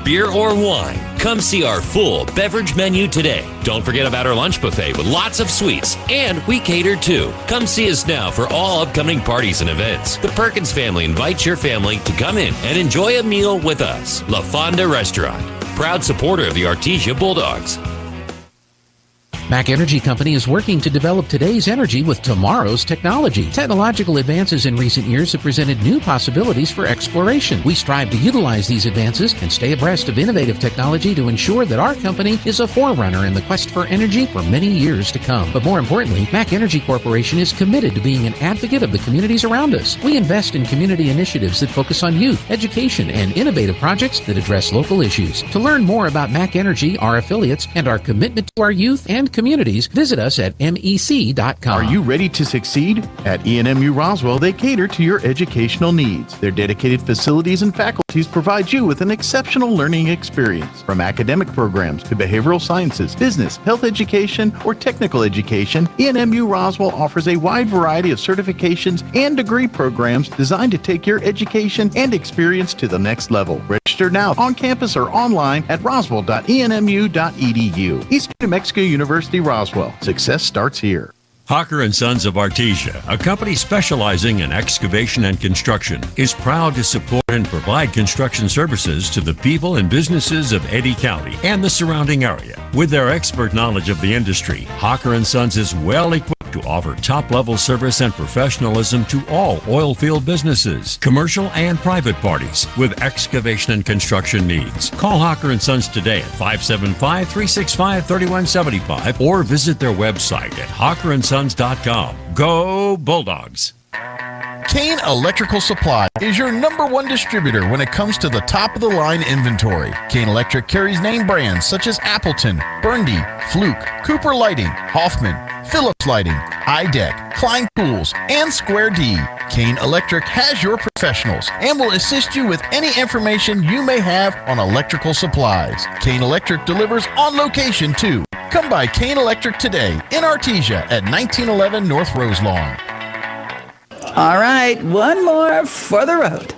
beer or wine, come see our full beverage menu today. Don't forget about our lunch buffet with lots of sweets, and we cater too. Come see us now for all upcoming parties and events. The Perkins family invites your family to come in and enjoy a meal with us. La Fonda Restaurant, proud supporter of the Artesia Bulldogs. Mac Energy Company is working to develop today's energy with tomorrow's technology. Technological advances in recent years have presented new possibilities for exploration. We strive to utilize these advances and stay abreast of innovative technology to ensure that our company is a forerunner in the quest for energy for many years to come. But more importantly, Mac Energy Corporation is committed to being an advocate of the communities around us. We invest in community initiatives that focus on youth, education, and innovative projects that address local issues. To learn more about Mac Energy, our affiliates, and our commitment to our youth and communities, visit us at mec.com. Are you ready to succeed? At ENMU Roswell, they cater to your educational needs. Their dedicated facilities and faculties provide you with an exceptional learning experience. From academic programs to behavioral sciences, business, health education, or technical education, ENMU Roswell offers a wide variety of certifications and degree programs designed to take your education and experience to the next level. Register now on campus or online at roswell.enmu.edu. Eastern New Mexico University Roswell. Success starts here. Hawker & Sons of Artesia, a company specializing in excavation and construction, is proud to support and provide construction services to the people and businesses of Eddy County and the surrounding area. With their expert knowledge of the industry, Hawker & Sons is well equipped to offer top-level service and professionalism to all oil field businesses, commercial and private parties with excavation and construction needs. Call Hawker & Sons today at 575-365-3175 or visit their website at hawkerandsons.com. Go Bulldogs! Kane Electrical Supply is your #1 distributor when it comes to the top-of-the-line inventory. Kane Electric carries name brands such as Appleton, Burndy, Fluke, Cooper Lighting, Hoffman, Phillips Lighting, iDeck, Klein Tools, and Square D. Kane Electric has your professionals and will assist you with any information you may have on electrical supplies. Kane Electric delivers on location too. Come by Kane Electric today in Artesia at 1911 North Roselawn. All right, one more for the road.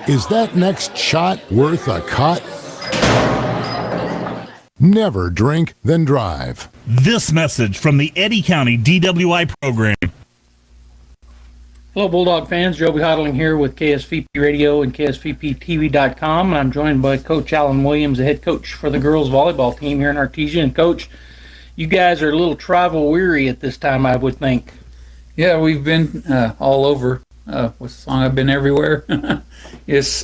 Is that next shot worth a cut? Never drink, then drive. This message from the Eddy County DWI program. Hello, Bulldog fans. Joby Hodling here with KSVP Radio and KSVPTV.com. And I'm joined by Coach Alan Williams, the head coach for the girls volleyball team here in Artesia. And, Coach, you guys are a little travel weary at this time, I would think. Yeah, we've been all over. What's the song? I've been everywhere. It's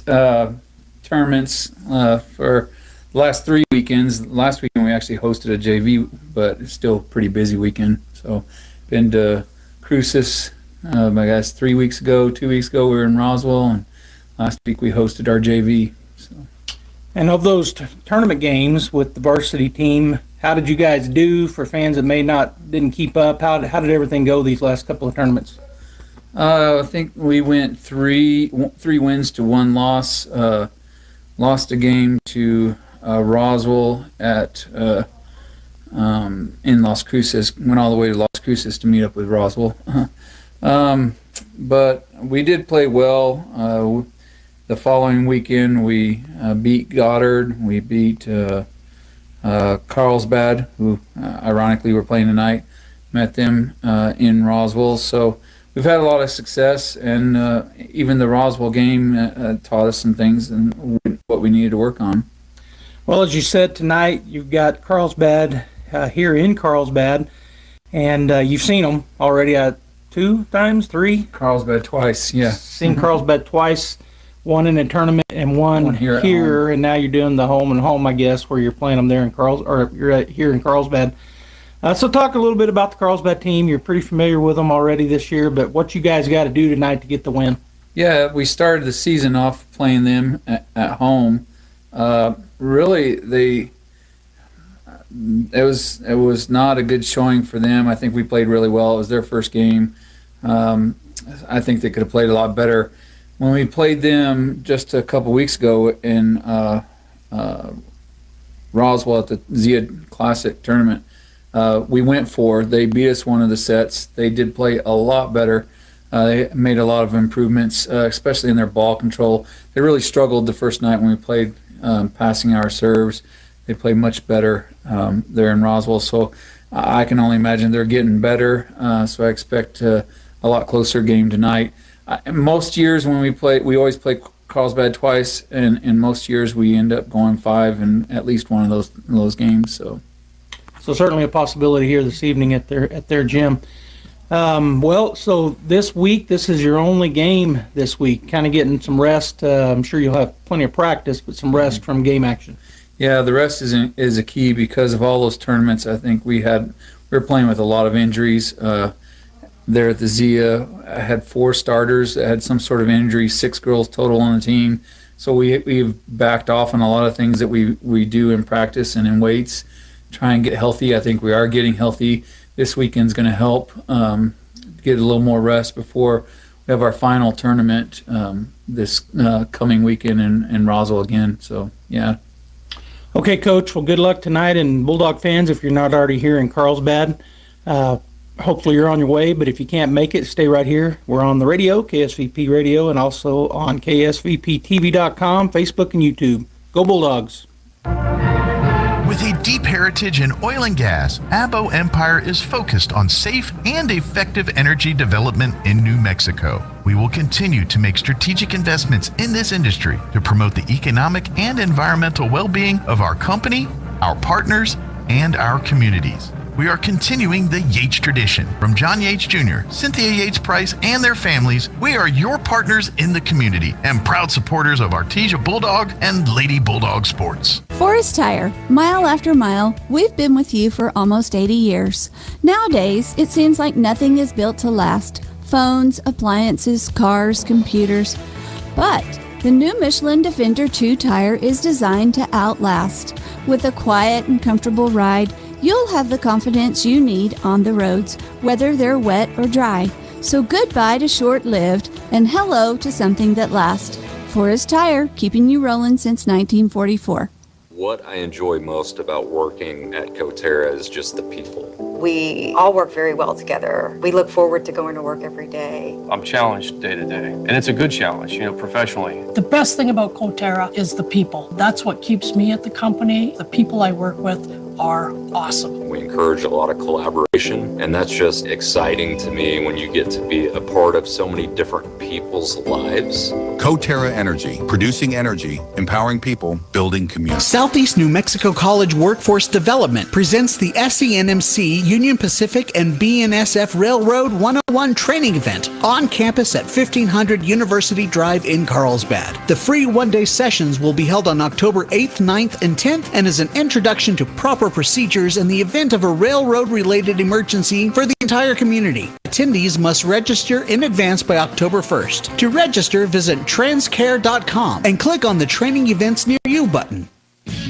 tournaments for the last 3 weekends. Last weekend we actually hosted a JV, but it's still a pretty busy weekend. So been to Cruces, I guess 3 weeks ago, 2 weeks ago we were in Roswell, and last week we hosted our JV. So. And of those tournament games with the varsity team, how did you guys do for fans that didn't keep up? How did everything go these last couple of tournaments? I think we went three wins to 1 loss. Lost a game to Roswell at in Las Cruces. Went all the way to Las Cruces to meet up with Roswell. But we did play well. The following weekend we beat Goddard. We beat Carlsdad, who ironically we're playing tonight. Met them in Roswell. So we've had a lot of success, and even the Roswell game taught us some things and what we needed to work on. Well, as you said, tonight you've got Carlsbad here in Carlsbad, and you've seen them already 2 times, 3? Carlsbad twice, yeah. Seen Carlsbad twice, one in a tournament and one here, and now you're doing the home and home, I guess, where you're playing them there in you're here in Carlsbad. So talk a little bit about the Carlsbad team. You're pretty familiar with them already this year, but what you guys got to do tonight to get the win? Yeah, we started the season off playing them at home. Really, it was not a good showing for them. I think we played really well. It was their first game. I think they could have played a lot better. When we played them just a couple weeks ago in Roswell at the Zia Classic tournament, we went for. They beat us one of the sets. They did play a lot better. They made a lot of improvements, especially in their ball control. They really struggled the first night when we played passing our serves. They played much better there in Roswell. So I can only imagine they're getting better. So I expect a lot closer game tonight. Most years when we always play Carlsbad twice, and in most years we end up going 5 in at least one of those games. So certainly a possibility here this evening at their gym. So this week, this is your only game this week. Kind of getting some rest. I'm sure you'll have plenty of practice, but some rest from game action. Yeah, the rest is a key because of all those tournaments. I think we were playing with a lot of injuries. There at the Zia, I had 4 starters that had some sort of injury, 6 girls total on the team. So we've backed off on a lot of things that we do in practice and in weights, try and get healthy. I think we are getting healthy. This weekend's going to help get a little more rest before we have our final tournament this coming weekend in Roswell again. So, yeah. Okay, Coach. Well, good luck tonight. And Bulldog fans, if you're not already here in Carlsbad, hopefully you're on your way. But if you can't make it, stay right here. We're on the radio, KSVP Radio, and also on KSVPTV.com, Facebook, and YouTube. Go Bulldogs. With a deep heritage in oil and gas, Abo Empire is focused on safe and effective energy development in New Mexico. We will continue to make strategic investments in this industry to promote the economic and environmental well-being of our company, our partners, and our communities. We are continuing the Yates tradition. From John Yates Jr., Cynthia Yates Price, and their families, we are your partners in the community and proud supporters of Artesia Bulldog and Lady Bulldog sports. Forest Tire, mile after mile, we've been with you for almost 80 years. Nowadays, it seems like nothing is built to last. Phones, appliances, cars, computers. But the new Michelin Defender 2 tire is designed to outlast. With a quiet and comfortable ride, you'll have the confidence you need on the roads, whether they're wet or dry. So goodbye to short-lived and hello to something that lasts. Forest Tire, keeping you rolling since 1944. What I enjoy most about working at Coterra is just the people. We all work very well together. We look forward to going to work every day. I'm challenged day to day, and it's a good challenge, professionally. The best thing about Coterra is the people. That's what keeps me at the company. The people I work with are awesome. We encourage a lot of collaboration, and that's just exciting to me when you get to be a part of so many different people's lives. Coterra Energy, producing energy, empowering people, building communities. Southeast New Mexico College Workforce Development presents the SENMC Union Pacific and BNSF Railroad 101 training event on campus at 1500 University Drive in Carlsbad. The free one-day sessions will be held on October 8th, 9th, and 10th and is an introduction to proper procedures in the event of a railroad-related emergency for the entire community. Attendees must register in advance by October 1st. To register, visit transcare.com and click on the Training Events Near You button.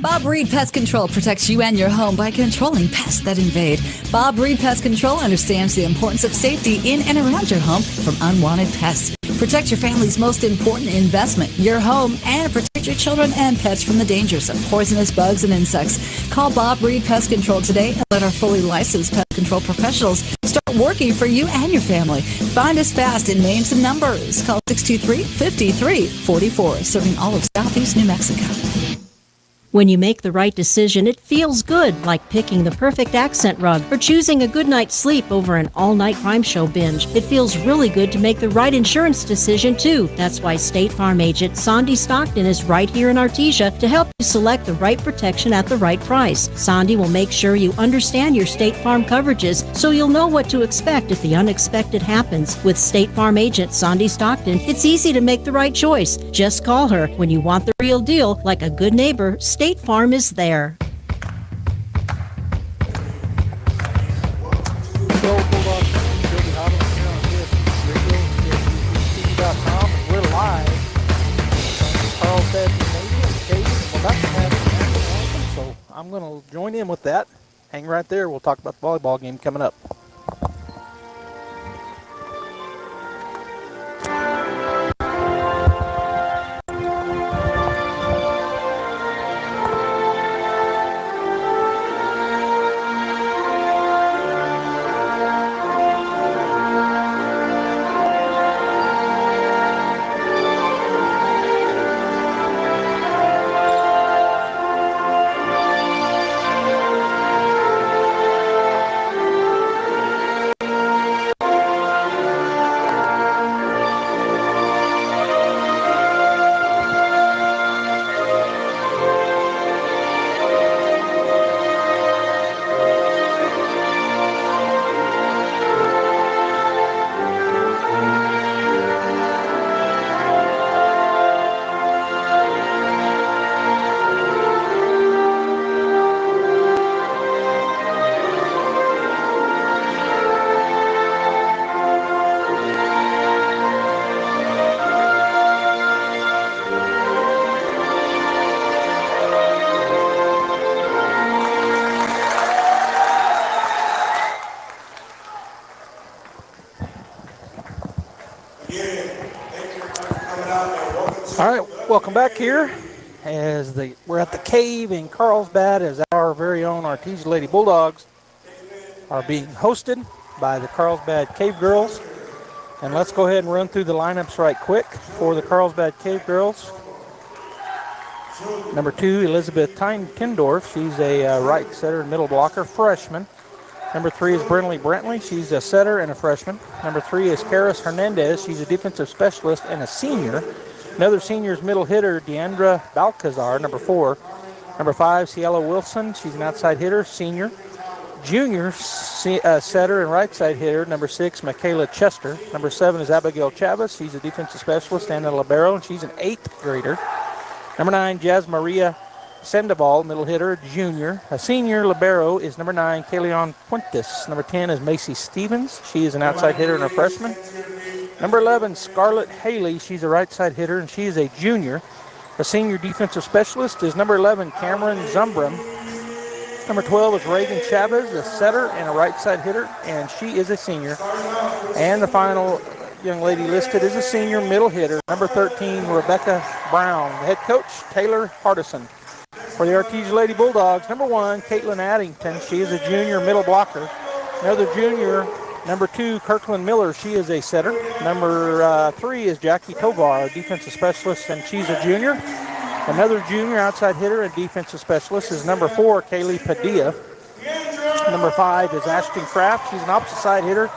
Bob Reed Pest Control protects you and your home by controlling pests that invade. Bob Reed Pest Control understands the importance of safety in and around your home from unwanted pests. Protect your family's most important investment, your home, and protect your children and pets from the dangers of poisonous bugs and insects. Call Bob Reed Pest Control today and let our fully licensed pest control professionals start working for you and your family. Find us fast in names and numbers. Call 623-5344, serving all of Southeast New Mexico. When you make the right decision, it feels good, like picking the perfect accent rug or choosing a good night's sleep over an all-night crime show binge. It feels really good to make the right insurance decision, too. That's why State Farm agent Sandy Stockton is right here in Artesia to help you select the right protection at the right price. Sandy will make sure you understand your State Farm coverages so you'll know what to expect if the unexpected happens. With State Farm agent Sandy Stockton, it's easy to make the right choice. Just call her when you want the real deal. Like a good neighbor, State Farm is there. We're live on Carlsdad Gymnasium. Well, that's happening, so I'm going to join in with that. Hang right there. We'll talk about the volleyball game coming up. Welcome back here as we're at the Cave in Carlsbad as our very own Artesia Lady Bulldogs are being hosted by the Carlsbad Cave Girls. And let's go ahead and run through the lineups right quick for the Carlsbad Cave Girls. Number 2, Elizabeth Tindorf. She's a right setter and middle blocker, freshman. Number 3 is Brinley Brentley. She's a setter and a freshman. Number 3 is Karis Hernandez. She's a defensive specialist and a senior. Another senior is middle hitter, Deandra Balcazar, number 4. Number 5, Cielo Wilson. She's an outside hitter, senior. Junior setter and right side hitter, number 6, Michaela Chester. Number 7 is Abigail Chavez. She's a defensive specialist and a libero, and she's an 8th grader. Number 9, Jazz Maria Sandoval, middle hitter, junior. A senior libero is number 9, Kaleon Puentes. Number 10 is Macy Stevens. She is an outside hitter and a freshman. Number 11, Scarlett Haley. She's a right side hitter, and she is a junior. A senior defensive specialist is number 11, Cameron Zumbrum. Number 12 is Reagan Chavez, a setter and a right side hitter, and she is a senior. And the final young lady listed is a senior middle hitter, number 13, Rebecca Brown. The head coach, Taylor Hardison. For the Artesia Lady Bulldogs, number 1, Caitlin Addington. She is a junior middle blocker. Another junior, number 2, Kirkland Miller. She is a setter. Number 3 is Jackie Tovar, a defensive specialist, and she's a junior. Another junior outside hitter and defensive specialist is number 4, Kaylee Padilla. Number 5 is Ashton Kraft. She's an opposite side hitter,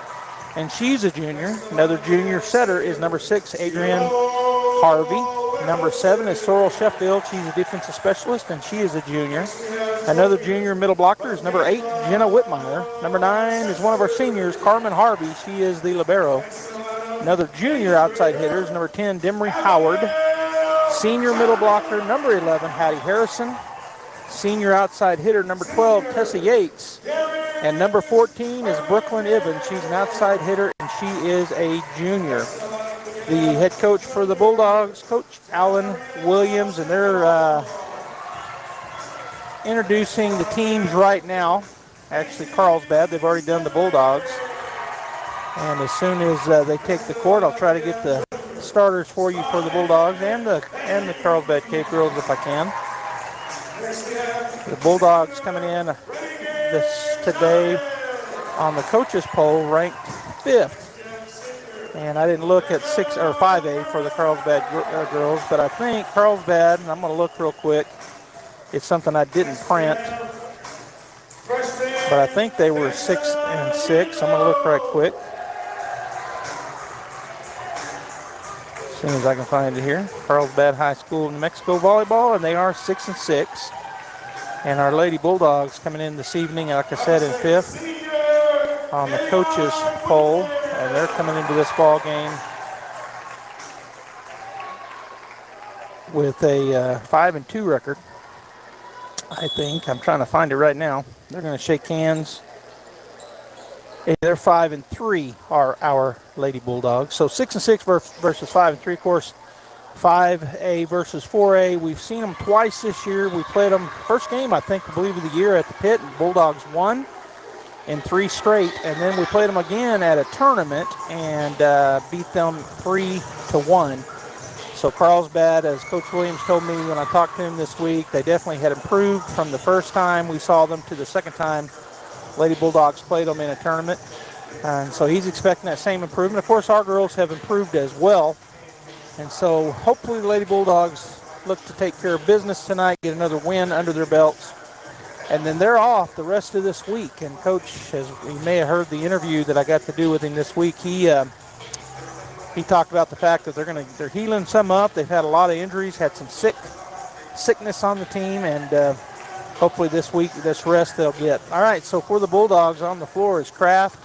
and she's a junior. Another junior setter is number 6, Adrienne Harvey. Number 7 is Sorrel Sheffield. She's a defensive specialist, and she is a junior. Another junior middle blocker is number 8, Jenna Whitmire. Number 9 is one of our seniors, Carmen Harvey. She is the libero. Another junior outside hitter is number 10, Demery Howard. Senior middle blocker, number 11, Hattie Harrison. Senior outside hitter, number 12, Tessa Yates. And number 14 is Brooklyn Evans. She's an outside hitter, and she is a junior. The head coach for the Bulldogs, Coach Alan Williams, and they're introducing the teams right now. Actually, Carlsbad, they've already done the Bulldogs. And as soon as they take the court, I'll try to get the starters for you for the Bulldogs and the Carlsbad Cave Girls if I can. The Bulldogs coming in today on the coaches poll ranked 5th. And I didn't look at 6 or 5A for the Carlsbad girls, but I think Carlsbad, and I'm going to look real quick. It's something I didn't print, but I think they were 6 and 6. I'm going to look right quick. As soon as I can find it here. Carlsbad High School, New Mexico volleyball, and they are 6 and 6. And our Lady Bulldogs coming in this evening, like I said, in 5th on the coaches poll, and they're coming into this ball game with a 5-2 record. I think I'm trying to find it right now. They're going to shake hands. They're 5-3 are our Lady Bulldogs. So 6 and 6 versus 5-3. Of course, 5A versus 4A. We've seen them twice this year. We played them first game, I believe, of the year at the pit. And Bulldogs won in 3 straight. And then we played them again at a tournament and beat them 3-1. So Carlsbad, as Coach Williams told me when I talked to him this week, they definitely had improved from the first time we saw them to the second time Lady Bulldogs played them in a tournament. And so he's expecting that same improvement. Of course, our girls have improved as well. And so hopefully the Lady Bulldogs look to take care of business tonight, get another win under their belts. And then they're off the rest of this week. And Coach, as you may have heard the interview that I got to do with him this week, he talked about the fact that they're healing some up. They've had a lot of injuries, had some sickness on the team, and hopefully this rest they'll get. All right, so for the Bulldogs on the floor is Kraft,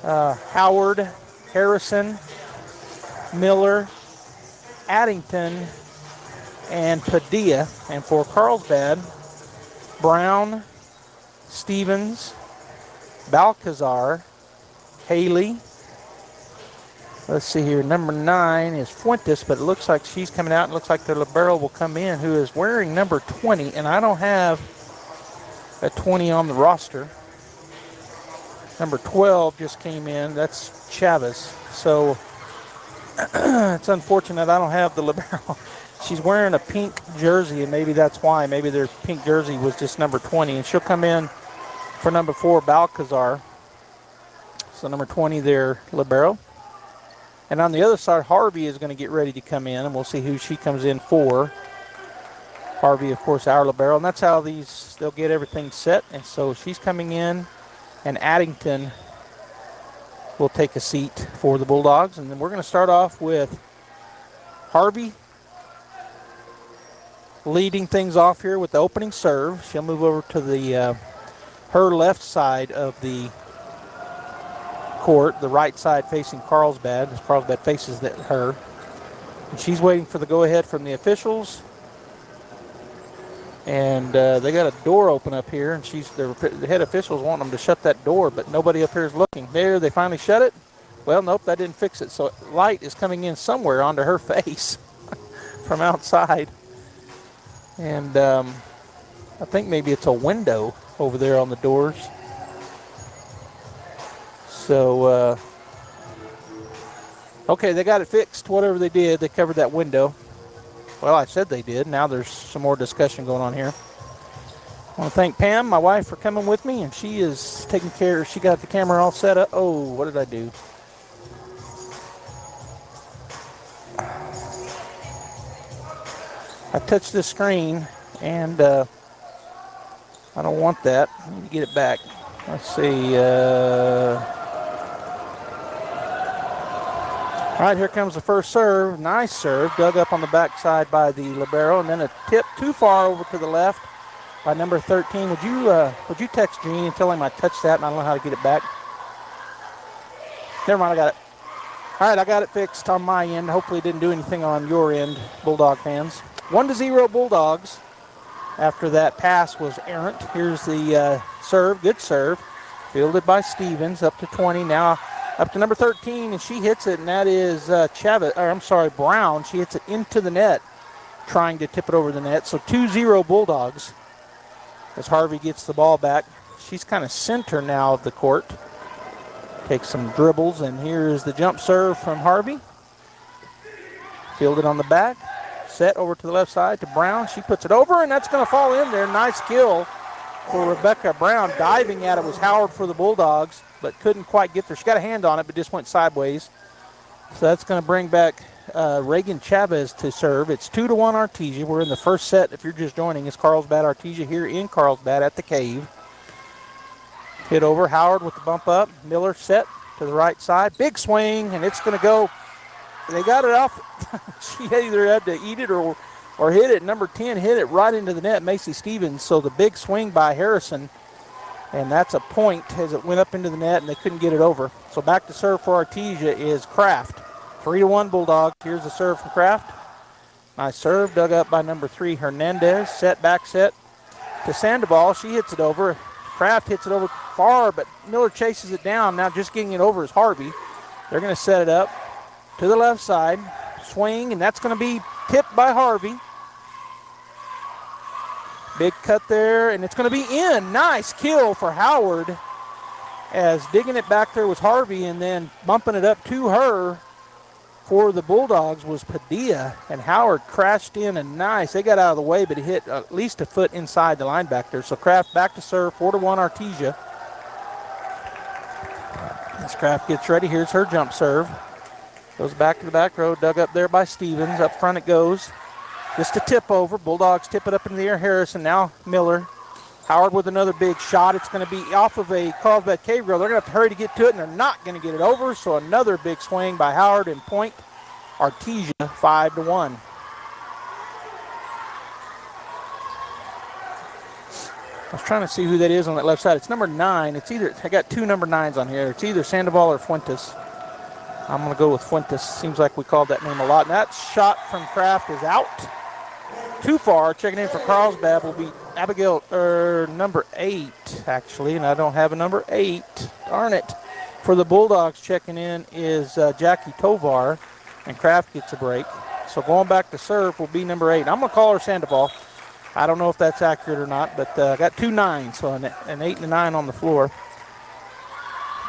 Howard, Harrison, Miller, Addington, and Padilla. And for Carlsbad, Brown, Stevens, Balcazar, Haley. Let's see here. Number 9 is Fuentes, but it looks like she's coming out. It looks like the libero will come in, who is wearing number 20, and I don't have a 20 on the roster. Number 12 just came in. That's Chavez. So it's unfortunate I don't have the libero she's wearing a pink jersey, and maybe that's why. Maybe their pink jersey was just number 20, and she'll come in for number 4, Balcazar. So number 20 there, libero. And on the other side, Harvey is going to get ready to come in, and we'll see who she comes in for. Harvey, of course, our libero, and that's how they'll get everything set. And so she's coming in, and Addington will take a seat for the Bulldogs. And then we're going to start off with Harvey leading things off here with the opening serve. She'll move over to the her left side of the court, the right side facing Carlsbad, as Carlsbad faces her. And she's waiting for the go-ahead from the officials. And they got a door open up here, and the head officials want them to shut that door, but nobody up here is looking. There, they finally shut it. Well, nope, that didn't fix it. So light is coming in somewhere onto her face from outside. And I think maybe it's a window over there on the doors. So, okay, they got it fixed. Whatever they did, they covered that window. Well, I said they did. Now there's some more discussion going on here. I want to thank Pam, my wife, for coming with me, and she is taking care. She got the camera all set up. Oh, what did I do? I touched the screen, and I don't want that. I need to get it back. Let's see. All right, here comes the first serve. Nice serve, dug up on the backside by the libero, and then a tip too far over to the left by number 13. Would you text Gene and tell him I touched that and I don't know how to get it back? Never mind, I got it. All right, I got it fixed on my end. Hopefully it didn't do anything on your end, Bulldog fans. 1-0 Bulldogs. After that pass was errant. Here's the serve, good serve. Fielded by Stevens, up to 20. Now up to number 13, and she hits it, and that is Brown. She hits it into the net, trying to tip it over the net. So 2-0 Bulldogs as Harvey gets the ball back. She's kind of center now of the court. Takes some dribbles, and here's the jump serve from Harvey. Fielded on the back. Set over to the left side to Brown. She puts it over, and that's going to fall in there. Nice kill for Rebecca Brown. Diving at it was Howard for the Bulldogs, but couldn't quite get there. She got a hand on it, but just went sideways. So that's going to bring back Reagan Chavez to serve. It's 2-1 Artesia. We're in the first set. If you're just joining, it's Carlsbad Artesia here in Carlsbad at the Cave. Hit over. Howard with the bump up. Miller set to the right side. Big swing, and it's going to go. They got it off. She either had to eat it or hit it. Number 10 hit it right into the net, Macy Stevens. So the big swing by Harrison, and that's a point as it went up into the net, and they couldn't get it over. So back to serve for Artesia is Kraft. 3-1 Bulldogs. Here's the serve from Kraft. Nice serve, dug up by number 3, Hernandez. Back set to Sandoval. She hits it over. Kraft hits it over far, but Miller chases it down. Now just getting it over is Harvey. They're going to set it up to the left side. Swing, and that's going to be tipped by Harvey. Big cut there, and it's going to be in. Nice kill for Howard, as digging it back there was Harvey, and then bumping it up to her for the Bulldogs was Padilla, and Howard crashed in, and nice. They got out of the way, but it hit at least a foot inside the line back there. So Kraft back to serve, 4-1 Artesia. As Kraft gets ready, here's her jump serve. Goes back to the back row, dug up there by Stevens. Up front it goes. Just a tip over. Bulldogs tip it up into the air. Harrison, now Miller. Howard with another big shot. It's going to be off of a Carlsbad Cave Grill. They're going to have to hurry to get to it, and they're not going to get it over. So another big swing by Howard, and point Artesia 5-1. I was trying to see who that is on that left side. It's number 9. It's either, I got 2 number 9s on here. It's either Sandoval or Fuentes. I'm going to go with Fuentes. Seems like we called that name a lot. And that shot from Kraft is out. Too far. Checking in for Carlsbad will be Abigail, number 8, actually. And I don't have a number 8. Darn it. For the Bulldogs, checking in is Jackie Tovar. And Kraft gets a break. So going back to serve will be number 8. I'm going to call her Sandoval. I don't know if that's accurate or not, but I got 2 9s, so an 8 and a 9 on the floor.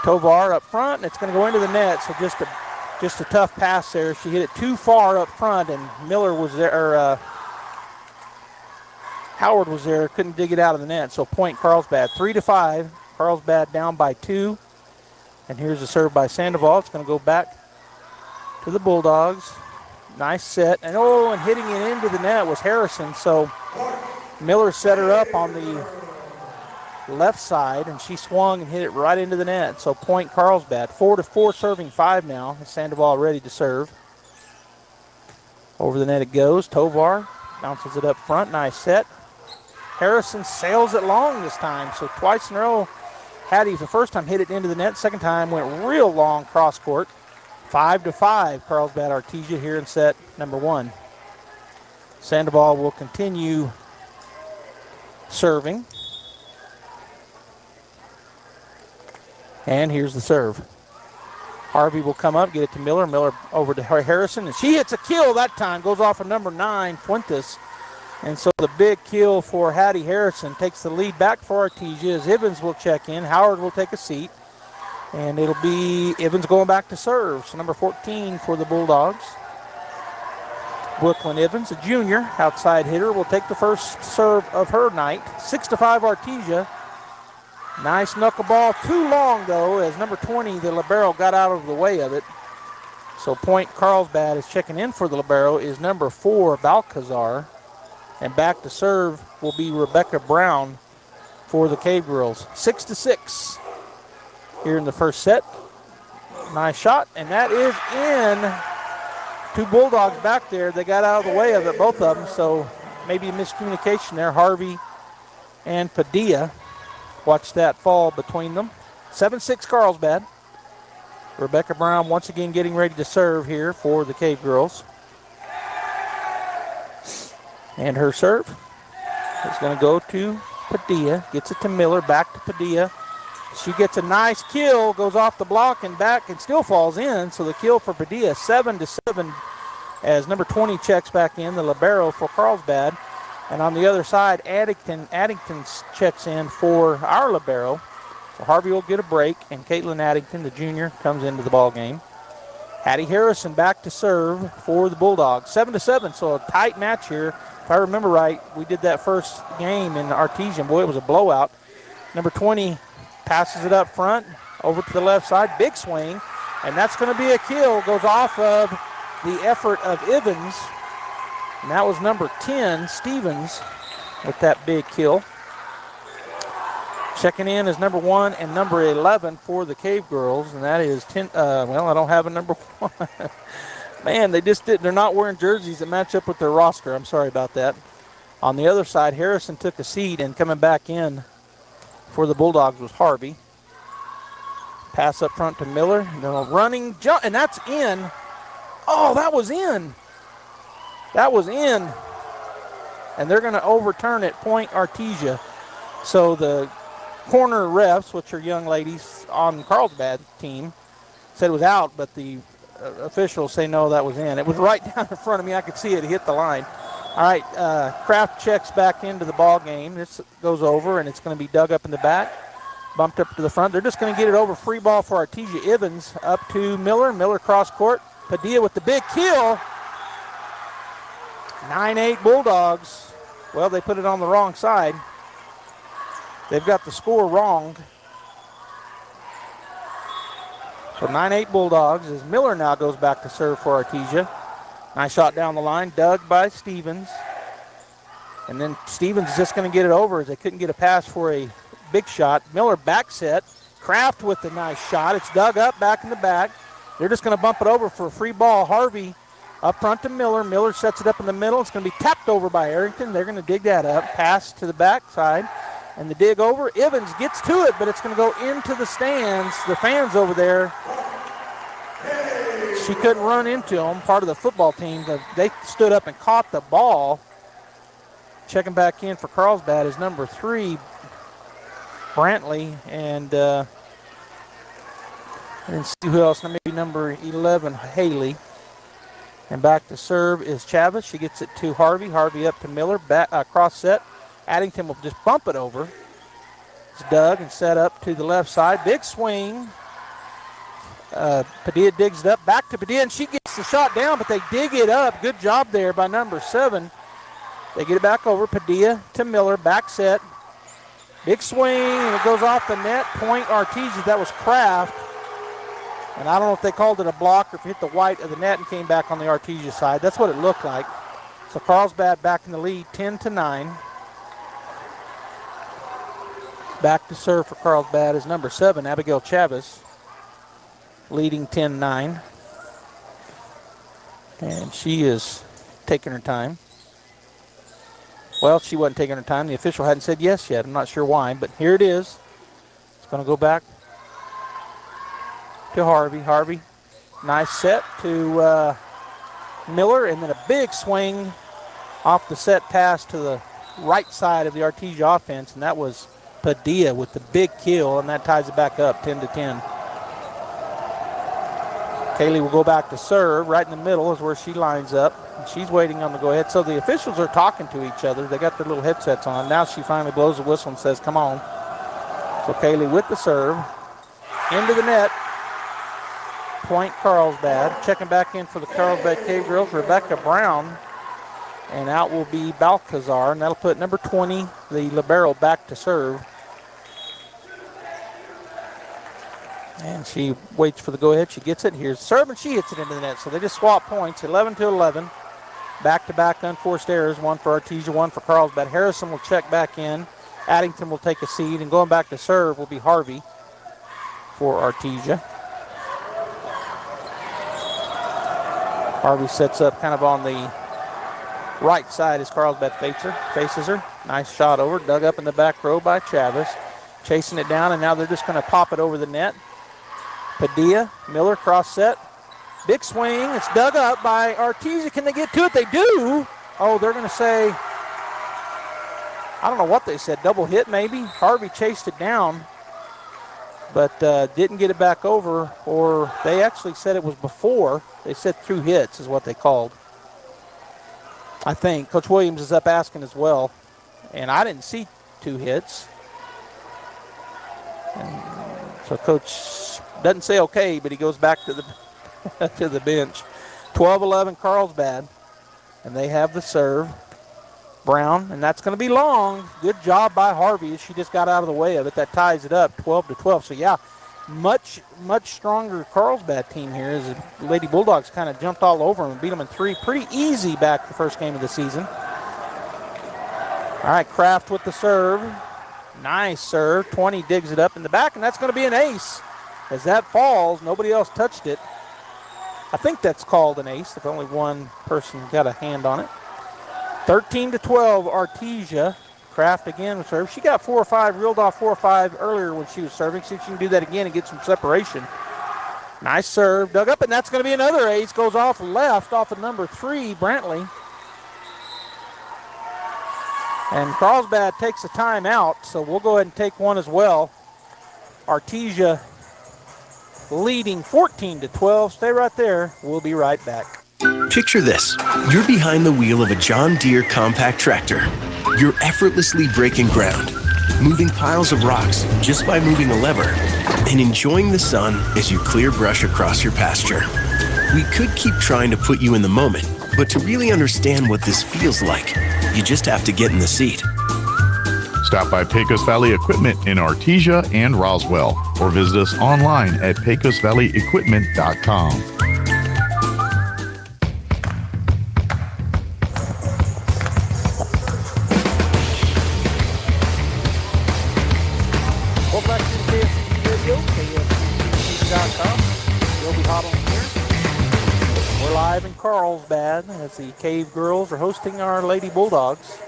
Tovar up front, and it's going to go into the net, so just a Just a tough pass there. She hit it too far up front, and Miller was there, or Howard was there, couldn't dig it out of the net. So point Carlsbad, 3-5. Carlsbad down by 2. And here's the serve by Sandoval. It's going to go back to the Bulldogs. Nice set. And hitting it into the net was Harrison. So Miller set her up on the left side, and she swung and hit it right into the net. So point Carlsbad. 4-4, serving 5 now. Sandoval ready to serve. Over the net it goes. Tovar bounces it up front. Nice set. Harrison sails it long this time. So twice in a row, Hattie, the first time hit it into the net. Second time went real long cross court. 5-5, Carlsbad Artesia here in set number 1. Sandoval will continue serving. And here's the serve. Harvey will come up, get it to Miller. Miller over to Harrison, and she hits a kill that time. Goes off of number 9, Fuentes. And so the big kill for Hattie Harrison takes the lead back for Artesia as Evans will check in. Howard will take a seat. And it'll be Evans going back to serve. So number 14 for the Bulldogs. Brooklyn Evans, a junior, outside hitter, will take the first serve of her night. 6-5 Artesia. Nice knuckleball. Too long, though, as number 20, the libero, got out of the way of it. So point Carlsbad is checking in for the libero is number 4, Balcazar. And back to serve will be Rebecca Brown for the Cave Girls. 6-6 here in the first set. Nice shot, and that is in. 2 Bulldogs back there. They got out of the way of it, both of them, so maybe a miscommunication there. Harvey and Padilla. Watch that fall between them. 7-6 Carlsbad. Rebecca Brown once again getting ready to serve here for the Cave Girls. And her serve is going to go to Padilla. Gets it to Miller, back to Padilla. She gets a nice kill, goes off the block and back and still falls in. So the kill for Padilla, 7-7 as number 20 checks back in, the libero for Carlsbad. And on the other side, Addington checks in for our libero. So Harvey will get a break, and Caitlin Addington, the junior, comes into the ball game. Hattie Harrison back to serve for the Bulldogs. 7-7, so a tight match here. If I remember right, we did that first game in Artesian. Boy, it was a blowout. Number 20 passes it up front, over to the left side. Big swing, and that's going to be a kill. Goes off of the effort of Evans. And that was number 10, Stevens, with that big kill. Checking in is number 1 and number 11 for the Cave Girls, and that is 10. Well, I don't have a number 1. Man, they're not wearing jerseys that match up with their roster. I'm sorry about that. On the other side, Harrison took a seat, and coming back in for the Bulldogs was Harvey. Pass up front to Miller, and then a running jump, and that's in. Oh, that was in. That was in. And they're going to overturn it, point Artesia. So the corner refs, which are young ladies on Carlsbad's team, said it was out, but the officials say no, that was in. It was right down in front of me. I could see it hit the line. All right, Kraft checks back into the ball game. This goes over, and it's going to be dug up in the back, bumped up to the front. They're just going to get it over. Free ball for Artesia. Evans up to Miller. Miller cross court. Padilla with the big kill. 9-8 Bulldogs. Well, they put it on the wrong side. They've got the score wrong. So 9-8 Bulldogs as Miller now goes back to serve for Artesia. Nice shot down the line, dug by Stevens. And then Stevens is just going to get it over as they couldn't get a pass for a big shot. Miller back set. Kraft with the nice shot. It's dug up back in the back. They're just going to bump it over for a free ball. Harvey up front to Miller. Miller sets it up in the middle. It's going to be tapped over by Arrington. They're going to dig that up. Pass to the backside. And the dig over. Evans gets to it, but it's going to go into the stands. The fans over there, she couldn't run into them. Part of the football team, they stood up and caught the ball. Checking back in for Carlsbad is number 3, Brantley. And I didn't see who else. Maybe number 11, Haley. And back to serve is Chavez. She gets it to Harvey. Harvey up to Miller. Back, cross set. Addington will just bump it over. It's dug and set up to the left side. Big swing. Padilla digs it up. Back to Padilla, and she gets the shot down, but they dig it up. Good job there by number 7. They get it back over. Padilla to Miller. Back set. Big swing, and it goes off the net. Point Artesia. That was Kraft. And I don't know if they called it a block or if it hit the white of the net and came back on the Artesia side. That's what it looked like. So Carlsbad back in the lead, 10-9. Back to serve for Carlsbad is number 7, Abigail Chavez, leading 10-9. And she is taking her time. Well, she wasn't taking her time. The official hadn't said yes yet. I'm not sure why, but here it is. It's going to go back to Harvey. Harvey, nice set to Miller, and then a big swing off the set pass to the right side of the Artesia offense, and that was Padilla with the big kill, and that ties it back up 10-10. Kaylee will go back to serve. Right in the middle is where she lines up, and she's waiting on the go-ahead. So the officials are talking to each other. They got their little headsets on. Now she finally blows the whistle and says, come on. So Kaylee with the serve. Into the net. Point Carlsbad. Checking back in for the Carlsbad Cave Girls, Rebecca Brown. And out will be Balcazar, and that'll put number 20, the libero, back to serve. And she waits for the go-ahead. She gets it. Here's the serve, and she hits it into the net. So they just swap points, 11-11. Back-to-back unforced errors, one for Artesia, one for Carlsbad. Harrison will check back in. Addington will take a seat, and going back to serve will be Harvey for Artesia. Harvey sets up kind of on the right side as Carlsbad faces her. Nice shot over, dug up in the back row by Chavez. Chasing it down, and now they're just going to pop it over the net. Padilla, Miller, cross set. Big swing. It's dug up by Artesia. Can they get to it? They do. Oh, they're going to say, I don't know what they said, double hit maybe. Harvey chased it down, but didn't get it back over, or they actually said it was before. They said 2 hits is what they called. I think Coach Williams is up asking as well, and I didn't see 2 hits. And so Coach doesn't say okay, but he goes back to the to the bench. 12-11 Carlsbad, and they have the serve. Brown, and that's going to be long. Good job by Harvey. She just got out of the way of it. That ties it up 12-12. So yeah, much stronger Carlsbad team here as the Lady Bulldogs kind of jumped all over them and beat them in 3 pretty easy back the first game of the season. All right, Kraft with the serve. Nice serve. 20 digs it up in the back, and that's going to be an ace. As that falls, nobody else touched it. I think that's called an ace if only one person got a hand on it. 13-12 Artesia. Kraft again with serve. She got 4 or 5, reeled off 4 or 5 earlier when she was serving. See if she can do that again and get some separation. Nice serve. Dug up, and that's going to be another ace. Goes off left off of number 3, Brantley. And Carlsbad takes a timeout, so we'll go ahead and take one as well. Artesia leading 14-12. Stay right there. We'll be right back. Picture this. You're behind the wheel of a John Deere compact tractor. You're effortlessly breaking ground, moving piles of rocks just by moving a lever, and enjoying the sun as you clear brush across your pasture. We could keep trying to put you in the moment, but to really understand what this feels like, you just have to get in the seat. Stop by Pecos Valley Equipment in Artesia and Roswell, or visit us online at pecosvalleyequipment.com. Welcome back to the KFC Radio, KFC.com. We'll be hot on here. We're live in Carlsbad as the Cave Girls are hosting our Lady Bulldogs.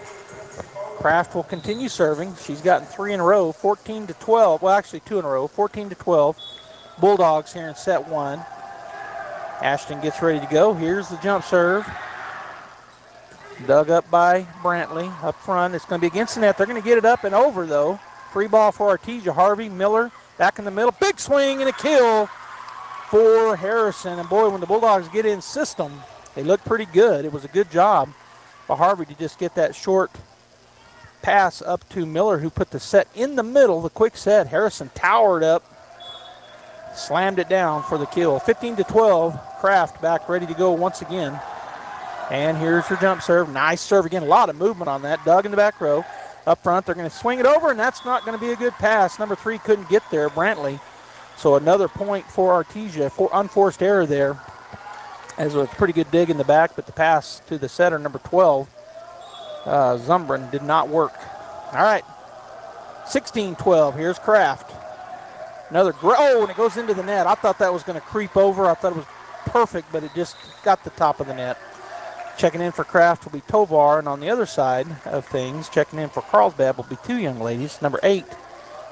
Kraft will continue serving. She's gotten 3 in a row, 14-12. Well, actually 2 in a row, 14-12. Bulldogs here in set 1. Ashton gets ready to go. Here's the jump serve. Dug up by Brantley up front. It's going to be against the net. They're going to get it up and over, though. Free ball for Artesia. Harvey, Miller, back in the middle. Big swing and a kill for Harrison. And, boy, when the Bulldogs get in system, they look pretty good. It was a good job by Harvey to just get that short pass up to Miller, who put the set in the middle, the quick set. Harrison towered up slammed it down for the kill. 15-12, Kraft back ready to go once again. And here's her jump serve. Nice serve again. A lot of movement on that. Doug in the back row. Up front, they're going to swing it over, and that's not going to be a good pass. Number 3 couldn't get there, Brantley. So another point for Artesia. For unforced error there. As a pretty good dig in the back, but the pass to the setter, number 12, Zumbrin, did not work. All right, 16-12. Here's Kraft. Another, and it goes into the net. I thought that was going to creep over. I thought it was perfect, but it just got the top of the net. Checking in for Kraft will be Tovar, and on the other side of things, checking in for Carlsbad will be 2 young ladies. Number 8,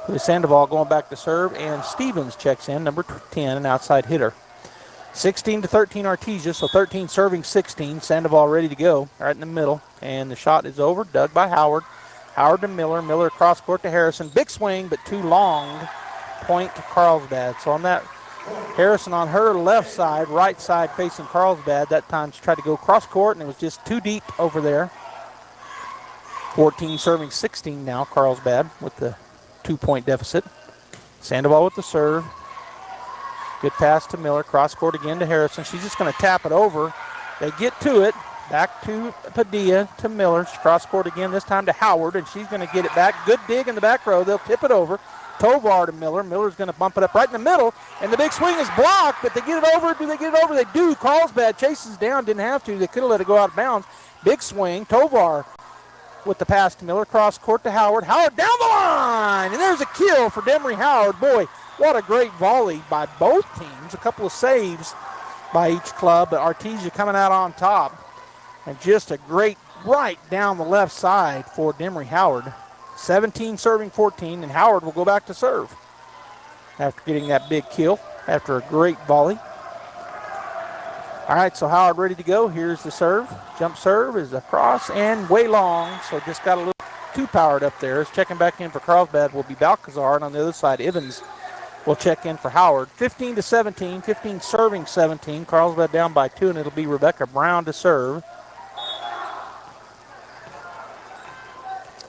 who is Sandoval, going back to serve, and Stevens checks in, number 10, an outside hitter. 16-13 Artesia, so 13 serving 16. Sandoval ready to go, right in the middle, and the shot is over. Dug by Howard. Howard to Miller. Miller cross court to Harrison. Big swing, but too long. Point to Carlsbad. So on that, Harrison on her left side, right side facing Carlsbad. That time she tried to go cross court, and it was just too deep over there. 14 serving 16 now, Carlsbad with the 2-point deficit. Sandoval with the serve. Good pass to Miller. Cross court again to Harrison. She's just going to tap it over. They get to it. Back to Padilla to Miller. Cross court again, this time to Howard, and she's going to get it back. Good dig in the back row. They'll tip it over. Tovar to Miller. Miller's going to bump it up right in the middle, and the big swing is blocked, but they get it over. Do they get it over? They do. Carlsbad chases down. Didn't have to. They could have let it go out of bounds. Big swing. Tovar with the pass to Miller. Cross court to Howard. Howard down the line, and there's a kill for Demery Howard. Boy, what a great volley by both teams. A couple of saves by each club, but Artesia coming out on top. And just a great right down the left side for Demery Howard. 17 serving 14, and Howard will go back to serve after getting that big kill after a great volley. All right, so Howard ready to go. Here's the serve. Jump serve is across and way long, so just got a little too powered up there. Checking back in for Carlsbad will be Balcazar, and on the other side, Evans will check in for Howard. 15-17, 15 serving 17. Carlsbad down by 2, and it'll be Rebecca Brown to serve.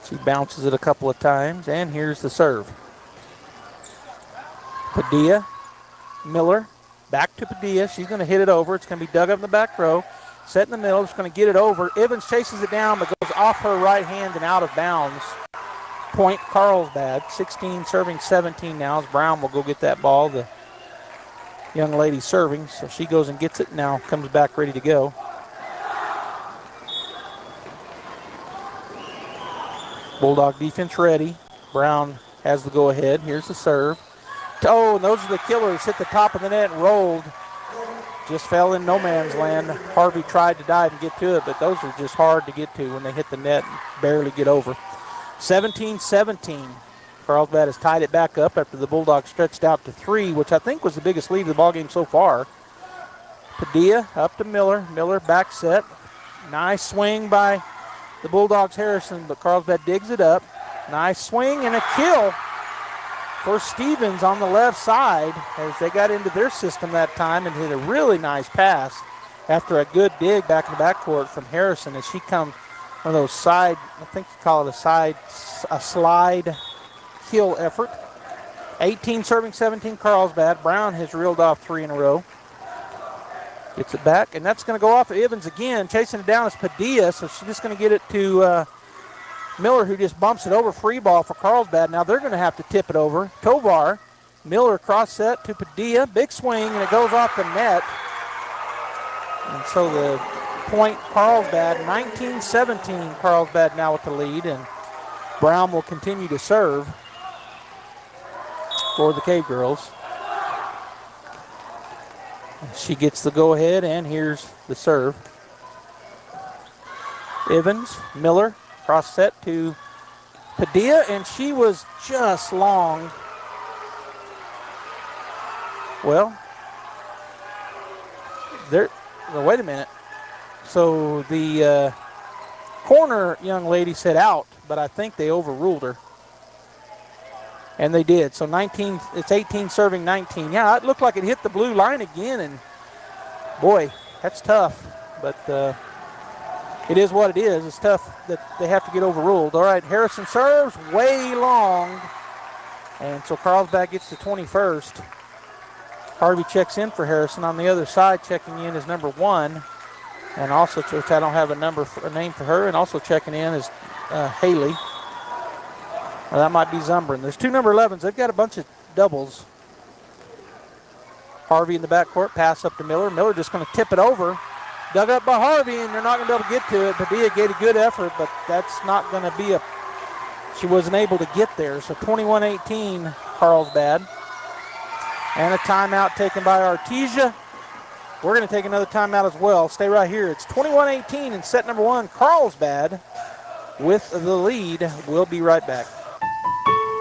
She bounces it a couple of times, and here's the serve. Padilla, Miller, back to Padilla. She's going to hit it over. It's going to be dug up in the back row. Set in the middle. It's going to get it over. Evans chases it down, but goes off her right hand and out of bounds. Point Carlsbad. 16 serving 17 now as Brown will go get that ball. The young lady serving, so she goes and gets it now. Comes back ready to go. Bulldog defense ready. Brown has the go-ahead. Here's the serve. Oh, and those are the killers. Hit the top of the net and rolled. Just fell in no man's land. Harvey tried to dive and get to it, but those are just hard to get to when they hit the net and barely get over. 17-17. Carlsbad has tied it back up after the Bulldogs stretched out to 3, which I think was the biggest lead of the ballgame so far. Padilla up to Miller. Miller back set. Nice swing by the Bulldogs Harrison, but Carlsbad digs it up. Nice swing and a kill for Stevens on the left side as they got into their system that time and hit a really nice pass after a good dig back in the backcourt from Harrison as she comes one of those side, I think you call it a slide kill effort. 18 serving 17 Carlsbad. Brown has reeled off 3 in a row. Gets it back, and that's going to go off of Evans again. Chasing it down is Padilla, so she's just going to get it to Miller, who just bumps it over. Free ball for Carlsbad. Now they're going to have to tip it over. Tovar, Miller cross set to Padilla. Big swing, and it goes off the net. And so the point Carlsbad, 19-17 Carlsbad now with the lead, and Brown will continue to serve for the Cave Girls. She gets the go-ahead, and here's the serve. Evans, Miller, cross set to Padilla, and she was just long. Well, wait a minute. So the corner young lady said out, but I think they overruled her. And they did. So 19, it's 18 serving 19. Yeah, it looked like it hit the blue line again, and boy, that's tough. But it is what it is. It's tough that they have to get overruled. All right, Harrison serves way long. And so Carlsbad gets the 21st. Harvey checks in for Harrison. On the other side, checking in is number 1, and also, which I don't have a name for her, and also checking in is Haley. Well, that might be Zumbrin. There's 2 number 11s. They've got a bunch of doubles. Harvey in the backcourt, pass up to Miller. Miller just going to tip it over. Dug up by Harvey, and they're not going to be able to get to it. Padilla gave a good effort, but that's not going to be she wasn't able to get there. So 21-18, Carlsbad. And a timeout taken by Artesia. We're going to take another timeout as well. Stay right here. It's 21-18 in set number 1. Carlsbad with the lead. We'll be right back.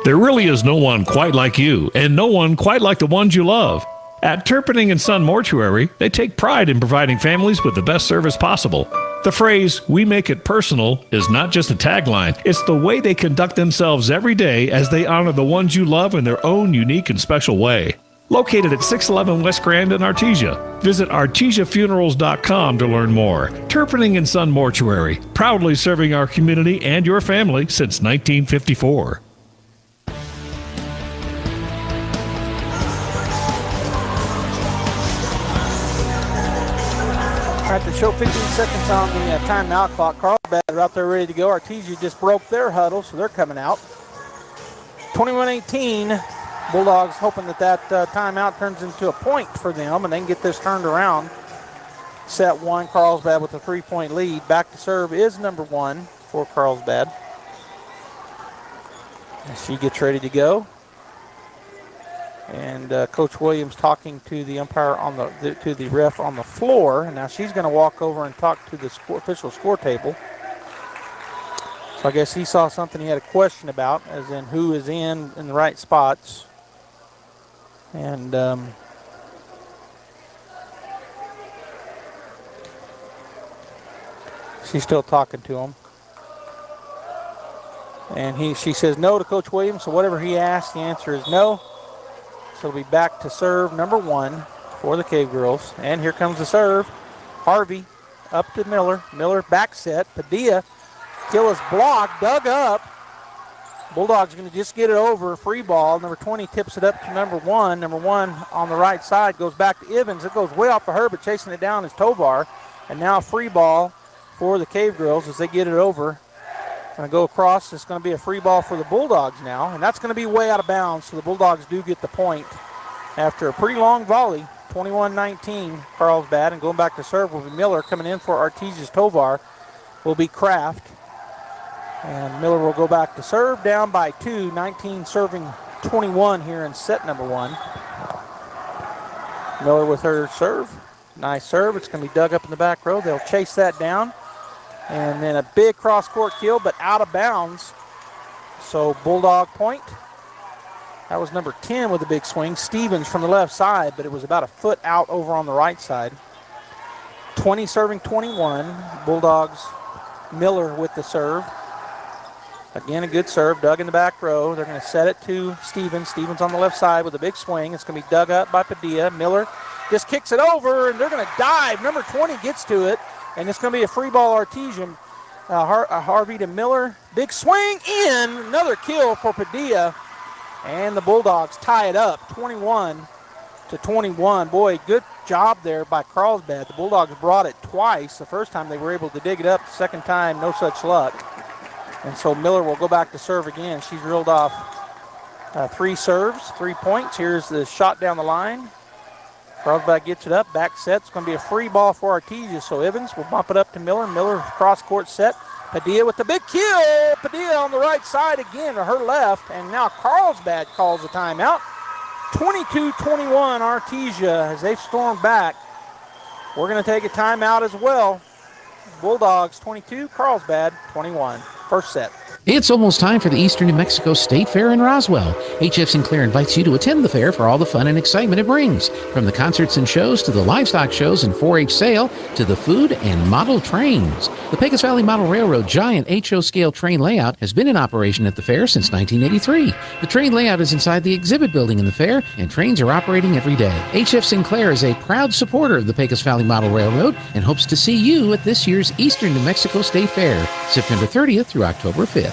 There really is no one quite like you, and no one quite like the ones you love. At Turpinning & Son Mortuary, they take pride in providing families with the best service possible. The phrase, "we make it personal," is not just a tagline. It's the way they conduct themselves every day as they honor the ones you love in their own unique and special way. Located at 611 West Grand in Artesia. Visit artesiafunerals.com to learn more. Turpinning & Son Mortuary, proudly serving our community and your family since 1954. All right, to show 15 seconds on the timeout clock. Carlsbad are out there ready to go. Artesia just broke their huddle, so they're coming out. 21-18. Bulldogs hoping that timeout turns into a point for them and they can get this turned around. Set 1, Carlsbad with a 3-point lead. Back to serve is number 1 for Carlsbad. And she gets ready to go. And Coach Williams talking to the umpire to the ref on the floor. And now she's going to walk over and talk to the official score table. So I guess he saw something he had a question about, as in who is in the right spots. And she's still talking to him. And she says no to Coach Williams, so whatever he asks, the answer is no. So it'll be back to serve number 1 for the Cave Girls. And here comes the serve. Harvey up to Miller. Miller back set. Padilla, Killis block, dug up. Bulldogs are going to just get it over. Free ball. Number 20 tips it up to number 1. Number 1 on the right side goes back to Evans. It goes way off of her, but chasing it down is Tovar. And now free ball for the Cave Girls as they get it over. Going to go across. It's going to be a free ball for the Bulldogs now. And that's going to be way out of bounds, so the Bulldogs do get the point after a pretty long volley. 21-19, Carlsbad. And going back to serve will be Miller. Coming in for Artesia's Tovar will be Kraft. And Miller will go back to serve, down by 2. 19 serving 21 here in set number 1. Miller with her serve. Nice serve. It's going to be dug up in the back row. They'll chase that down. And then a big cross-court kill, but out of bounds. So Bulldog point. That was number 10 with a big swing. Stevens from the left side, but it was about a foot out over on the right side. 20 serving 21. Bulldogs, Miller with the serve. Again, a good serve, dug in the back row. They're going to set it to Stevens. Stevens on the left side with a big swing. It's going to be dug up by Padilla. Miller just kicks it over, and they're going to dive. Number 20 gets to it, and it's going to be a free ball Artesian. Harvey to Miller. Big swing in. Another kill for Padilla. And the Bulldogs tie it up 21-21. Boy, good job there by Carlsbad. The Bulldogs brought it twice. The first time they were able to dig it up. The second time, no such luck. And so Miller will go back to serve again. She's reeled off 3 serves, 3 points. Here's the shot down the line. Carlsbad gets it up, back set. It's going to be a free ball for Artesia. So Evans will bump it up to Miller. Miller cross-court set. Padilla with the big kill. Padilla on the right side again, or her left. And now Carlsbad calls a timeout. 22-21 Artesia as they've stormed back. We're going to take a timeout as well. Bulldogs 22, Carlsbad 21. First set. It's almost time for the Eastern New Mexico State Fair in Roswell. HF Sinclair invites you to attend the fair for all the fun and excitement it brings. From the concerts and shows to the livestock shows and 4-H sale to the food and model trains. The Pecos Valley Model Railroad giant HO scale train layout has been in operation at the fair since 1983. The train layout is inside the exhibit building in the fair, and trains are operating every day. HF Sinclair is a proud supporter of the Pecos Valley Model Railroad and hopes to see you at this year's Eastern New Mexico State Fair, September 30th through October 5th.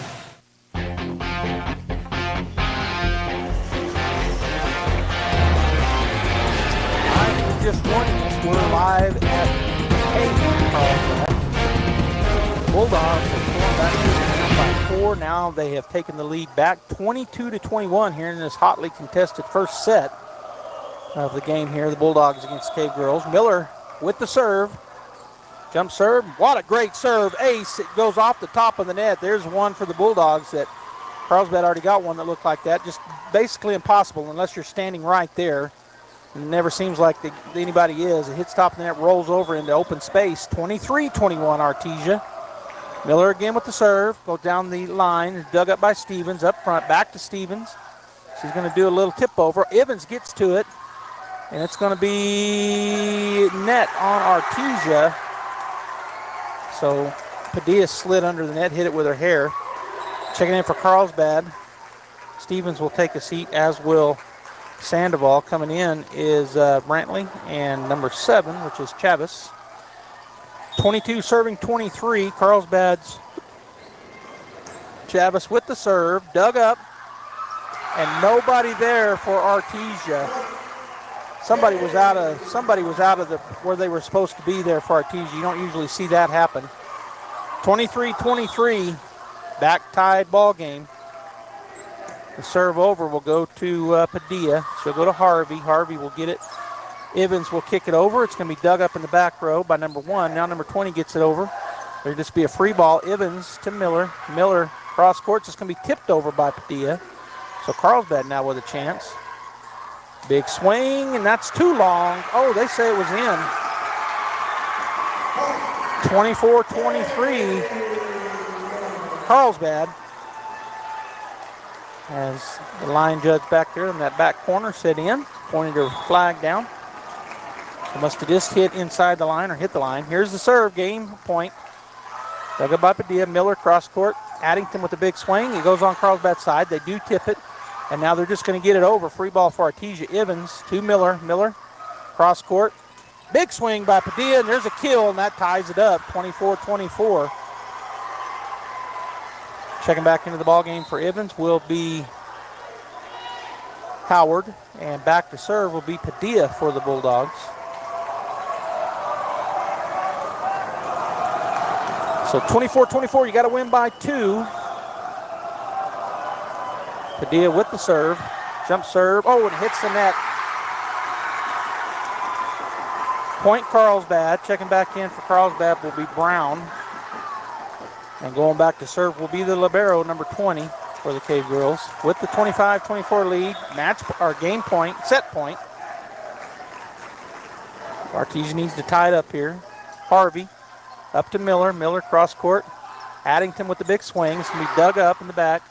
just joining us, we're live at Carlsdad. Bulldogs have fallen back by 4. Now they have taken the lead back 22-21 here in this hotly contested first set of the game here. The Bulldogs against Cave Girls. Miller with the serve. Jump serve. What a great serve. Ace. It goes off the top of the net. There's one for the Bulldogs that Carlsbad already got one that looked like that. Just basically impossible unless you're standing right there. And it never seems like anybody is. It hits top of the net, rolls over into open space. 23-21 Artesia. Miller again with the serve. Goes down the line. Dug up by Stevens. Up front. Back to Stevens. She's going to do a little tip over. Evans gets to it. And it's going to be net on Artesia. So Padilla slid under the net, hit it with her hair. Checking in for Carlsbad. Stevens will take a seat, as will Sandoval. Coming in is Brantley and number 7, which is Chavis. 22 serving 23. Carlsbad's Chavis with the serve. Dug up. And nobody there for Artesia. Somebody was out of where they were supposed to be there for Artesia. You don't usually see that happen. 23-23, back tied ball game. The serve over will go to Padilla. She'll go to Harvey. Harvey will get it. Evans will kick it over. It's going to be dug up in the back row by number 1. Now number 20 gets it over. There'll just be a free ball. Evans to Miller. Miller cross courts. It's going to be tipped over by Padilla. So Carlsbad now with a chance. Big swing, and that's too long. Oh, they say it was in. 24-23. Carlsbad. As the line judge back there in that back corner said in, pointed her flag down. They must have just hit inside the line or hit the line. Here's the serve, game point. Dug up by Padilla. Miller cross court. Addington with a big swing. It goes on Carlsbad's side. They do tip it. And now they're just going to get it over. Free ball for Artesia. Evans to Miller. Miller, cross court. Big swing by Padilla, and there's a kill, and that ties it up, 24-24. Checking back into the ball game for Evans will be Howard, and back to serve will be Padilla for the Bulldogs. So 24-24, you got to win by 2. Padilla with the serve. Jump serve. Oh, it hits the net. Point Carlsbad. Checking back in for Carlsbad will be Brown. And going back to serve will be the libero, number 20, for the Cave Girls. With the 25-24 lead. Match or game point, set point. Artesia needs to tie it up here. Harvey up to Miller. Miller cross court. Addington with the big swing. It's going to be dug up in the back.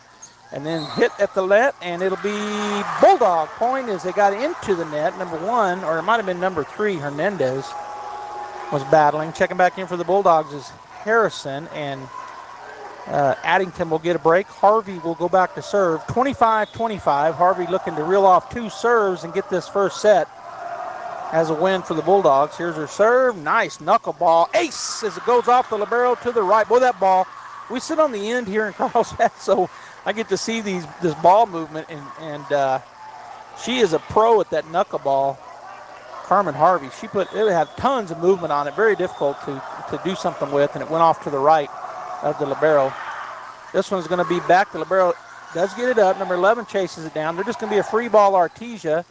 And then hit at the net, and it'll be Bulldog point as they got into the net. Number 1, or it might have been number 3, Hernandez, was battling. Checking back in for the Bulldogs is Harrison, and Addington will get a break. Harvey will go back to serve. 25-25. Harvey looking to reel off 2 serves and get this first set as a win for the Bulldogs. Here's her serve. Nice knuckleball. Ace as it goes off the libero to the right. Boy, that ball. We sit on the end here in Carlsbad, so I get to see this ball movement, and she is a pro at that knuckleball. Carmen Harvey, it had tons of movement on it, very difficult to do something with, and it went off to the right of the libero. This one's going to be back. The libero does get it up. Number 11 chases it down. They're just going to be a free ball. Artesia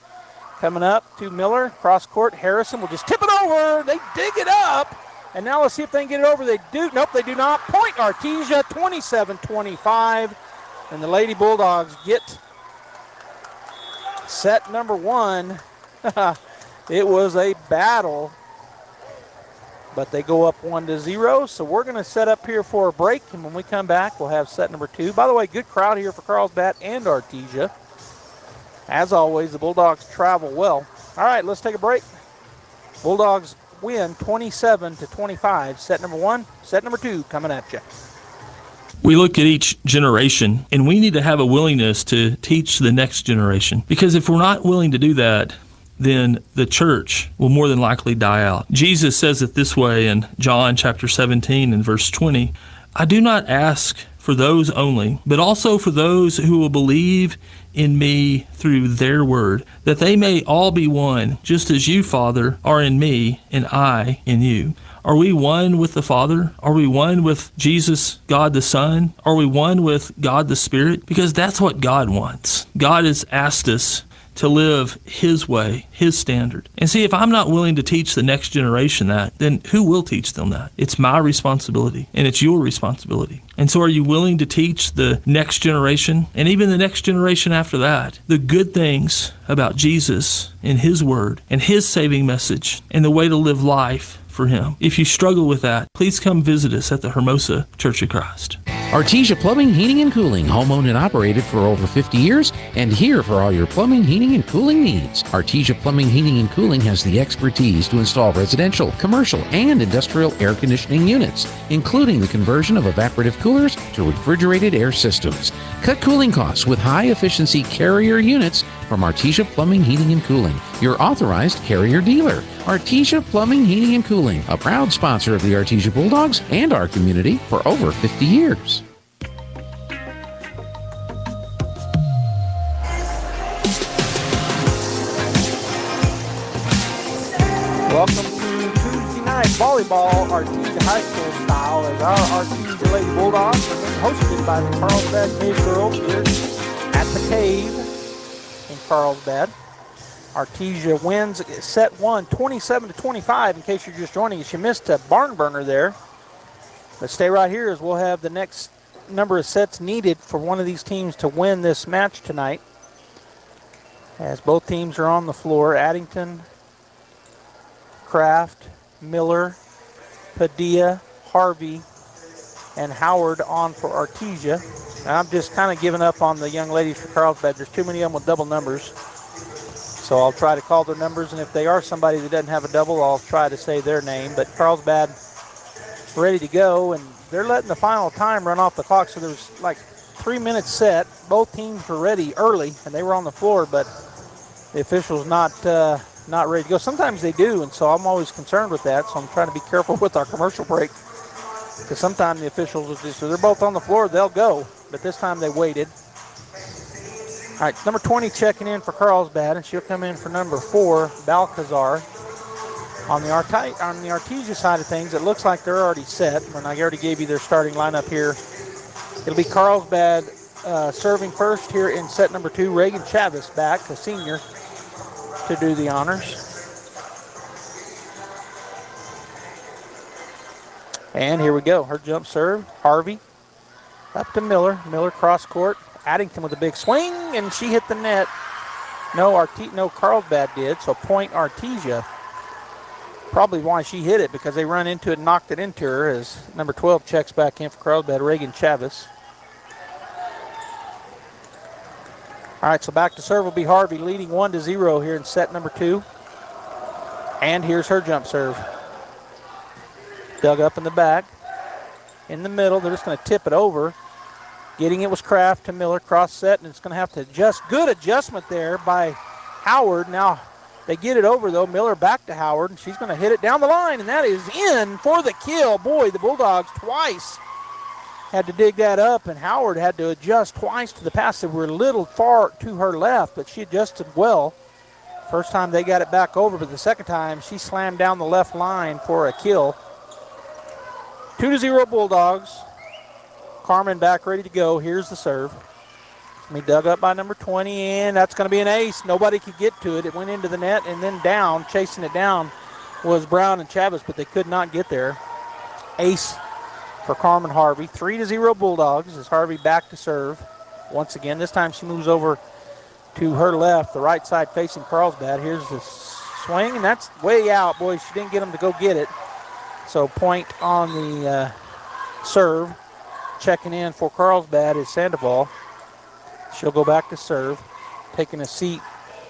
coming up to Miller, cross court. Harrison will just tip it over. They dig it up. And now let's see if they can get it over. They do. Nope, they do not. Point Artesia, 27-25. And the Lady Bulldogs get set number 1. It was a battle, but they go up 1-0. So we're going to set up here for a break. And when we come back, we'll have set number 2. By the way, good crowd here for Carlsbad and Artesia. As always, the Bulldogs travel well. All right, let's take a break. Bulldogs win 27-25. Set number 1, set number 2 coming at you. We look at each generation, and we need to have a willingness to teach the next generation. Because if we're not willing to do that, then the church will more than likely die out. Jesus says it this way in John chapter 17 and verse 20, I do not ask for those only, but also for those who will believe in me through their word, that they may all be one, just as you, Father, are in me and I in you. Are we one with the Father? Are we one with Jesus, God the Son? Are we one with God the Spirit? Because that's what God wants. God has asked us to live his way, his standard. And see, if I'm not willing to teach the next generation that, then who will teach them that? It's my responsibility, and it's your responsibility. And so are you willing to teach the next generation, and even the next generation after that, the good things about Jesus and his word and his saving message and the way to live life for him? If you struggle with that, please come visit us at the Hermosa Church of Christ. Artesia Plumbing, Heating, and Cooling, home-owned and operated for over 50 years, and here for all your plumbing, heating, and cooling needs. Artesia Plumbing, Heating, and Cooling has the expertise to install residential, commercial, and industrial air conditioning units, including the conversion of evaporative coolers to refrigerated air systems. Cut cooling costs with high-efficiency Carrier units from Artesia Plumbing, Heating, and Cooling, your authorized Carrier dealer. Artesia Plumbing, Heating, and Cooling, a proud sponsor of the Artesia Bulldogs and our community for over 50 years. Welcome to Tuesday night volleyball, Artesia High School style, as our Artesia Lady Bulldogs are being hosted by the Carlsdad Cave girls here at the Cave in Carlsbad. Artesia wins set one, 27-25, in case you're just joining us. You missed a barn burner there. But stay right here as we'll have the next number of sets needed for one of these teams to win this match tonight. As both teams are on the floor, Addington, Kraft, Miller, Padilla, Harvey, and Howard on for Artesia. And I'm just kind of giving up on the young ladies for Carlsbad. There's too many of them with double numbers. So I'll try to call their numbers, and if they are somebody that doesn't have a double, I'll try to say their name. But Carlsbad ready to go, and they're letting the final time run off the clock. So there's like 3 minutes set. Both teams were ready early, and they were on the floor, but the officials not ready to go. Sometimes they do, and so I'm always concerned with that. So I'm trying to be careful with our commercial break, because sometimes the officials will just, so they're both on the floor, they'll go. But this time they waited. All right, number 20 checking in for Carlsbad, and she'll come in for number 4, Balcazar. On the Artesia side of things, it looks like they're already set. When I already gave you their starting lineup here, it'll be Carlsbad serving first here in set number 2. Reagan Chavez back, a senior, to do the honors. And here we go. Her jump serve, Harvey up to Miller. Miller cross court. Addington with a big swing, and she hit the net. No, Carlsbad did, so point Artesia. Probably why she hit it, because they run into it and knocked it into her, as number 12 checks back in for Carlsbad, Reagan Chavez. All right, so back to serve will be Harvey, leading 1-0 here in set number 2. And here's her jump serve. Dug up in the back. In the middle, they're just going to tip it over. Getting it was Kraft to Miller, cross set, and it's going to have to adjust. Good adjustment there by Howard. Now they get it over, though. Miller back to Howard, and she's going to hit it down the line, and that is in for the kill. Boy, the Bulldogs twice had to dig that up, and Howard had to adjust twice to the pass. They were a little far to her left, but she adjusted well. First time they got it back over, but the second time she slammed down the left line for a kill. 2-0 Bulldogs. Carmen back ready to go. Here's the serve. Dug up by number 20, and that's going to be an ace. Nobody could get to it. It went into the net and then down. Chasing it down was Brown and Chavez, but they could not get there. Ace for Carmen Harvey. 3-0 Bulldogs as Harvey back to serve. Once again, this time she moves over to her left, the right side facing Carlsbad. Here's the swing, and that's way out. Boy, she didn't get him to go get it. So point on the serve. Checking in for Carlsbad is Sandoval. She'll go back to serve. Taking a seat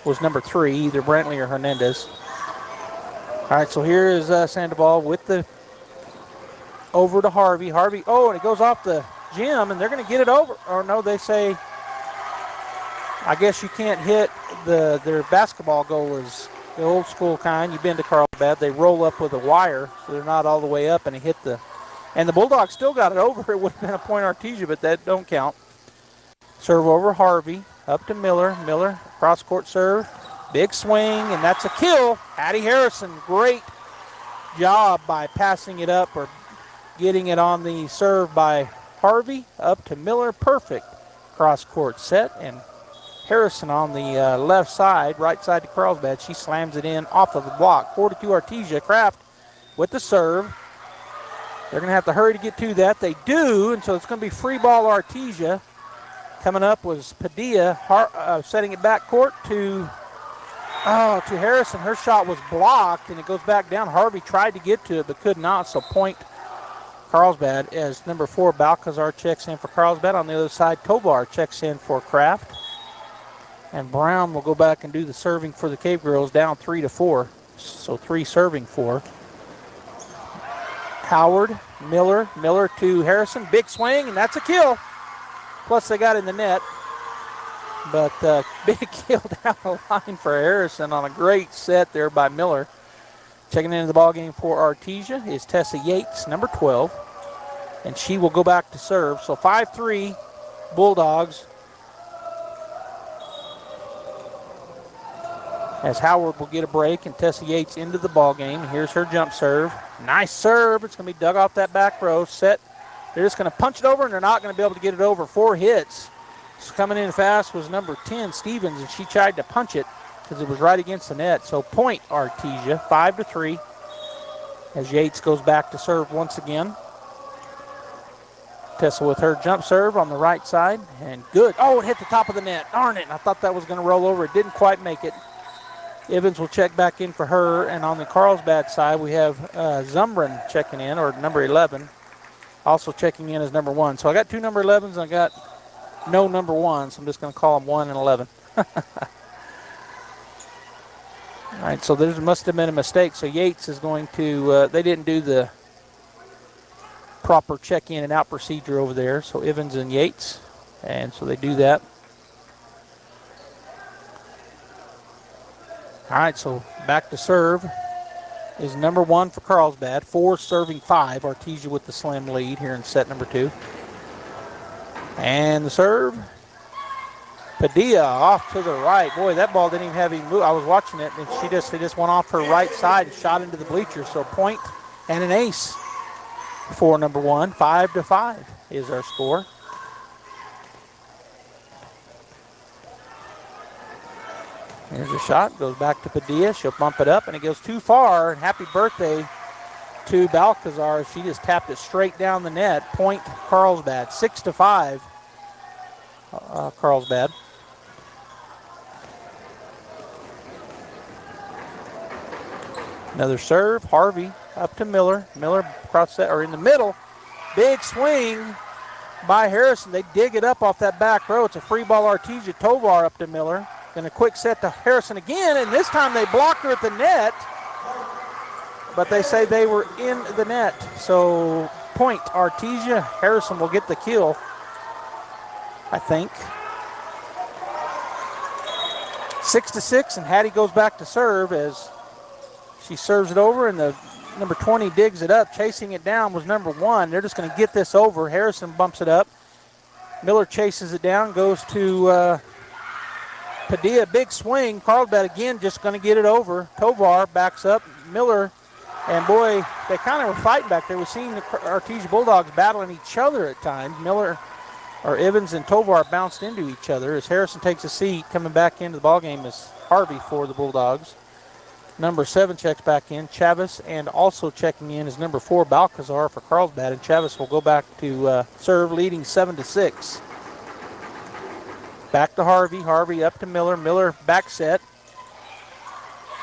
was number 3, either Brantley or Hernandez. All right, so here is Sandoval with the over to Harvey. Harvey, oh, and it goes off the gym, and they're going to get it over. Or no, they say, I guess you can't hit their basketball goal is the old school kind. You've been to Carlsbad. They roll up with a wire, so they're not all the way up, and it hit the. And the Bulldogs still got it over. It would have been a point Artesia, but that don't count. Serve over Harvey, up to Miller. Miller, cross-court serve. Big swing, and that's a kill. Hattie Harrison, great job by passing it up or getting it on the serve by Harvey. Up to Miller, perfect cross-court set. And Harrison on the left side, right side to Carlsbad. She slams it in off of the block. 4-2 Artesia. Kraft with the serve. They're going to have to hurry to get to that. They do, and so it's going to be free ball Artesia. Coming up was Padilla setting it back court to Harrison. Her shot was blocked, and it goes back down. Harvey tried to get to it, but could not, so point Carlsbad as number 4, Balcazar checks in for Carlsbad. On the other side, Tovar checks in for Kraft. And Brown will go back and do the serving for the Cave Girls, down 3-4. So 3 serving 4. Howard, Miller to Harrison. Big swing, and that's a kill. Plus they got in the net. But big kill down the line for Harrison on a great set there by Miller. Checking into the ballgame for Artesia is Tessa Yates, number 12. And she will go back to serve. So 5-3 Bulldogs. As Howard will get a break and Tessa Yates into the ballgame. Here's her jump serve. Nice serve. It's going to be dug off that back row. Set. They're just going to punch it over, and they're not going to be able to get it over. 4 hits. So coming in fast was number 10, Stevens, and she tried to punch it because it was right against the net. So point Artesia, 5-3, as Yates goes back to serve once again. Tessa with her jump serve on the right side, and good. Oh, it hit the top of the net. Darn it. I thought that was going to roll over. It didn't quite make it. Evans will check back in for her, and on the Carlsbad side, we have Zumbrun checking in, or number 11, also checking in as number 1. So I got 2 number 11s, and I got no number 1, so I'm just going to call them 1 and 11. All right, so there must have been a mistake. So Yates is going to, they didn't do the proper check-in and out procedure over there. So Evans and Yates, and so they do that. All right, so back to serve is number 1 for Carlsbad. 4 serving 5. Artesia with the slim lead here in set number 2. And the serve. Padilla off to the right. Boy, that ball didn't even have any move. I was watching it, and they just went off her right side and shot into the bleachers. So point and an ace for number 1. 5-5 is our score. Here's a shot, goes back to Padilla. She'll bump it up, and it goes too far. And happy birthday to Balcazar. She just tapped it straight down the net. Point Carlsbad, 6-5. Carlsbad. Another serve. Harvey up to Miller. Miller across that, or in the middle. Big swing by Harrison. They dig it up off that back row. It's a free ball Artesia. Tovar up to Miller. Then a quick set to Harrison again, and this time they block her at the net, but they say they were in the net. So point Artesia. Harrison will get the kill, I think. 6-6, and Hattie goes back to serve as she serves it over, and the number 20 digs it up. Chasing it down was number 1. They're just going to get this over. Harrison bumps it up. Miller chases it down, goes to Padilla, big swing. Carlsbad again just going to get it over. Tovar backs up. Miller, and boy, they kind of were fighting back there. We've seen the Artesia Bulldogs battling each other at times. Miller, or Evans and Tovar bounced into each other. As Harrison takes a seat, coming back into the ballgame is Harvey for the Bulldogs. Number 7 checks back in, Chavez, and also checking in is number 4, Balcazar for Carlsbad, and Chavez will go back to serve, leading 7-6. Back to Harvey. Harvey up to Miller. Miller back set.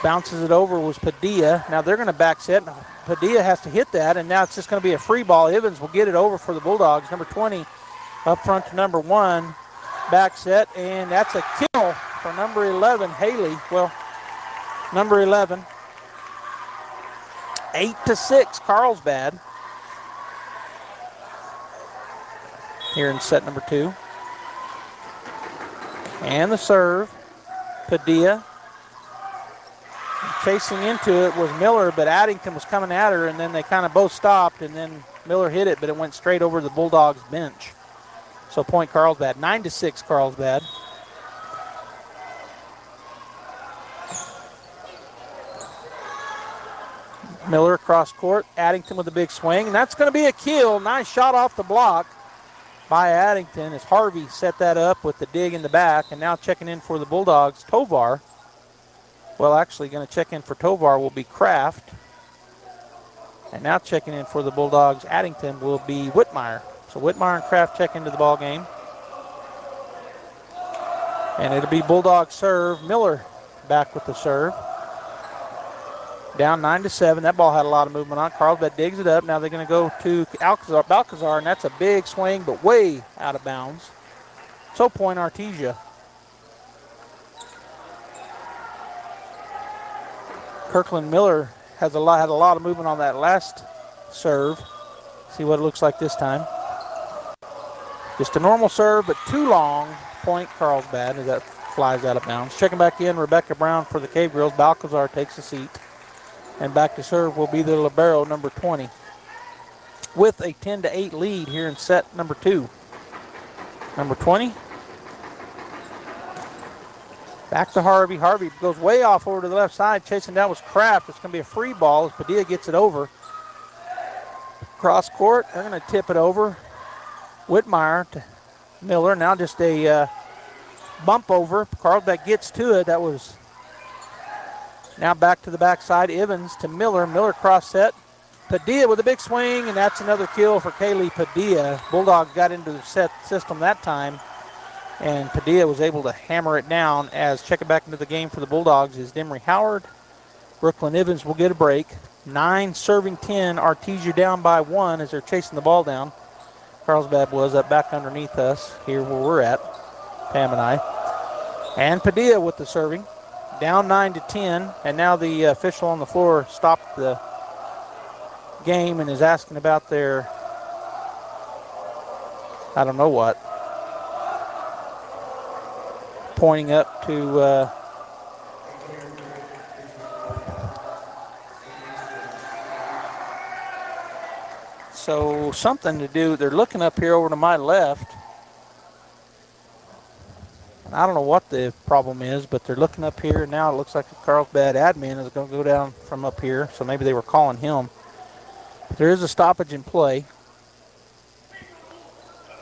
Bounces it over was Padilla. Now they're going to back set. Padilla has to hit that, and now it's just going to be a free ball. Evans will get it over for the Bulldogs. Number 20 up front to number 1. Back set, and that's a kill for number 11, Haley. Well, number 11. 8-6, Carlsbad. Here in set number 2. And the serve, Padilla. Chasing into it was Miller, but Addington was coming at her, and then they kind of both stopped, and then Miller hit it, but it went straight over the Bulldogs bench. So point Carlsbad. 9-6 Carlsbad. Miller across court. Addington with a big swing, and that's going to be a kill. Nice shot off the block by Addington as Harvey set that up with the dig in the back, and now checking in for the Bulldogs, Tovar. Well, actually going to check in for Tovar will be Kraft. And now checking in for the Bulldogs, Addington, will be Whitmire. So Whitmire and Kraft check into the ball game. And it'll be Bulldog serve. Miller back with the serve. Down 9-7. That ball had a lot of movement on. Carlsbad digs it up. Now they're going to go to Balcazar, and that's a big swing, but way out of bounds. So point Artesia. Kirkland Miller had a lot of movement on that last serve. See what it looks like this time. Just a normal serve, but too long. Point Carlsbad as that flies out of bounds. Checking back in, Rebecca Brown for the Cave Girls. Balcazar takes a seat. And back to serve will be the libero, number 20. With a 10-8 lead here in set number 2. Number 20. Back to Harvey. Harvey goes way off over to the left side. Chasing down was Kraft. It's going to be a free ball as Padilla gets it over. Cross court. They're going to tip it over. Whitmire to Miller. Now just a bump over. Carlsbad gets to it. That was now back to the backside. Evans to Miller. Miller cross set. Padilla with a big swing, and that's another kill for Kaylee Padilla. Bulldogs got into the set system that time, and Padilla was able to hammer it down. As checking back into the game for the Bulldogs is Demery Howard. Brooklyn Evans will get a break. 9 serving 10. Artesia down by 1 as they're chasing the ball down. Carlsbad was up back underneath us here where we're at, Pam and I. And Padilla with the serving. Down 9-10, and now the official on the floor stopped the game and is asking about their, I don't know what, pointing up to so something to do. They're looking up here over to my left. I don't know what the problem is, but they're looking up here. Now it looks like the Carlsbad admin is going to go down from up here, so maybe they were calling him. But there is a stoppage in play.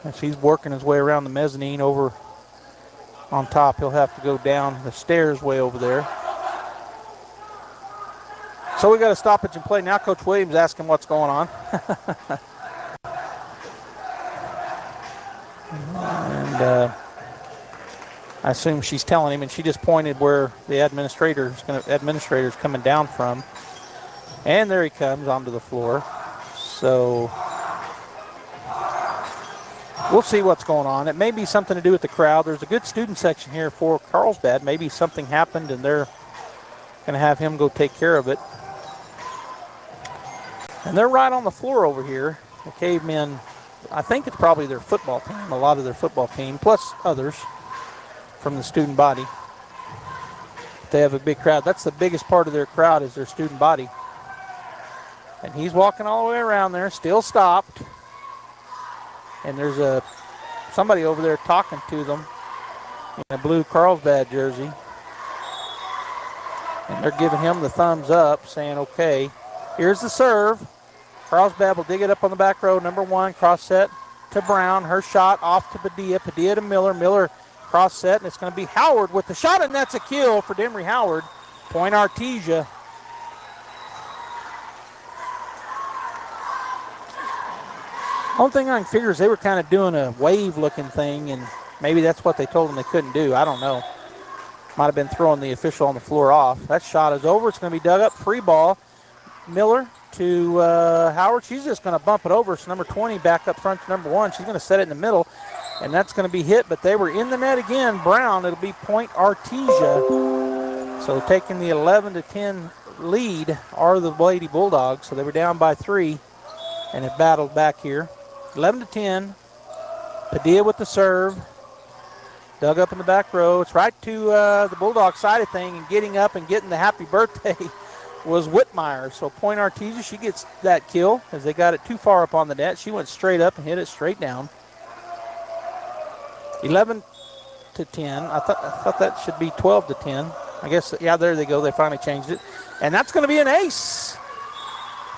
As he's working his way around the mezzanine over on top, he'll have to go down the stairs way over there. So we got a stoppage in play. Now Coach Williams asking what's going on. And I assume she's telling him, and she just pointed where the administrator's coming down from. And there he comes onto the floor. So we'll see what's going on. It may be something to do with the crowd. There's a good student section here for Carlsbad. Maybe something happened, and they're going to have him go take care of it. And they're right on the floor over here. The Cavemen, I think it's probably their football team, a lot of their football team, plus others from the student body. They have a big crowd. That's the biggest part of their crowd is their student body. And he's walking all the way around there, still stopped. And there's somebody over there talking to them in a blue Carlsbad jersey. And they're giving him the thumbs up, saying, okay. Here's the serve. Carlsbad will dig it up on the back row. Number 1, cross set to Brown. Her shot off to Padilla. Padilla to Miller. Miller cross set, and it's going to be Howard with the shot, and that's a kill for Demery Howard. Point Artesia. Only thing I can figure is they were kind of doing a wave-looking thing, and maybe that's what they told them they couldn't do. I don't know. Might have been throwing the official on the floor off. That shot is over. It's going to be dug up. Free ball. Miller to Howard. She's just going to bump it over. So number 20 back up front to number 1. She's going to set it in the middle, and that's going to be hit, but they were in the net again. Brown, it'll be point Artesia. So taking the 11-10 lead are the Lady Bulldogs. So they were down by 3, and it battled back here. 11-10. Padilla with the serve. Dug up in the back row. It's right to the Bulldog side of thing, and getting up and getting the happy birthday was Whitmire. So point Artesia, she gets that kill as they got it too far up on the net. She went straight up and hit it straight down. 11-10. I thought that should be 12-10. I guess, yeah, there they go. They finally changed it. And that's going to be an ace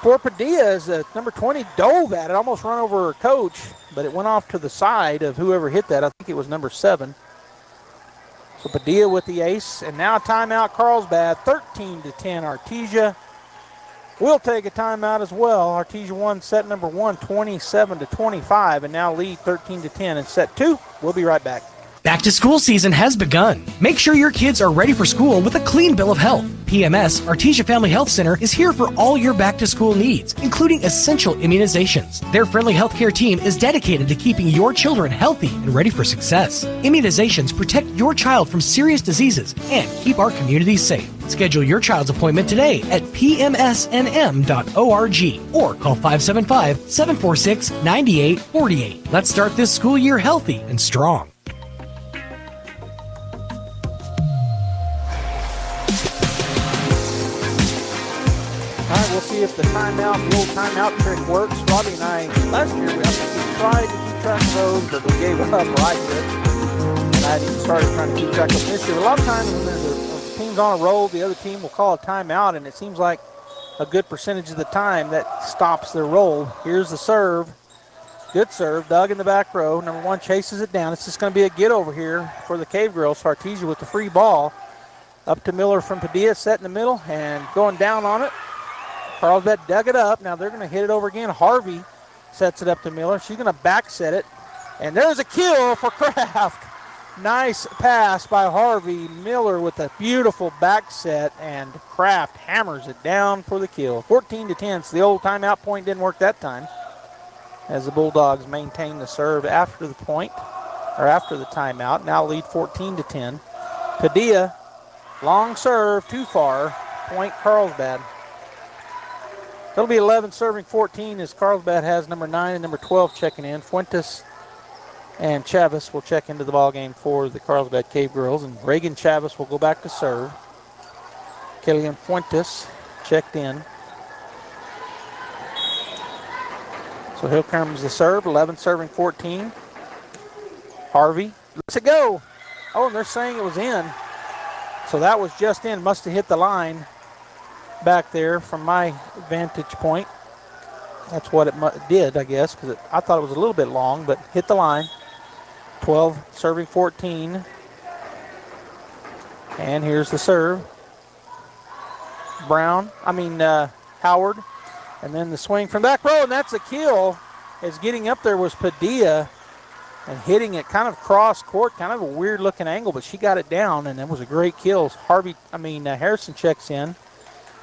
for Padilla as number 20 dove at it, almost run over her coach, but it went off to the side of whoever hit that. I think it was number 7. So Padilla with the ace, and now a timeout, Carlsbad, 13-10 Artesia. We'll take a timeout as well. Artesia won set number 1, 27-25, and now lead 13-10 in set 2. We'll be right back. Back to school season has begun. Make sure your kids are ready for school with a clean bill of health. PMS, Artesia Family Health Center, is here for all your back to school needs, including essential immunizations. Their friendly healthcare team is dedicated to keeping your children healthy and ready for success. Immunizations protect your child from serious diseases and keep our communities safe. Schedule your child's appointment today at pmsnm.org or call 575-746-9848. Let's start this school year healthy and strong. All right, we'll see if the old timeout trick works. Robbie and I, last year, we tried to keep track of those, but we gave up, or I did. And I even started trying to keep track of them this year. A lot of times when there's a team's on a roll, the other team will call a timeout, and it seems like a good percentage of the time that stops their roll. Here's the serve. Good serve. Doug in the back row. Number 1 chases it down. It's just going to be a get over here for the Cave Girls. Artesia with the free ball. Up to Miller from Padilla, set in the middle, and going down on it. Carlsbad dug it up. Now they're going to hit it over again. Harvey sets it up to Miller. She's going to back set it. And there's a kill for Kraft. Nice pass by Harvey. Miller with a beautiful back set, and Kraft hammers it down for the kill. 14-10. So the old timeout point didn't work that time, as the Bulldogs maintain the serve after the point, or after the timeout. Now lead 14-10. Padilla, long serve, too far. Point Carlsbad. It'll be 11 serving 14 as Carlsbad has number 9 and number 12 checking in. Fuentes and Chavis will check into the ballgame for the Carlsbad Cave Girls, and Reagan Chavis will go back to serve. Killian Fuentes checked in. So here comes the serve, 11 serving 14. Harvey lets it go. Oh, and they're saying it was in. So that was just in, must have hit the line back there from my vantage point. That's what it did, I guess, because I thought it was a little bit long, but hit the line. 12 serving 14. And here's the serve. Howard. And then the swing from back row, and that's a kill. As getting up there was Padilla and hitting it kind of cross court, kind of a weird looking angle, but she got it down, and that was a great kill. Harrison checks in.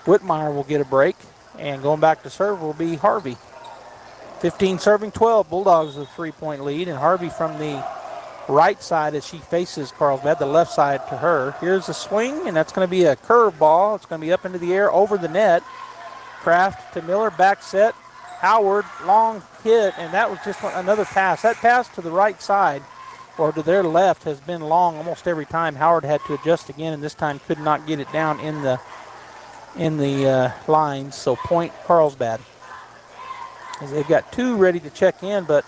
Whitmire will get a break, and going back to serve will be Harvey. 15 serving 12. Bulldogs with a 3-point lead, and Harvey from the right side as she faces Carlsbad, the left side to her. Here's a swing, and that's going to be a curve ball. It's going to be up into the air over the net. Kraft to Miller, back set. Howard, long hit, and that was just another pass. That pass to the right side, or to their left, has been long almost every time. Howard had to adjust again, and this time could not get it down in the lines. So point Carlsbad, as they've got 2 ready to check in, but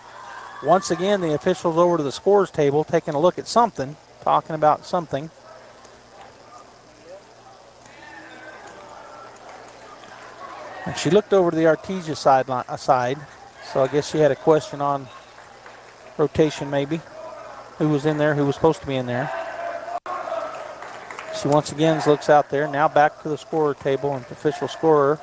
once again the officials over to the scores table taking a look at something, talking about something. And she looked over to the Artesia side, so I guess she had a question on rotation maybe. Who was in there, who was supposed to be in there. She once again looks out there. Now back to the scorer table and the official scorer.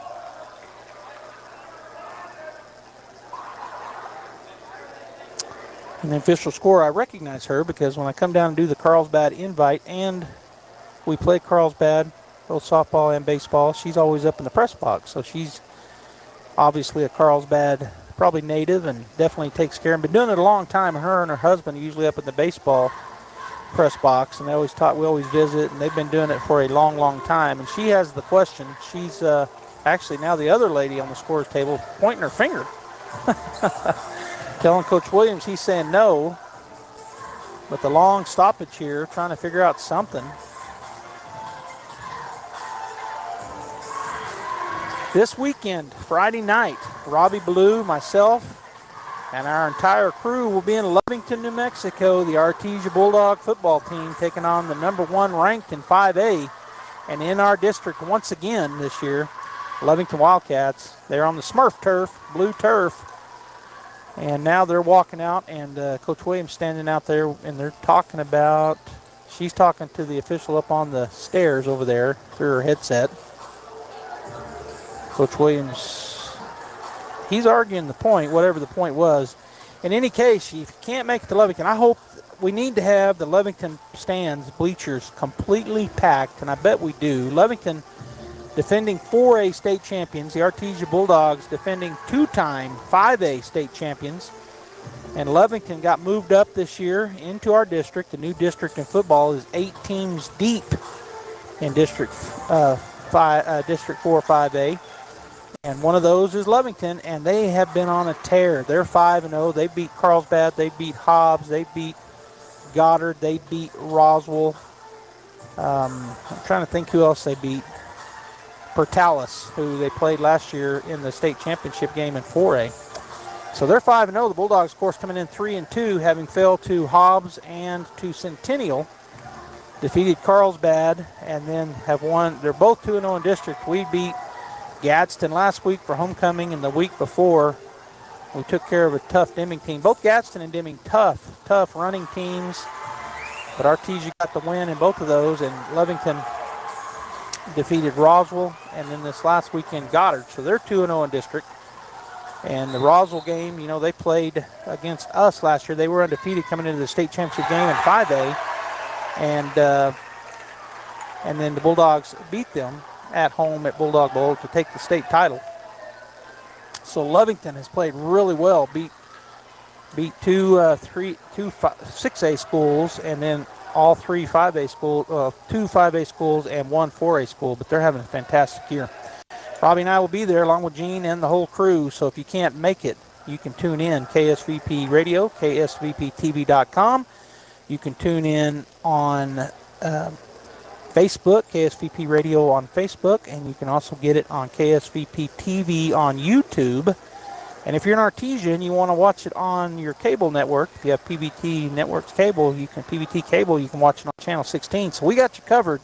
And the official scorer, I recognize her because when I come down and do the Carlsbad invite and we play Carlsbad, both softball and baseball, she's always up in the press box. So she's obviously a Carlsbad, probably native, and definitely takes care. And been doing it a long time. Her and her husband are usually up in the baseball press box, and we always visit, and they've been doing it for a long, long time. And she has the question. She's actually now the other lady on the scorer's table pointing her finger. Telling Coach Williams he's saying no. But the long stoppage here, trying to figure out something. This weekend, Friday night, Robbie Ballou, myself, and our entire crew will be in Lovington, New Mexico. The Artesia Bulldog football team taking on the number 1 ranked in 5A. And in our district once again this year, Lovington Wildcats. They're on the Smurf turf, blue turf. And now they're walking out, and Coach Williams standing out there, and they're talking about, she's talking to the official up on the stairs over there through her headset. Coach Williams, he's arguing the point, whatever the point was. In any case, if you can't make it to Lovington, I hope we need to have the Lovington stands, bleachers, completely packed, and I bet we do. Lovington defending 4A state champions, the Artesia Bulldogs defending 2-time 5A state champions. And Lovington got moved up this year into our district. The new district in football is 8 teams deep in District 4 5A. And one of those is Lovington, and they have been on a tear. They're 5-0. They beat Carlsdad. They beat Hobbs. They beat Goddard. They beat Roswell. I'm trying to think who else they beat. Portales, who they played last year in the state championship game in 4A. So they're 5-0. The Bulldogs, of course, coming in 3-2, having fell to Hobbs and to Centennial. Defeated Carlsbad and then have won. They're both 2-0 in district. We beat Gadsden last week for homecoming, and the week before we took care of a tough Deming team. Both Gadsden and Deming tough running teams, but Artesia got the win in both of those, and Lovington defeated Roswell, and then this last weekend Goddard. So they're 2-0 in district. And the Roswell game, you know, they played against us last year. They were undefeated coming into the state championship game in 5A, and then the Bulldogs beat them at home at Bulldog Bowl to take the state title. So Lovington has played really well, beat 2 6A schools, and then all 3 5A schools, 2 5A schools and 1 4A school, but they're having a fantastic year. Robbie and I will be there along with Gene and the whole crew, so if you can't make it, you can tune in KSVP Radio, KSVPTV.com. You can tune in on Facebook, KSVP Radio on Facebook, and you can also get it on KSVP TV on YouTube. And if you're an Artesia and you want to watch it on your cable network, if you have PBT Networks cable, PBT cable, you can watch it on channel 16. So we got you covered.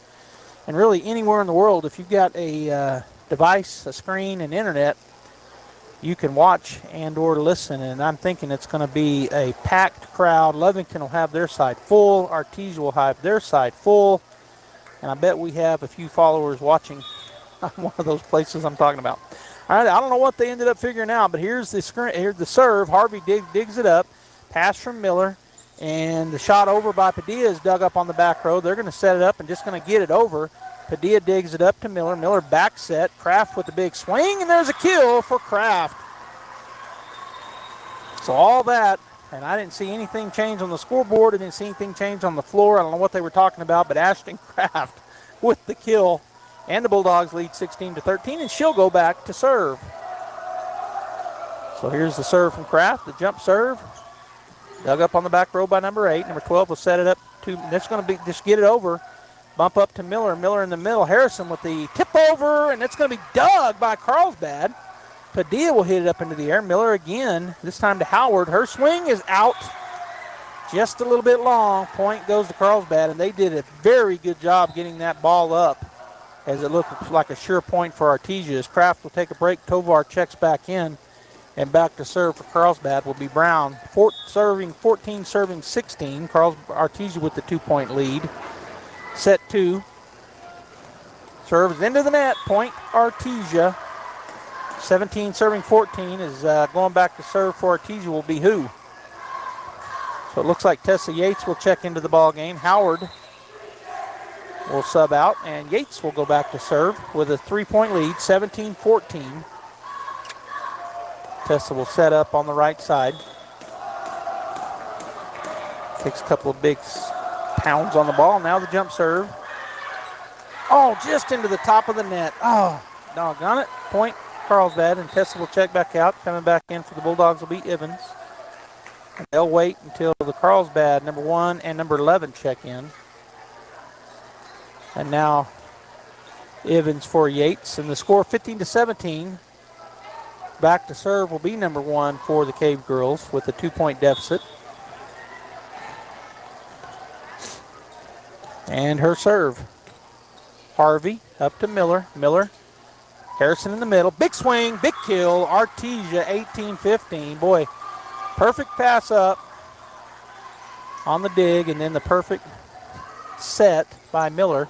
And really anywhere in the world, if you've got a device, a screen, and internet, you can watch and or listen. And I'm thinking it's going to be a packed crowd. Lovington will have their side full. Artesia will have their side full. And I bet we have a few followers watching one of those places I'm talking about. All right, I don't know what they ended up figuring out, but here's the serve. Harvey digs it up. Pass from Miller. And the shot over by Padilla is dug up on the back row. They're going to set it up and just going to get it over. Padilla digs it up to Miller. Miller back set. Kraft with the big swing, and there's a kill for Kraft. So all that, and I didn't see anything change on the scoreboard. I didn't see anything change on the floor. I don't know what they were talking about, but Ashton Kraft with the kill. And the Bulldogs lead 16-13, and she'll go back to serve. So here's the serve from Kraft, the jump serve. Dug up on the back row by number 8. Number 12 will set it up to, that's going to be, just get it over. Bump up to Miller. Miller in the middle. Harrison with the tip over, and it's going to be dug by Carlsbad. Padilla will hit it up into the air. Miller again, this time to Howard. Her swing is out just a little bit long. Point goes to Carlsbad, and they did a very good job getting that ball up as it looked like a sure point for Artesia. As Kraft will take a break, Tovar checks back in, and back to serve for Carlsbad will be Brown. 14 serving 16. Artesia with the 2-point lead. Set 2. Serves into the net. Point Artesia. 17 serving 14 is going back to serve for Artesia will be who? So it looks like Tessa Yates will check into the ball game. Howard will sub out, and Yates will go back to serve with a 3-point lead, 17-14. Tessa will set up on the right side. Takes a couple of big pounds on the ball. Now the jump serve. Oh, just into the top of the net. Oh, doggone it. Point Carlsbad, and Tessa will check back out. Coming back in for the Bulldogs will be Evans. And they'll wait until the Carlsbad number 1 and number 11 check in. And now Evans for Yates, and the score 15-17. Back to serve will be number 1 for the Cave girls with a 2-point deficit. And her serve. Harvey up to Miller. Miller. Harrison in the middle. Big swing, big kill. Artesia 18-15. Boy, perfect pass up on the dig, and then the perfect set by Miller.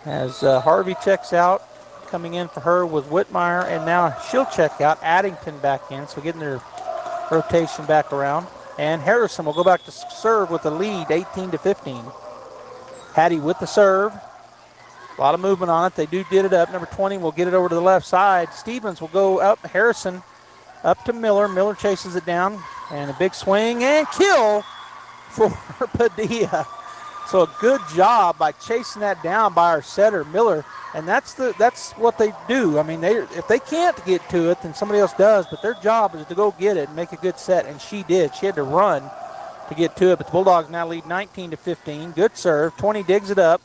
As Harvey checks out, coming in for her was Whitmire, and now she'll check out. Addington back in, so getting their rotation back around. And Harrison will go back to serve with the lead, 18-15. Hattie with the serve. A lot of movement on it. They did it up. Number 20 will get it over to the left side. Stevens will go up. Harrison up to Miller. Miller chases it down. And a big swing and kill for Padilla. So a good job by chasing that down by our setter, Miller. And that's what they do. I mean, if they can't get to it, then somebody else does. But their job is to go get it and make a good set. And she did. She had to run to get to it. But the Bulldogs now lead 19-15. Good serve. 20 digs it up.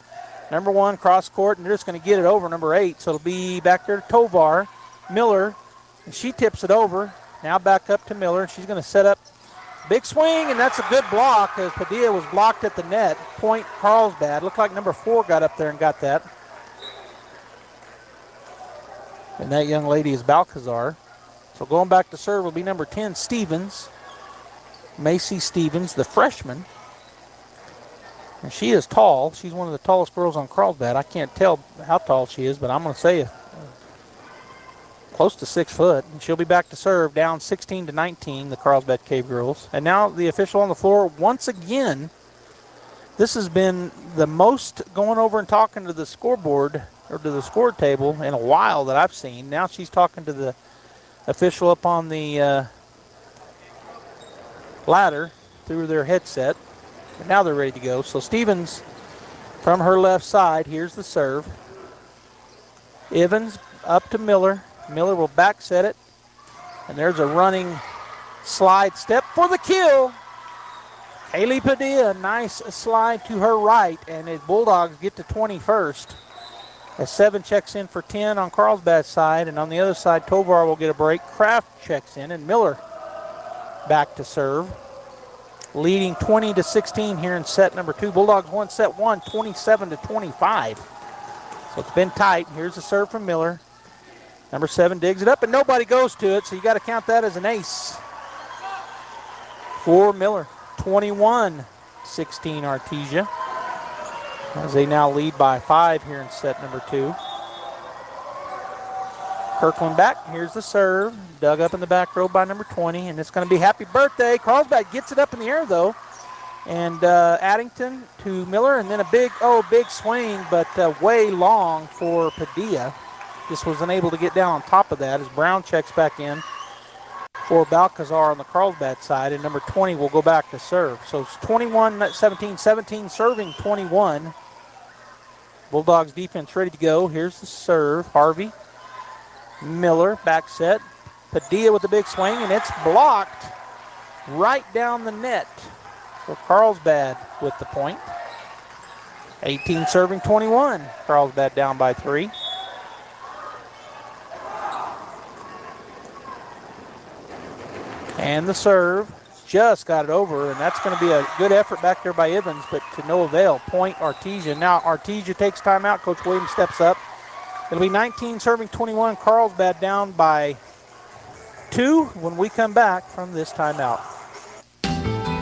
Number 1 cross court, and they're just going to get it over number 8. So it'll be back there to Tovar. Miller, and she tips it over. Now back up to Miller. She's going to set up. Big swing, and that's a good block as Padilla was blocked at the net. Point Carlsbad. Looked like number 4 got up there and got that. And that young lady is Balcazar. So going back to serve will be number 10, Stevens. Macy Stevens, the freshman. And she is tall. She's one of the tallest girls on Carlsbad. I can't tell how tall she is, but I'm going to say close to 6 foot. And she'll be back to serve, down 16-19, the Carlsbad Cave girls. And now the official on the floor once again. This has been the most going over and talking to the scoreboard or to the score table in a while that I've seen. Now she's talking to the official up on the ladder through their headset. But now they're ready to go. So Stevens from her left side. Here's the serve. Evans up to Miller. Miller will back set it. And there's a running slide step for the kill. Haley Padilla, nice slide to her right. And the Bulldogs get to 21st. As 7 checks in for 10 on Carlsbad's side. And on the other side, Tovar will get a break. Kraft checks in. And Miller back to serve. Leading 20-16 here in set number 2. Bulldogs won set 1, 27-25. So it's been tight. Here's the serve from Miller. Number 7 digs it up, and nobody goes to it, so you got to count that as an ace for Miller. 21-16 Artesia, as they now lead by 5 here in set number 2. Kirkland back. Here's the serve. Dug up in the back row by number 20, and it's going to be happy birthday. Carlsbad gets it up in the air, though. And Addington to Miller, and then a big swing, but way long for Padilla. Just wasn't able to get down on top of that as Brown checks back in for Balcazar on the Carlsbad side, and number 20 will go back to serve. So it's 21-17, 17 serving 21. Bulldogs defense ready to go. Here's the serve. Harvey. Miller, back set. Padilla with the big swing, and it's blocked right down the net. So Carlsbad with the point. 18 serving 21. Carlsbad down by 3. And the serve just got it over, and that's going to be a good effort back there by Evans, but to no avail. Point Artesia. Now Artesia takes timeout. Coach Williams steps up. It'll be 19 serving 21. Carlsbad down by 2 when we come back from this timeout.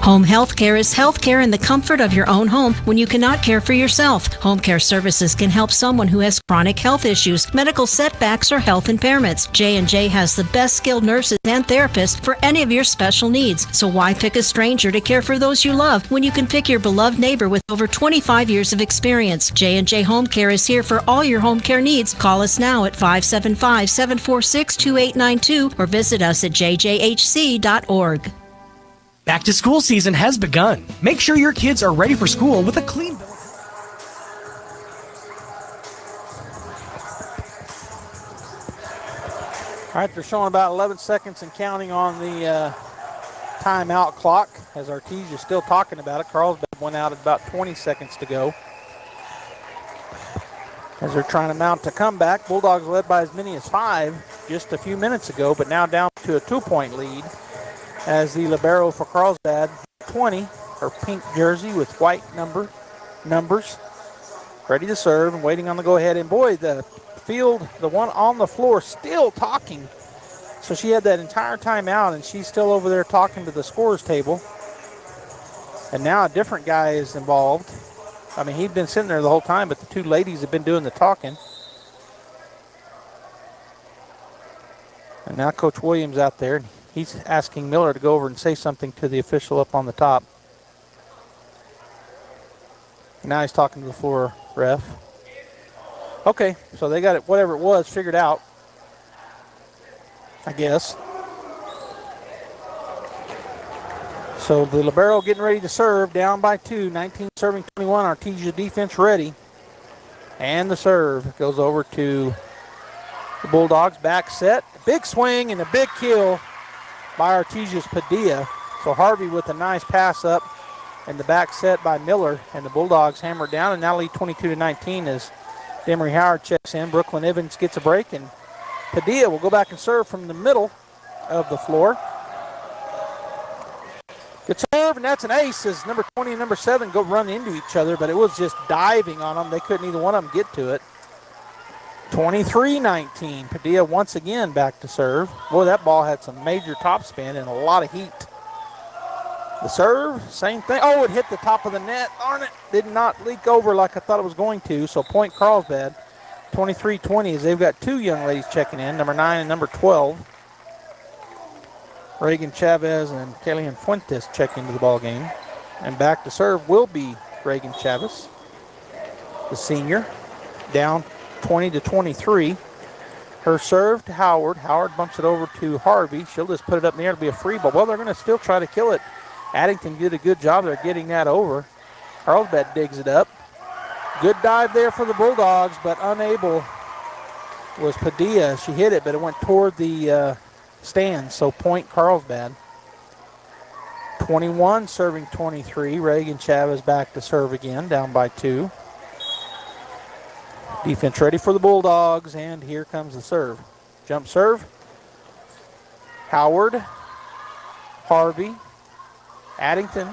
Home health care is health care in the comfort of your own home when you cannot care for yourself. Home care services can help someone who has chronic health issues, medical setbacks, or health impairments. J&J has the best skilled nurses and therapists for any of your special needs. So why pick a stranger to care for those you love when you can pick your beloved neighbor with over 25 years of experience? J&J Home Care is here for all your home care needs. Call us now at 575-746-2892 or visit us at jjhc.org. Back to school season has begun. Make sure your kids are ready for school with a clean bill. All right, they're showing about 11 seconds and counting on the timeout clock as Artesia is still talking about it. Carlsbad went out at about 20 seconds to go. as they're trying to mount a comeback. Bulldogs led by as many as 5 just a few minutes ago, but now down to a 2-point lead as the libero for Carlsbad, 20, her pink jersey with white numbers, ready to serve and waiting on the go-ahead. And boy, the field, the one on the floor, still talking. So she had that entire time out, and she's still over there talking to the scorer's table. And now a different guy is involved. I mean, he'd been sitting there the whole time, but the two ladies have been doing the talking. And now Coach Williams out there, he's asking Miller to go over and say something to the official up on the top. And now he's talking to the floor ref. Okay, so they got it, whatever it was, figured out, I guess. So the libero getting ready to serve, down by 2, 19 serving 21. Artesia defense ready. And the serve goes over to the Bulldogs. Back set, big swing and a big kill by Artesia's Padilla. So Harvey with a nice pass up and the back set by Miller. And the Bulldogs hammer it down and now lead 22-19 as Demery Howard checks in. Brooklyn Evans gets a break and Padilla will go back and serve from the middle of the floor. Good serve, and that's an ace as number 20 and number 7 go run into each other, but it was just diving on them. They couldn't either one of them get to it. 23-19. Padilla once again back to serve. Boy, that ball had some major topspin and a lot of heat. The serve, same thing. Oh, it hit the top of the net. Darn it. Did not leak over like I thought it was going to, so point Carlsbad. 23-20 as they've got 2 young ladies checking in, number 9 and number 12. Reagan Chavez and Kellyanne Fuentes check into the ball game. And back to serve will be Reagan Chavez, the senior, down 20-23. Her serve to Howard. Howard bumps it over to Harvey. She'll just put it up in the air to be a free ball. Well, they're going to still try to kill it. Addington did a good job there getting that over. Carlsbad digs it up. Good dive there for the Bulldogs, but unable was Padilla. She hit it, but it went toward the stands, so point Carlsbad. 21 serving 23. Reagan Chavez back to serve again, down by 2. Defense ready for the Bulldogs, and here comes the serve. Jump serve. Howard, Harvey, Addington,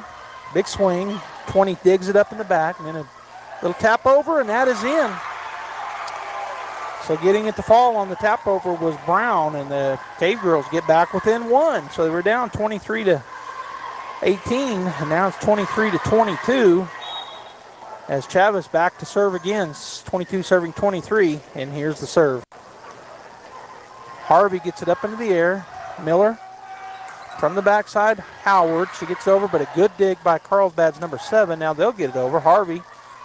big swing. 20 digs it up in the back, and then a little tap over, and that is in. So getting it to fall on the tap over was Brown, and the Cave Girls get back within 1. So they were down 23-18, and now it's 23-22 as Chavez back to serve again. It's 22 serving 23, and here's the serve. Harvey gets it up into the air. Miller from the backside. Howard, she gets over, but a good dig by Carlsbad's number 7. Now they'll get it over. Harvey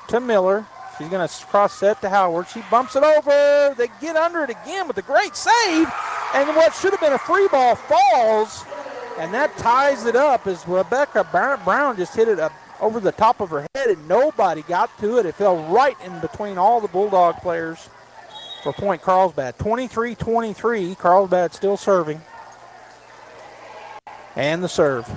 to Miller. She's going to cross set to Howard. She bumps it over. They get under it again with a great save. And what should have been a free ball falls. And that ties it up as Rebecca Brown just hit it up over the top of her head, and nobody got to it. It fell right in between all the Bulldog players for point Carlsbad. 23-23. Carlsbad still serving. And the serve.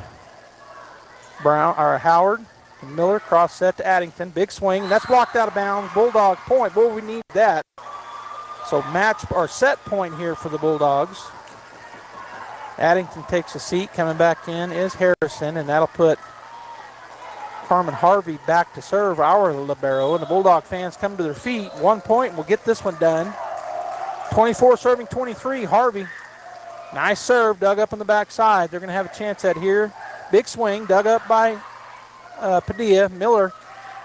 Howard. Miller cross set to Addington. Big swing. That's blocked out of bounds. Bulldog point. Boy, we need that. So match or set point here for the Bulldogs. Addington takes a seat. Coming back in is Harrison, and that'll put Carmen Harvey back to serve, our libero. And the Bulldog fans come to their feet. 1 point, and we'll get this one done. 24 serving 23. Harvey. Nice serve. Dug up on the backside. They're going to have a chance at here. Big swing. Dug up by Padilla, Miller,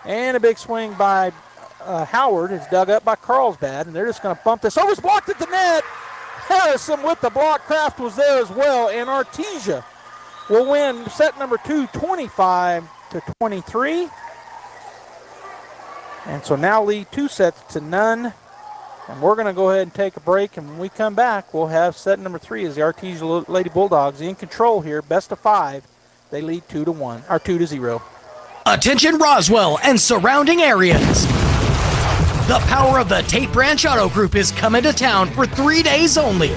and a big swing by Howard. It's dug up by Carlsbad, and they're just going to bump this over. It's blocked at the net. Harrison with the block. Kraft was there as well, and Artesia will win set number 2, 25-23. And so now lead 2 sets to none. And we're going to go ahead and take a break, and when we come back, we'll have set number 3 as the Artesia Lady Bulldogs in control here, best of 5. They lead 2-1 or 2-0. Attention Roswell and surrounding areas. The power of the Tate Branch Auto Group is coming to town for 3 days only.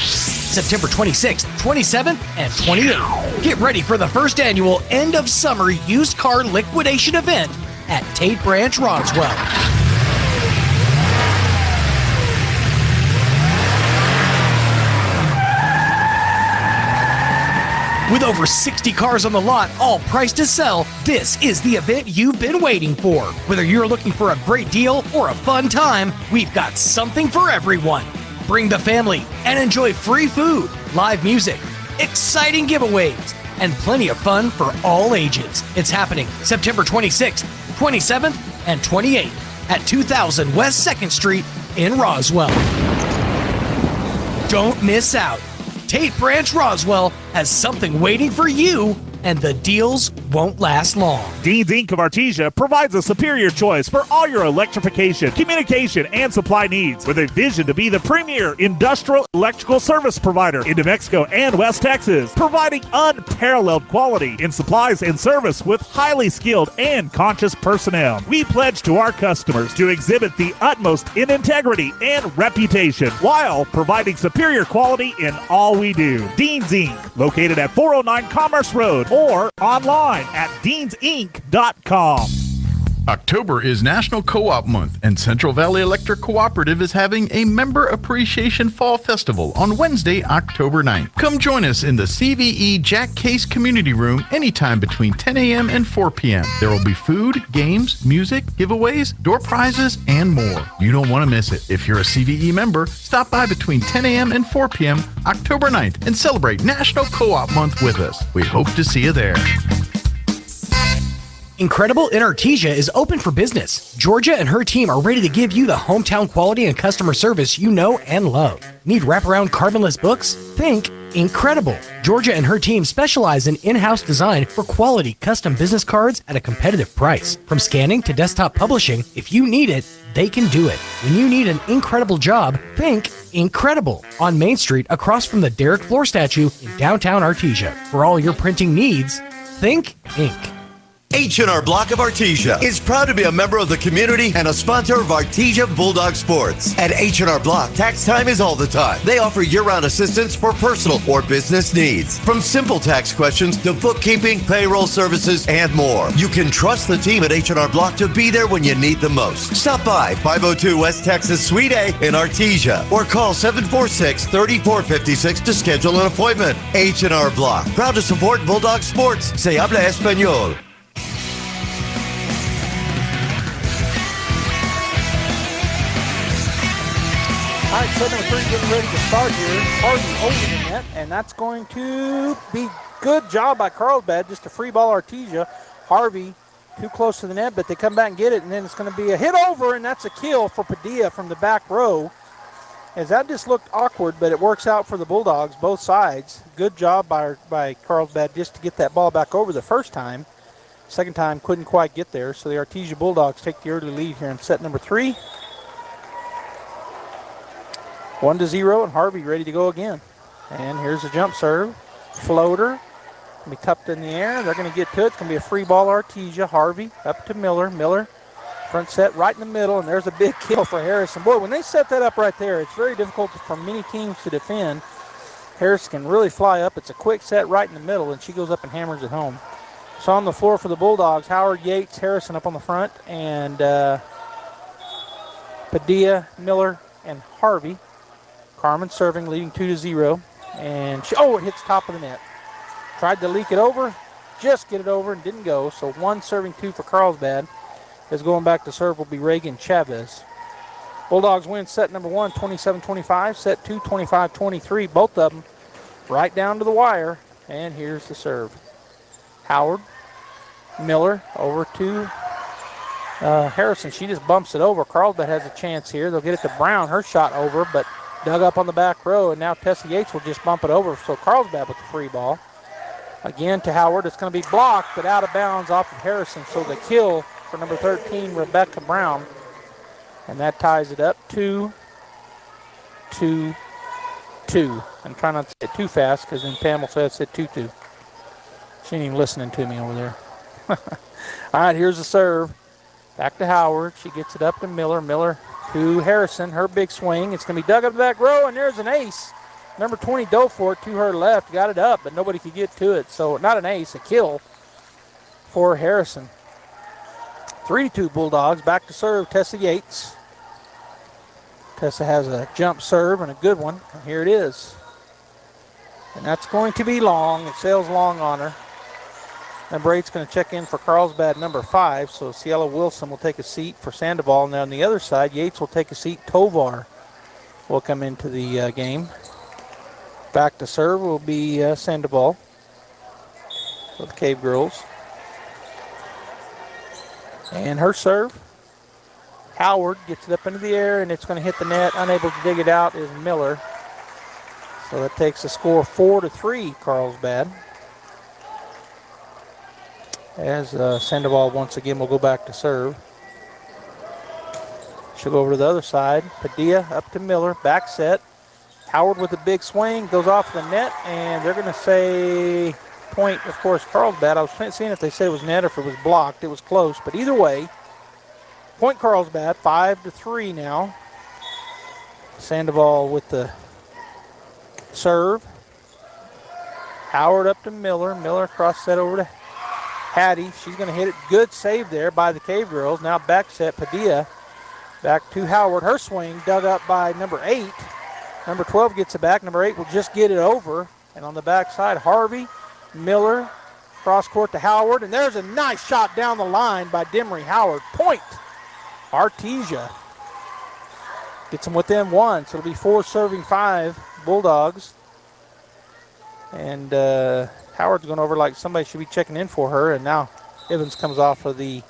September 26th, 27th, and 28th. Get ready for the first annual end of summer used car liquidation event at Tate Branch Roswell. With over 60 cars on the lot, all priced to sell, this is the event you've been waiting for. Whether you're looking for a great deal or a fun time, we've got something for everyone. Bring the family and enjoy free food, live music, exciting giveaways, and plenty of fun for all ages. It's happening September 26th, 27th, and 28th at 2000 West 2nd Street in Roswell. Don't miss out. Tate Branch Roswell has something waiting for you, and the deals won't last long. Dean's Inc. of Artesia provides a superior choice for all your electrification, communication, and supply needs, with a vision to be the premier industrial electrical service provider in New Mexico and West Texas, providing unparalleled quality in supplies and service with highly skilled and conscious personnel. We pledge to our customers to exhibit the utmost in integrity and reputation while providing superior quality in all we do. Dean's Inc., located at 409 Commerce Road, or online at deansinc.com. October is National Co-op Month, and Central Valley Electric Cooperative is having a Member Appreciation Fall Festival on Wednesday, October 9th. Come join us in the CVE Jack Case Community Room anytime between 10 a.m. and 4 p.m. There will be food, games, music, giveaways, door prizes, and more. You don't want to miss it. If you're a CVE member, stop by between 10 a.m. and 4 p.m. October 9th and celebrate National Co-op Month with us. We hope to see you there. Incredible in Artesia is open for business. Georgia and her team are ready to give you the hometown quality and customer service you know and love. Need wraparound carbonless books? Think Incredible. Georgia and her team specialize in in-house design for quality custom business cards at a competitive price. From scanning to desktop publishing, if you need it, they can do it. When you need an incredible job, think Incredible on Main Street across from the Derek Floor statue in downtown Artesia. For all your printing needs, think Ink. H&R Block of Artesia is proud to be a member of the community and a sponsor of Artesia Bulldog Sports. At H&R Block, tax time is all the time. They offer year-round assistance for personal or business needs. From simple tax questions to bookkeeping, payroll services, and more. You can trust the team at H&R Block to be there when you need them most. Stop by 502 West Texas Suite A in Artesia or call 746-3456 to schedule an appointment. H&R Block, proud to support Bulldog Sports. Se habla español. All right, set number 3 getting ready to start here. Harvey over the net, and that's going to be good job by Carlsbad. Just a free ball Artesia. Harvey too close to the net, but they come back and get it, and then it's going to be a hit over, and that's a kill for Padilla from the back row. As that just looked awkward, but it works out for the Bulldogs, both sides. Good job by Carlsbad just to get that ball back over the first time. Second time couldn't quite get there, so the Artesia Bulldogs take the early lead here in set number 3. 1-0, and Harvey ready to go again. And here's a jump serve. Floater. Be tucked in the air. They're going to get to it. It's going to be a free ball Artesia. Harvey up to Miller. Miller front set right in the middle, and there's a big kill for Harrison. Boy, when they set that up right there, it's very difficult for many teams to defend. Harrison can really fly up. It's a quick set right in the middle, and she goes up and hammers it home. So on the floor for the Bulldogs, Howard, Yates, Harrison up on the front, and Padilla, Miller, and Harvey. Carmen serving, leading 2-0. And it hits top of the net. Tried to leak it over, just get it over, and didn't go. So 1 serving 2 for Carlsbad. As going back to serve will be Reagan Chavez. Bulldogs win set number 1, 27-25. Set 2, 25-23. Both of them right down to the wire. And here's the serve. Howard, Miller over to Harrison. She just bumps it over. Carlsbad has a chance here. They'll get it to Brown. Her shot over, but dug up on the back row, and now Tessa Yates will just bump it over. So Carlsbad with the free ball. Again to Howard. It's going to be blocked, but out of bounds off of Harrison. So the kill for number 13, Rebecca Brown. And that ties it up 2-2-2. I'm trying not to say it too fast because then Pam will say I said 2-2. She ain't even listening to me over there. All right, here's the serve. Back to Howard. She gets it up to Miller. Miller to Harrison. Her big swing. It's going to be dug up the back row, and there's an ace. Number 20 dove for it to her left. Got it up, but nobody could get to it. So not an ace, a kill for Harrison. 3-2 Bulldogs. Back to serve, Tessa Yates. Tessa has a jump serve and a good one. And here it is. And that's going to be long. It sails long on her. Number 8's going to check in for Carlsbad, number 5. So Ciela Wilson will take a seat for Sandoval. And on the other side, Yates will take a seat. Tovar will come into the game. Back to serve will be Sandoval for the Cave Girls. And her serve. Howard gets it up into the air, and it's going to hit the net. Unable to dig it out is Miller. So that takes the score 4-3, Carlsbad. As Sandoval once again will go back to serve. She'll go over to the other side. Padilla up to Miller, back set. Howard with a big swing, goes off the net, and they're going to say point, of course, Carlsbad. I was seeing if they said it was net or if it was blocked. It was close, but either way, point Carlsbad, 5-3 now. Sandoval with the serve. Howard up to Miller. Miller cross set over to Hattie. She's going to hit it. Good save there by the Cave Girls. Now back set, Padilla. Back to Howard. Her swing dug up by number 8. Number 12 gets it back. Number 8 will just get it over. And on the backside, Harvey, Miller, cross court to Howard. And there's a nice shot down the line by Demery Howard. Point. Artesia gets them within 1. So it'll be 4 serving 5 Bulldogs. And Howard's going over like somebody should be checking in for her. And now Evans comes off of the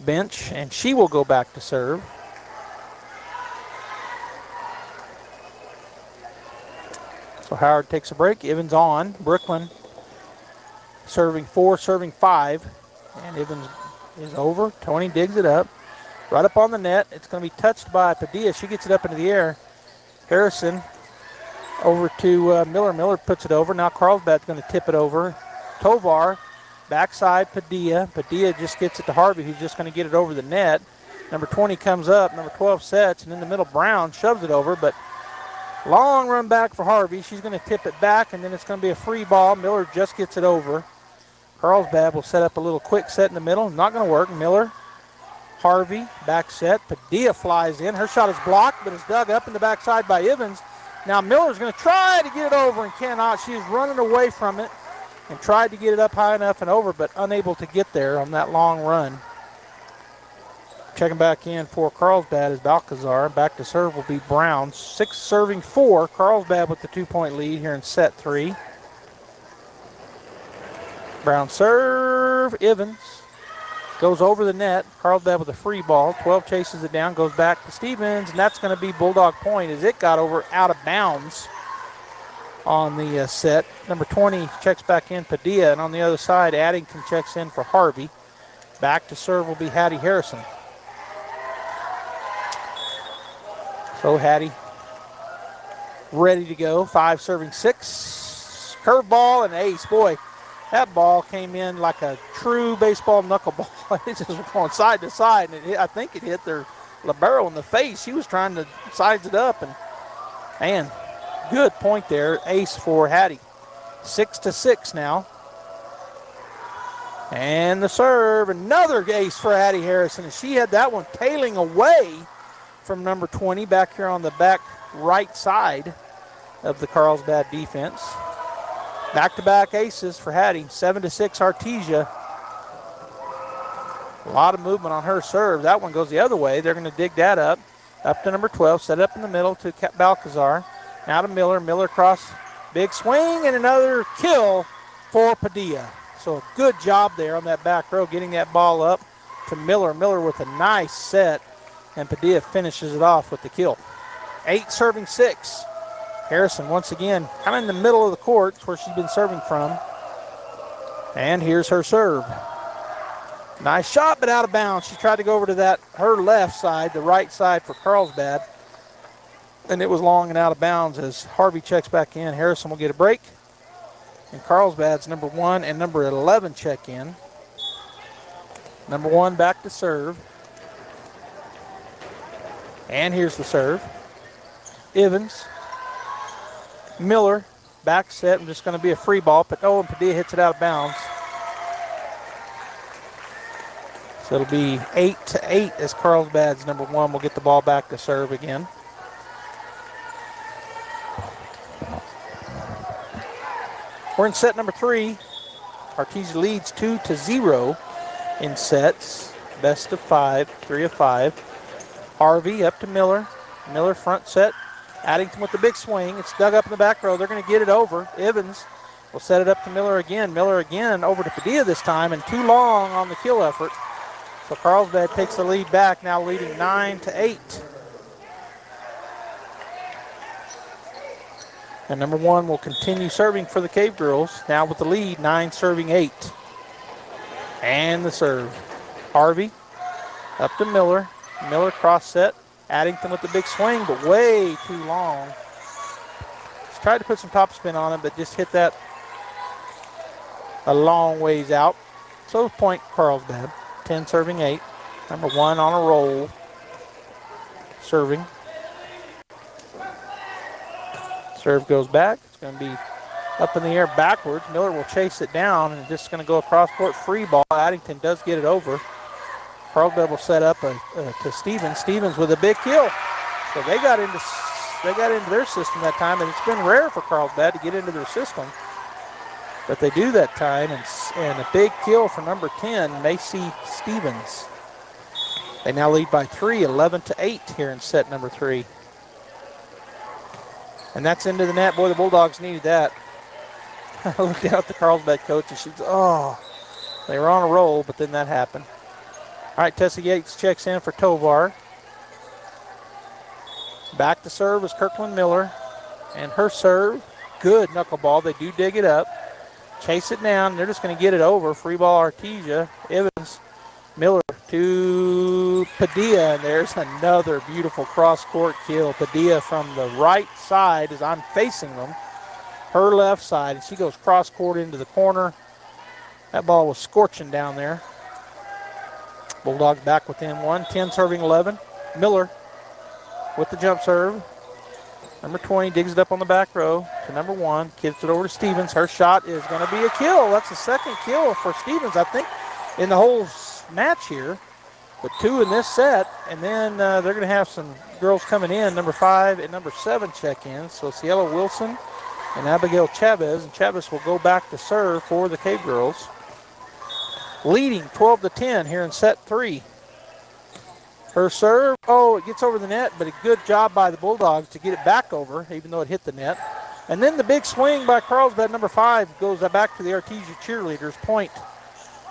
bench, and she will go back to serve. So Howard takes a break. Evans on. Brooklyn serving 4, serving 5. And Evans is over. Tony digs it up. Right up on the net. It's going to be touched by Padilla. She gets it up into the air. Harrison over to Miller. Miller puts it over. Now Carlsbad's going to tip it over. Tovar, backside Padilla. Padilla just gets it to Harvey, who's just going to get it over the net. Number 20 comes up. Number 12 sets. And in the middle, Brown shoves it over. But long run back for Harvey. She's going to tip it back, and then it's going to be a free ball. Miller just gets it over. Carlsbad will set up a little quick set in the middle. Not going to work. Miller, Harvey, back set. Padilla flies in. Her shot is blocked, but it's dug up in the backside by Evans. Now Miller's going to try to get it over and cannot. She's running away from it and tried to get it up high enough and over, but unable to get there on that long run. Checking back in for Carlsbad is Balcazar. Back to serve will be Brown. 6 serving 4. Carlsbad with the 2-point lead here in set 3. Brown serve. Evans goes over the net. Carlsbad with a free ball. 12 chases it down, goes back to Stevens, and that's going to be Bulldog point as it got over out of bounds on the set. Number 20 checks back in, Padilla, and on the other side, Addington checks in for Harvey. Back to serve will be Hattie Harrison. So Hattie ready to go. 5 serving 6. Curveball and ace. Boy, that ball came in like a true baseball knuckleball. It just was going side to side, and I think it hit their libero in the face. She was trying to size it up, and man, good point there. Ace for Hattie. 6-6 now. And the serve, another ace for Hattie Harrison, and she had that one tailing away from number 20 back here on the back right side of the Carlsbad defense. Back-to-back aces for Hattie. 7-6 Artesia. A lot of movement on her serve. That one goes the other way. They're going to dig that up. Up to number 12. Set up in the middle to Balcazar. Now to Miller. Miller cross. Big swing and another kill for Padilla. So a good job there on that back row, getting that ball up to Miller. Miller with a nice set. And Padilla finishes it off with the kill. 8 serving 6. Harrison once again kind of in the middle of the court. It's where she's been serving from. And here's her serve. Nice shot, but out of bounds. She tried to go over to her left side, the right side for Carlsbad. And it was long and out of bounds as Harvey checks back in. Harrison will get a break. And Carlsbad's number 1 and number 11 check in. Number 1 back to serve. And here's the serve. Evans. Miller, back set, and just going to be a free ball, but and Padilla hits it out of bounds. So it'll be 8-8 as Carlsbad's number 1 will get the ball back to serve again. We're in set number 3. Artesia leads 2-0 in sets. Best of 5, 3 of 5. Harvey up to Miller. Miller front set. Addington with the big swing. It's dug up in the back row. They're going to get it over. Evans will set it up to Miller again. Miller again over to Padilla this time, and too long on the kill effort. So Carlsbad takes the lead back, now leading 9-8. And number 1 will continue serving for the Cave Girls, now with the lead, 9-8. And the serve. Harvey up to Miller. Miller cross set. Addington with the big swing, but way too long. Just tried to put some topspin on it, but just hit that a long ways out. So point Carlsbad. 10-8. Number 1 on a roll. Serving. Serve goes back. It's going to be up in the air backwards. Miller will chase it down, and just going to go across court free ball. Addington does get it over. Carlsbad will set up to Stevens. Stevens with a big kill. So they got into their system that time, and it's been rare for Carlsbad to get into their system. But they do that time, and a big kill for number 10, Macy Stevens. They now lead by 3, 11-8 here in set number 3. And that's into the net. Boy, the Bulldogs needed that. I looked out at the Carlsbad coach, and she was, they were on a roll, but then that happened. All right, Tessa Yates checks in for Tovar. Back to serve is Kirkland Miller. And her serve, good knuckleball. They do dig it up. Chase it down. They're just going to get it over. Free ball Artesia. Evans, Miller to Padilla. And there's another beautiful cross-court kill. Padilla from the right side as I'm facing them. Her left side. And she goes cross-court into the corner. That ball was scorching down there. Bulldogs back within 1. 10-11. Miller with the jump serve. Number 20 digs it up on the back row to number 1. Gives it over to Stevens. Her shot is going to be a kill. That's the second kill for Stevens, I think, in the whole match here. But 2 in this set. And then they're going to have some girls coming in. Number 5 and number 7 check in. So Cielo Wilson and Abigail Chavez. And Chavez will go back to serve for the Cave Girls. Leading 12-10 here in set 3. Her serve, it gets over the net, but a good job by the Bulldogs to get it back over, even though it hit the net. And then the big swing by Carlsbad, number 5, goes back to the Artesia cheerleaders. Point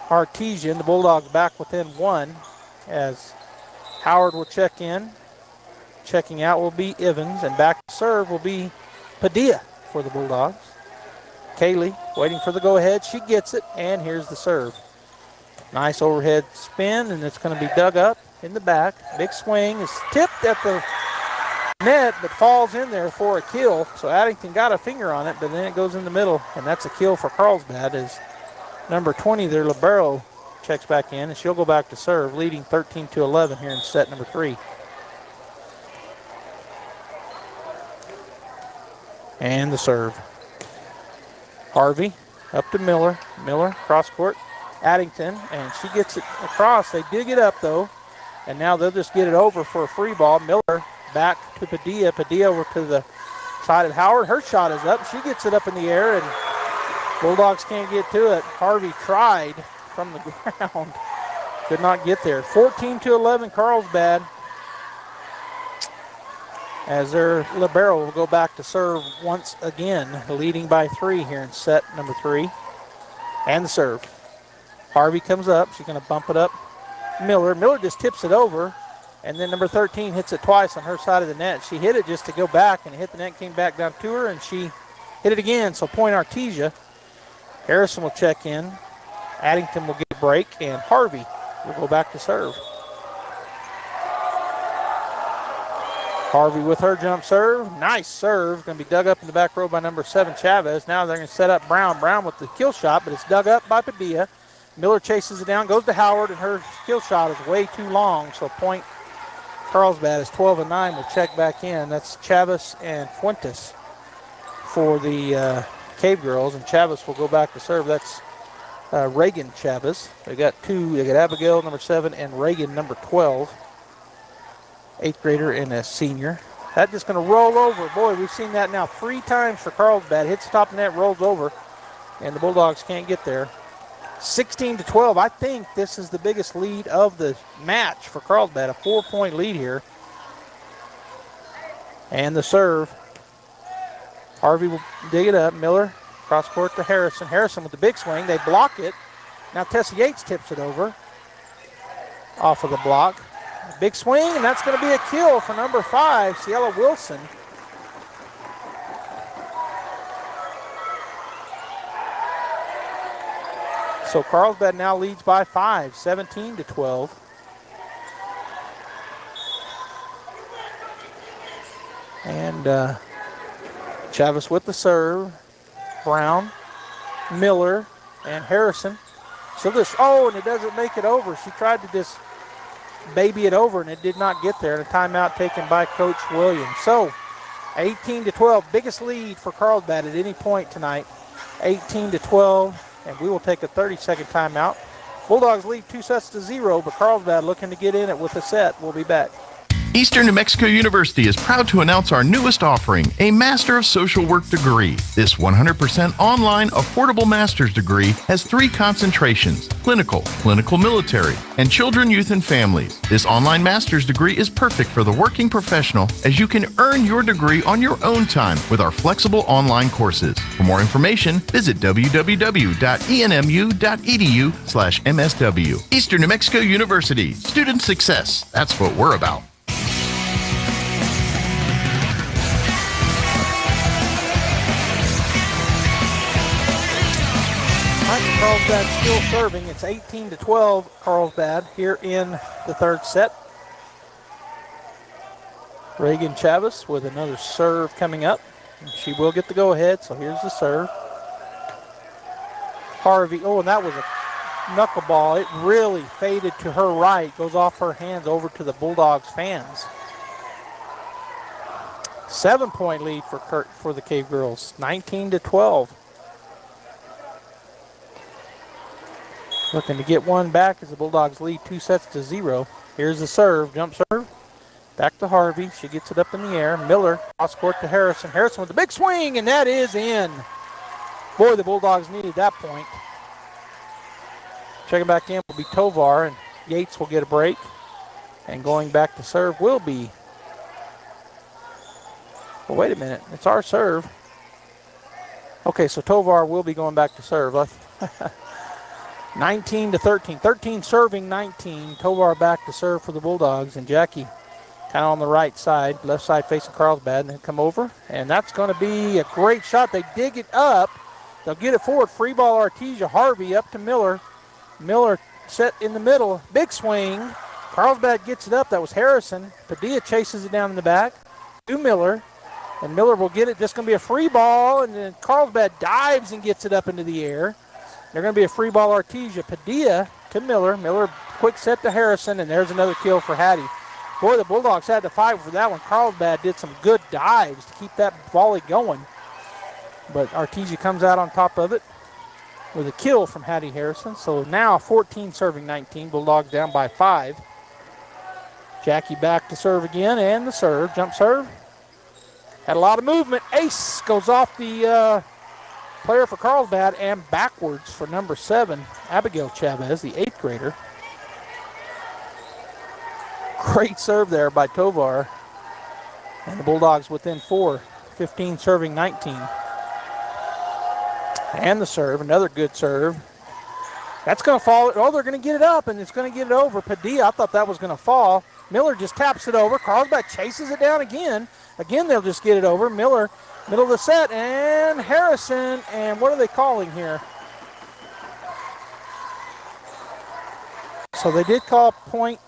Artesia, and the Bulldogs back within 1 as Howard will check in. Checking out will be Evans, and back to serve will be Padilla for the Bulldogs. Kaylee waiting for the go-ahead. She gets it, and here's the serve. Nice overhead spin, and it's going to be dug up in the back. Big swing is tipped at the net, but falls in there for a kill. So Addington got a finger on it, but then it goes in the middle, and that's a kill for Carlsbad as number 20, their libero, checks back in, and she'll go back to serve, leading 13-11 here in set number 3. And the serve. Harvey up to Miller. Miller cross court. Addington, and she gets it across. They dig it up, though, and now they'll just get it over for a free ball. Miller back to Padilla. Padilla over to the side of Howard. Her shot is up. She gets it up in the air, and Bulldogs can't get to it. Harvey tried from the ground. Could not get there. 14-11 Carlsbad as their libero will go back to serve once again, leading by 3 here in set number 3. And the serve. Harvey comes up. She's going to bump it up. Miller just tips it over, and then number 13 hits it twice on her side of the net. She hit it just to go back, and it hit the net, came back down to her, and she hit it again. So point Artesia. Harrison will check in. Addington will get a break, and Harvey will go back to serve. Harvey with her jump serve. Nice serve. Going to be dug up in the back row by number 7, Chavez. Now they're going to set up Brown. Brown with the kill shot, but it's dug up by Padilla. Miller chases it down, goes to Howard, and her kill shot is way too long. So point Carlsbad is 12-9. Will check back in. That's Chavez and Fuentes for the Cave Girls, and Chavez will go back to serve. That's Reagan Chavez. They got 2. They got Abigail, number 7, and Reagan, number 12. 8th grader and a senior. That's just going to roll over. Boy, we've seen that now 3 times for Carlsbad. Hits the top of the net, rolls over. and the Bulldogs can't get there. 16-12. I think this is the biggest lead of the match for Carlsbad, a 4-point lead here. And the serve. Harvey will dig it up. Miller cross court to Harrison. Harrison with the big swing. They block it. Now Tessa Yates tips it over off of the block. Big swing, and that's going to be a kill for number 5, Ciela Wilson. So Carlsbad now leads by 5, 17-12. And Chavez with the serve. Brown, Miller, and Harrison. So this, and it doesn't make it over. She tried to just baby it over, and it did not get there. And a timeout taken by Coach Williams. So 18-12, biggest lead for Carlsbad at any point tonight. 18-12, and we will take a 30-second timeout. Bulldogs lead 2-0, but Carlsbad looking to get in it with a set. We'll be back. Eastern New Mexico University is proud to announce our newest offering, a Master of Social Work degree. This 100% online affordable master's degree has 3 concentrations: clinical, clinical military, and children, youth, and families. This online master's degree is perfect for the working professional, as you can earn your degree on your own time with our flexible online courses. For more information, visit www.enmu.edu/MSW. Eastern New Mexico University, student success. That's what we're about. Carlsbad still serving. It's 18-12 Carlsbad here in the third set. Reagan Chavez with another serve coming up. And she will get the go-ahead, so here's the serve. Harvey, and that was a knuckleball. It really faded to her right, goes off her hands over to the Bulldogs fans. 7-point lead for the Cave Girls, 19-12. Looking to get one back as the Bulldogs lead 2-0. Here's the serve, jump serve. Back to Harvey. She gets it up in the air. Miller, cross court to Harrison. Harrison with the big swing, and that is in. Boy, the Bulldogs needed that point. Checking back in will be Tovar, and Yates will get a break. And going back to serve will be. Well, wait a minute. It's our serve. Okay, so Tovar will be going back to serve. 19-13. 13 serving 19. Tovar back to serve for the Bulldogs. And Jackie kind of on the right side. Left side facing Carlsbad. And then come over. And that's going to be a great shot. They dig it up. They'll get it forward. Free ball Artesia. Harvey up to Miller. Miller set in the middle. Big swing. Carlsbad gets it up. That was Harrison. Padilla chases it down in the back to Miller. And Miller will get it. Just going to be a free ball. And then Carlsbad dives and gets it up into the air. They're going to be a free ball Artesia. Padilla to Miller. Miller quick set to Harrison, and there's another kill for Hattie. Boy, the Bulldogs had to fight for that one. Carlsbad did some good dives to keep that volley going. But Artesia comes out on top of it with a kill from Hattie Harrison. So now 14 serving 19. Bulldogs down by 5. Jackie back to serve again, and the serve. Jump serve. Had a lot of movement. Ace goes off the player for Carlsbad and backwards for number 7, Abigail Chavez, the 8th grader. Great serve there by Tovar. And the Bulldogs within 4, 15 serving 19. And the serve, another good serve. That's going to fall. Oh, they're going to get it up, and it's going to get it over. Padilla, I thought that was going to fall. Miller just taps it over. Carlsbad chases it down again. Again, they'll just get it over. Miller, middle of the set, and Harrison, and what are they calling here? So they did call point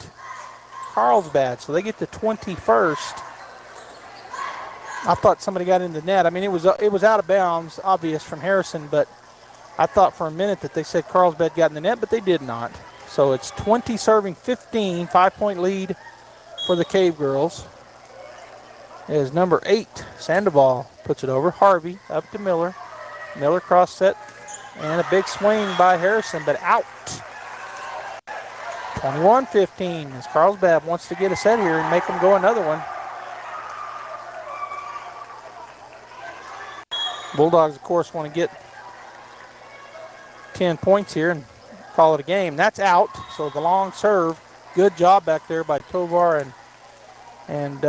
Carlsbad, so they get the 21st. I thought somebody got in the net. I mean, it was out of bounds, obvious from Harrison, but I thought for a minute that they said Carlsbad got in the net, but they did not. So it's 20 serving 15, 5-point lead for the Cave Girls. Is number 8, Sandoval puts it over. Harvey up to Miller. Miller cross set, and a big swing by Harrison, but out. 21-15 as Carlsbad wants to get a set here and make them go another one. Bulldogs, of course, want to get 10 points here and call it a game. That's out, so the long serve. Good job back there by Tovar and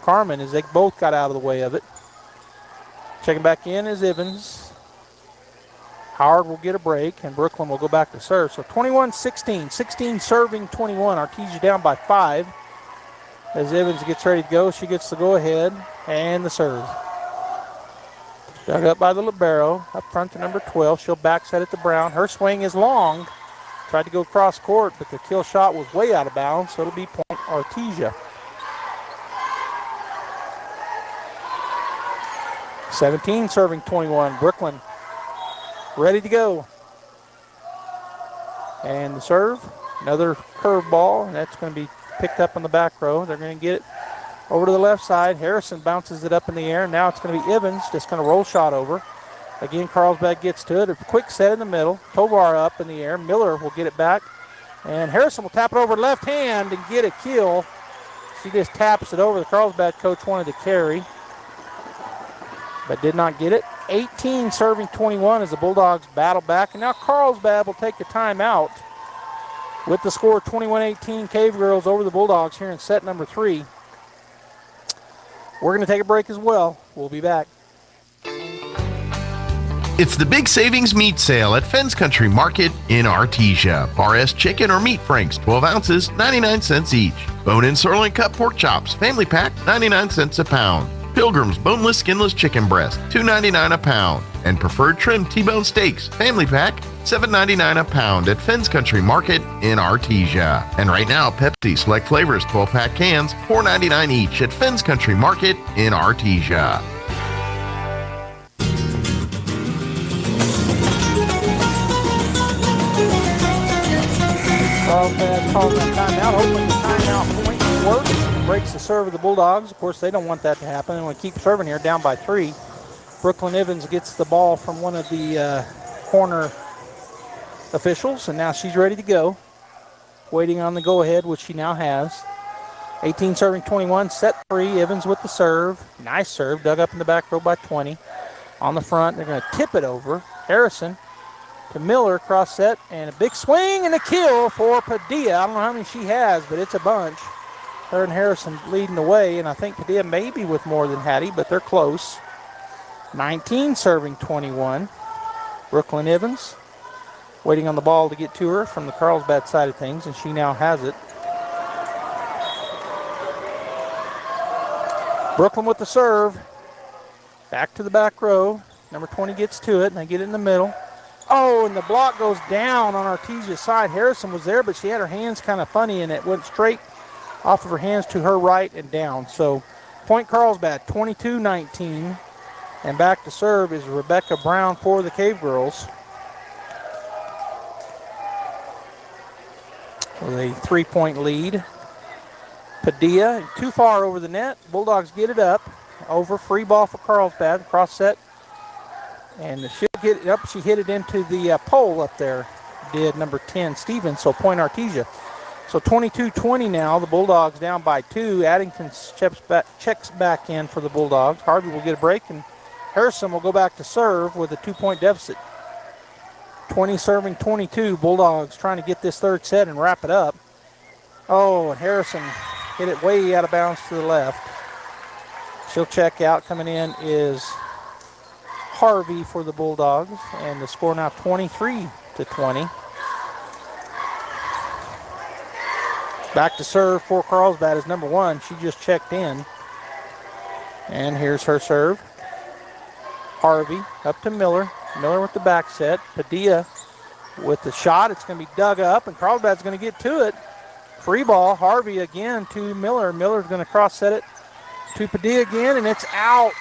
Carmen as they both got out of the way of it. Checking back in is Evans. Howard will get a break, and Brooklyn will go back to serve. So 21-16. 16 serving 21. Artesia down by 5. As Evans gets ready to go, she gets the go-ahead and the serve. Dug up by the libero. Up front to number 12. She'll backset it to Brown. Her swing is long. Tried to go cross court, but the kill shot was way out of bounds, so it'll be point Artesia. 17 serving 21. Brooklyn ready to go. And the serve, another curveball, and that's going to be picked up on the back row. They're going to get it over to the left side. Harrison bounces it up in the air. Now it's going to be Evans, just going to roll shot over. Again, Carlsbad gets to it. A quick set in the middle. Tovar up in the air. Miller will get it back. And Harrison will tap it over left hand and get a kill. She just taps it over. The Carlsbad coach wanted to carry, but did not get it. 18 serving 21 as the Bulldogs battle back. And now Carlsbad will take a timeout with the score 21-18. Cave Girls over the Bulldogs here in set number 3. We're going to take a break as well. We'll be back. It's the Big Savings Meat Sale at Fens Country Market in Artesia. RS chicken or meat franks, 12 ounces, 99 cents each. Bone-in sirloin cut pork chops, family pack, 99 cents a pound. Pilgrim's boneless, skinless chicken breast, $2.99 a pound. And preferred trim T-bone steaks, family pack, $7.99 a pound at Fens Country Market in Artesia. And right now, Pepsi Select Flavors 12-pack cans, $4.99 each at Fens Country Market in Artesia. Carlsbad calls that timeout, hoping the timeout point works. Breaks the serve of the Bulldogs. Of course, they don't want that to happen. They want to keep serving here, down by 3. Brooklyn Evans gets the ball from one of the corner officials, and now she's ready to go. Waiting on the go-ahead, which she now has. 18 serving 21, set 3. Evans with the serve. Nice serve, dug up in the back row by 20. On the front, they're going to tip it over. Harrison to Miller, cross set, and a big swing and a kill for Padilla. I don't know how many she has, but it's a bunch. Her and Harrison leading the way, and I think Padilla may be with more than Hattie, but they're close. 19 serving 21. Brooklyn Evans waiting on the ball to get to her from the Carlsbad side of things, and she now has it. Brooklyn with the serve. Back to the back row. Number 20 gets to it, and they get it in the middle. Oh, and the block goes down on Artesia's side. Harrison was there, but she had her hands kind of funny, and it went straight off of her hands to her right and down. So, point Carlsbad, 22-19. And back to serve is Rebecca Brown for the Cave Girls. With a 3-point lead. Padilla, too far over the net. Bulldogs get it up. Over, free ball for Carlsbad. Cross set. And she'll get it up. She hit it into the pole up there, did number 10, Stevens. So point Artesia. So 22-20 now. The Bulldogs down by 2. Addington checks back in for the Bulldogs. Harvey will get a break, and Harrison will go back to serve with a 2-point deficit. 20 serving 22. Bulldogs trying to get this third set and wrap it up. Oh, and Harrison hit it way out of bounds to the left. She'll check out. Coming in is Harvey for the Bulldogs, and the score now 23-20. Back to serve for Carlsbad is number 1. She just checked in. And here's her serve. Harvey up to Miller. Miller with the back set. Padilla with the shot. It's going to be dug up, and Carlsbad's going to get to it. Free ball. Harvey again to Miller. Miller's going to cross set it to Padilla again, and it's out.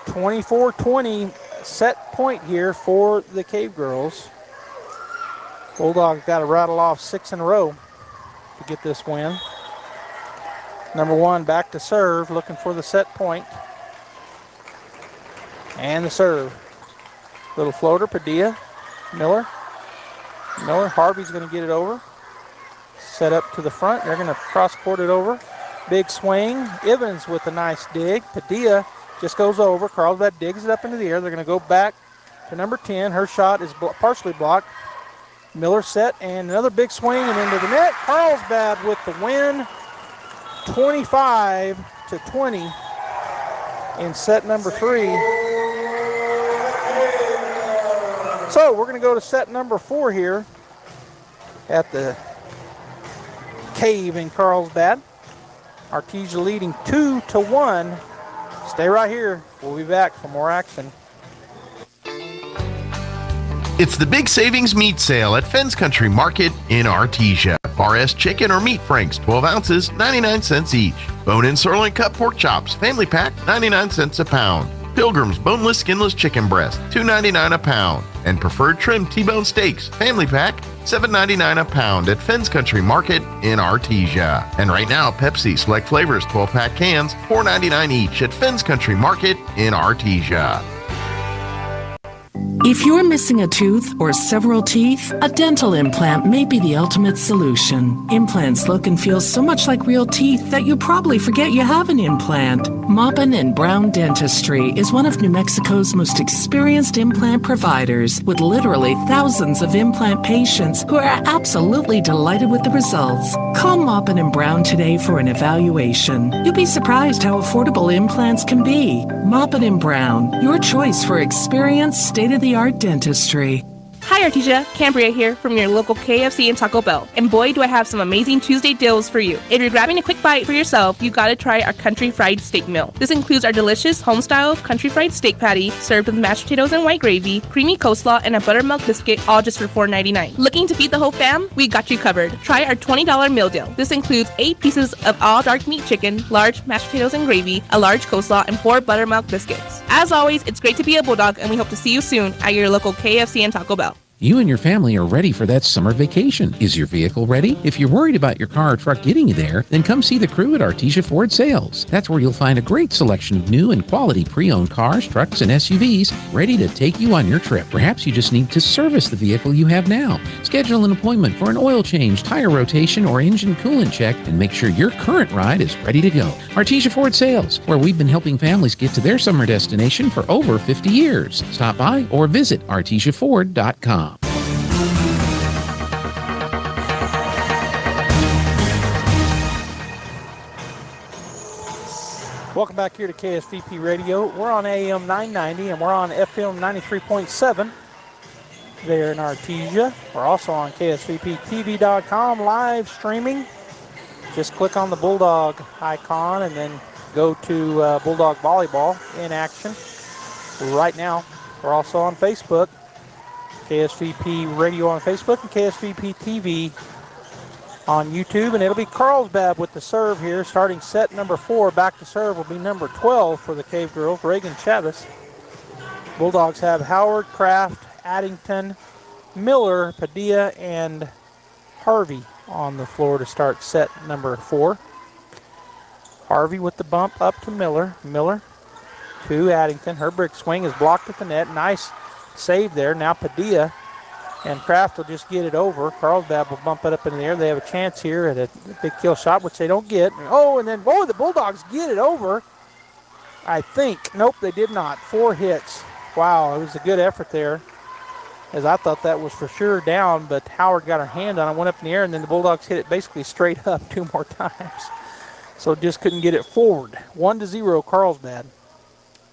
24-20 set point here for the Cave Girls. Bulldogs got to rattle off 6 in a row to get this win. Number 1 back to serve, looking for the set point. And the serve. Little floater, Padilla, Miller. Harvey's going to get it over. Set up to the front. They're going to cross-court it over. Big swing. Evans with a nice dig. Padilla just goes over. Carlsbad digs it up into the air. They're going to go back to number 10. Her shot is partially blocked. Miller set and another big swing and into the net. Carlsbad with the win, 25-20 in set number 3. So we're going to go to set number 4 here at the Cave in Carlsbad. Artesia leading 2-1. Stay right here. We'll be back for more action. It's the Big Savings Meat Sale at Fens Country Market in Artesia. RS chicken or meat franks, 12 ounces, 99 cents each. Bone-in sirloin cut pork chops, family pack, 99 cents a pound. Pilgrim's boneless, skinless chicken breast, $2.99 a pound. And preferred trim T-bone steaks, family pack, $7.99 a pound at Fens Country Market in Artesia. And right now, Pepsi Select Flavors 12-pack cans, $4.99 each at Fens Country Market in Artesia. If you're missing a tooth or several teeth, a dental implant may be the ultimate solution. Implants look and feel so much like real teeth that you probably forget you have an implant. Maupin & Brown Dentistry is one of New Mexico's most experienced implant providers, with literally thousands of implant patients who are absolutely delighted with the results. Call Maupin & Brown today for an evaluation. You'll be surprised how affordable implants can be. Maupin & Brown, your choice for experienced, state-of-the-art dentistry. Hi Artesia, Cambria here from your local KFC and Taco Bell. And boy, do I have some amazing Tuesday deals for you. If you're grabbing a quick bite for yourself, you gotta try our country fried steak meal. This includes our delicious home-style country fried steak patty served with mashed potatoes and white gravy, creamy coleslaw, and a buttermilk biscuit, all just for $4.99. Looking to feed the whole fam? We got you covered. Try our $20 meal deal. This includes 8 pieces of all dark meat chicken, large mashed potatoes and gravy, a large coleslaw, and 4 buttermilk biscuits. As always, it's great to be a Bulldog, and we hope to see you soon at your local KFC and Taco Bell. You and your family are ready for that summer vacation. Is your vehicle ready? If you're worried about your car or truck getting you there, then come see the crew at Artesia Ford Sales. That's where you'll find a great selection of new and quality pre-owned cars, trucks, and SUVs ready to take you on your trip. Perhaps you just need to service the vehicle you have now. Schedule an appointment for an oil change, tire rotation, or engine coolant check, and make sure your current ride is ready to go. Artesia Ford Sales, where we've been helping families get to their summer destination for over 50 years. Stop by or visit artesiaford.com. Welcome back here to KSVP Radio. We're on AM 990 and we're on FM 93.7 there in Artesia. We're also on KSVPTV.com live streaming. Just click on the Bulldog icon and then go to Bulldog Volleyball in action. Right now, we're also on Facebook. KSVP Radio on Facebook and KSVP TV on YouTube, and it'll be Carlsbad with the serve here, starting set number 4. Back to serve will be number 12 for the Cave Girls, Reagan Chavez. Bulldogs have Howard, Kraft, Addington, Miller, Padilla, and Harvey on the floor to start set number 4. Harvey with the bump up to Miller. Miller to Addington. Her brick swing is blocked at the net. Nice save there. Now Padilla and Kraft will just get it over. Carlsbad will bump it up in the air. They have a chance here at a big kill shot, which they don't get. Oh, and then, the Bulldogs get it over. I think. Nope, they did not. 4 hits. Wow, it was a good effort there, as I thought that was for sure down, but Howard got her hand on it, went up in the air, and then the Bulldogs hit it basically straight up 2 more times. So just couldn't get it forward. 1-0 Carlsbad.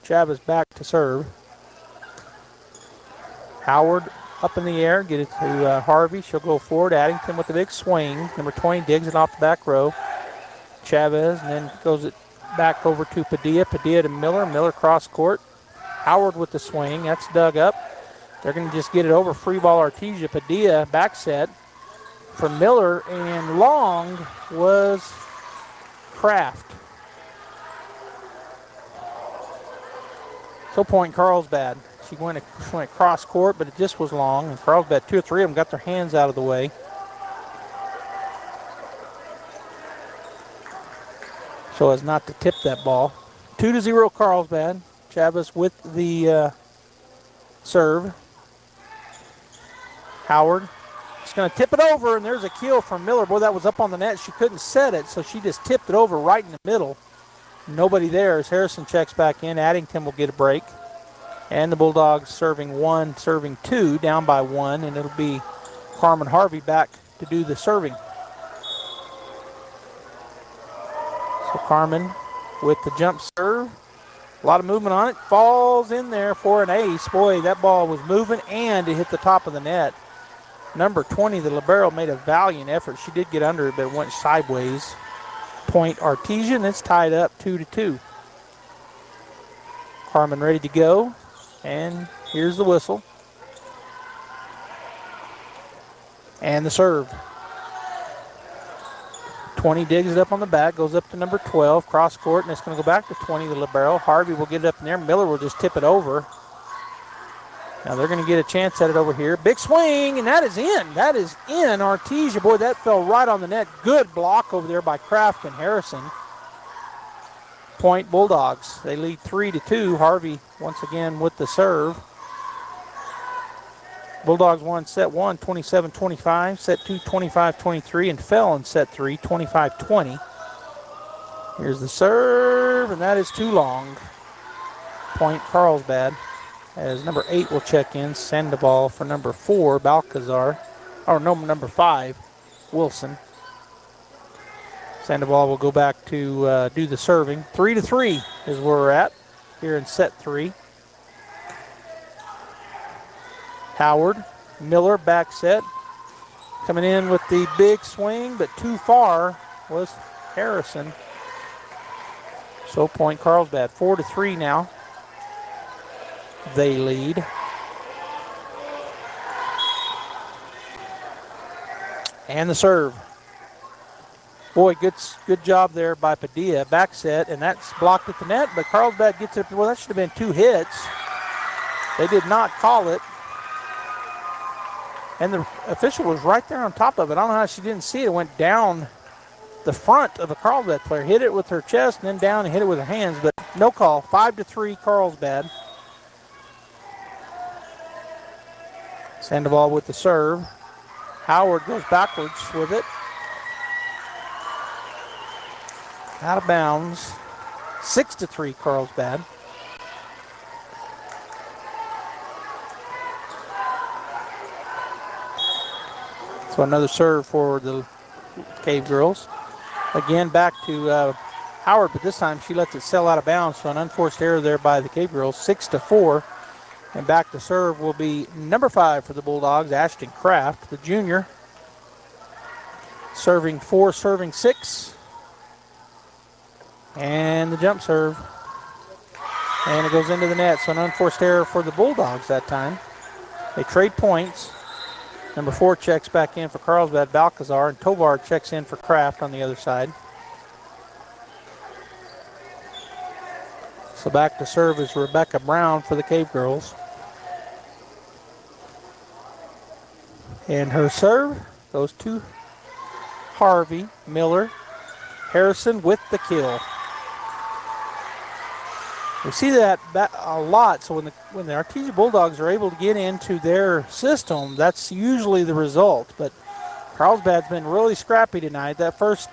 Chavez back to serve. Howard up in the air, get it to Harvey. She'll go forward. Addington with the big swing. Number 20 digs it off the back row. Chavez, and then goes it back over to Padilla. Padilla to Miller. Miller cross court. Howard with the swing. That's dug up. They're going to just get it over. Free ball Artesia. Padilla back set for Miller, and long was Kraft. So point Carlsbad. She went cross court, but it just was long. And Carlsbad, 2 or 3 of them got their hands out of the way. So as not to tip that ball. 2-0 Carlsbad. Chavez with the serve. Howard just going to tip it over, and there's a kill from Miller. Boy, that was up on the net. She couldn't set it, so she just tipped it over right in the middle. Nobody there as Harrison checks back in. Addington will get a break. And the Bulldogs serving 1, serving 2, down by 1, and it'll be Carmen Harvey back to do the serving. So Carmen with the jump serve. A lot of movement on it. Falls in there for an ace. Boy, that ball was moving and it hit the top of the net. Number 20, the libero, made a valiant effort. She did get under it, but it went sideways. Point Artesia, and it's tied up 2-2. Carmen ready to go, and here's the whistle. And the serve. 20 digs it up on the back, goes up to number 12, cross court, and it's going to go back to 20, the libero. Harvey will get it up in there. Miller will just tip it over. Now they're going to get a chance at it over here. Big swing, and that is in. That is in. Artesia, boy, that fell right on the net. Good block over there by Kraft and Harrison. Point Bulldogs. They lead 3-2. Harvey once again with the serve. Bulldogs won set 1, 27-25, set 2, 25-23, and fell in set 3, 25-20. Here's the serve, and that is too long. Point Carlsbad, as number 8 will check in, Sandoval for number 4, Balcazar. Or no, number 5, Wilson. Sandoval will go back to do the serving. 3-3 is where we're at here in set 3. Howard, Miller, back set. Coming in with the big swing, but too far was Harrison. So point Carlsbad, 4-3 now. They lead. And the serve. Boy, good job there by Padilla. Back set, and that's blocked at the net, but Carlsbad gets it. Well, that should have been 2 hits. They did not call it. And the official was right there on top of it. I don't know how she didn't see it. It went down the front of a Carlsbad player. Hit it with her chest and then down and hit it with her hands, but no call. 5-3 Carlsbad. Sandoval with the serve. Howard goes backwards with it. Out of bounds. 6-3 Carlsbad. So another serve for the Cave Girls. Again, back to Howard, but this time she lets it sail out of bounds. So an unforced error there by the Cave Girls. 6-4. And back to serve will be number 5 for the Bulldogs, Ashton Kraft, the junior. Serving 4, serving 6. And the jump serve. And it goes into the net. So an unforced error for the Bulldogs that time. They trade points. Number 4 checks back in for Carlsbad, Balcazar, and Tovar checks in for Kraft on the other side. So back to serve is Rebecca Brown for the Cave Girls. And her serve goes to Harvey, Miller, Harrison with the kill. We see that a lot. So when the Artesia Bulldogs are able to get into their system, that's usually the result. But Carlsbad's been really scrappy tonight. That first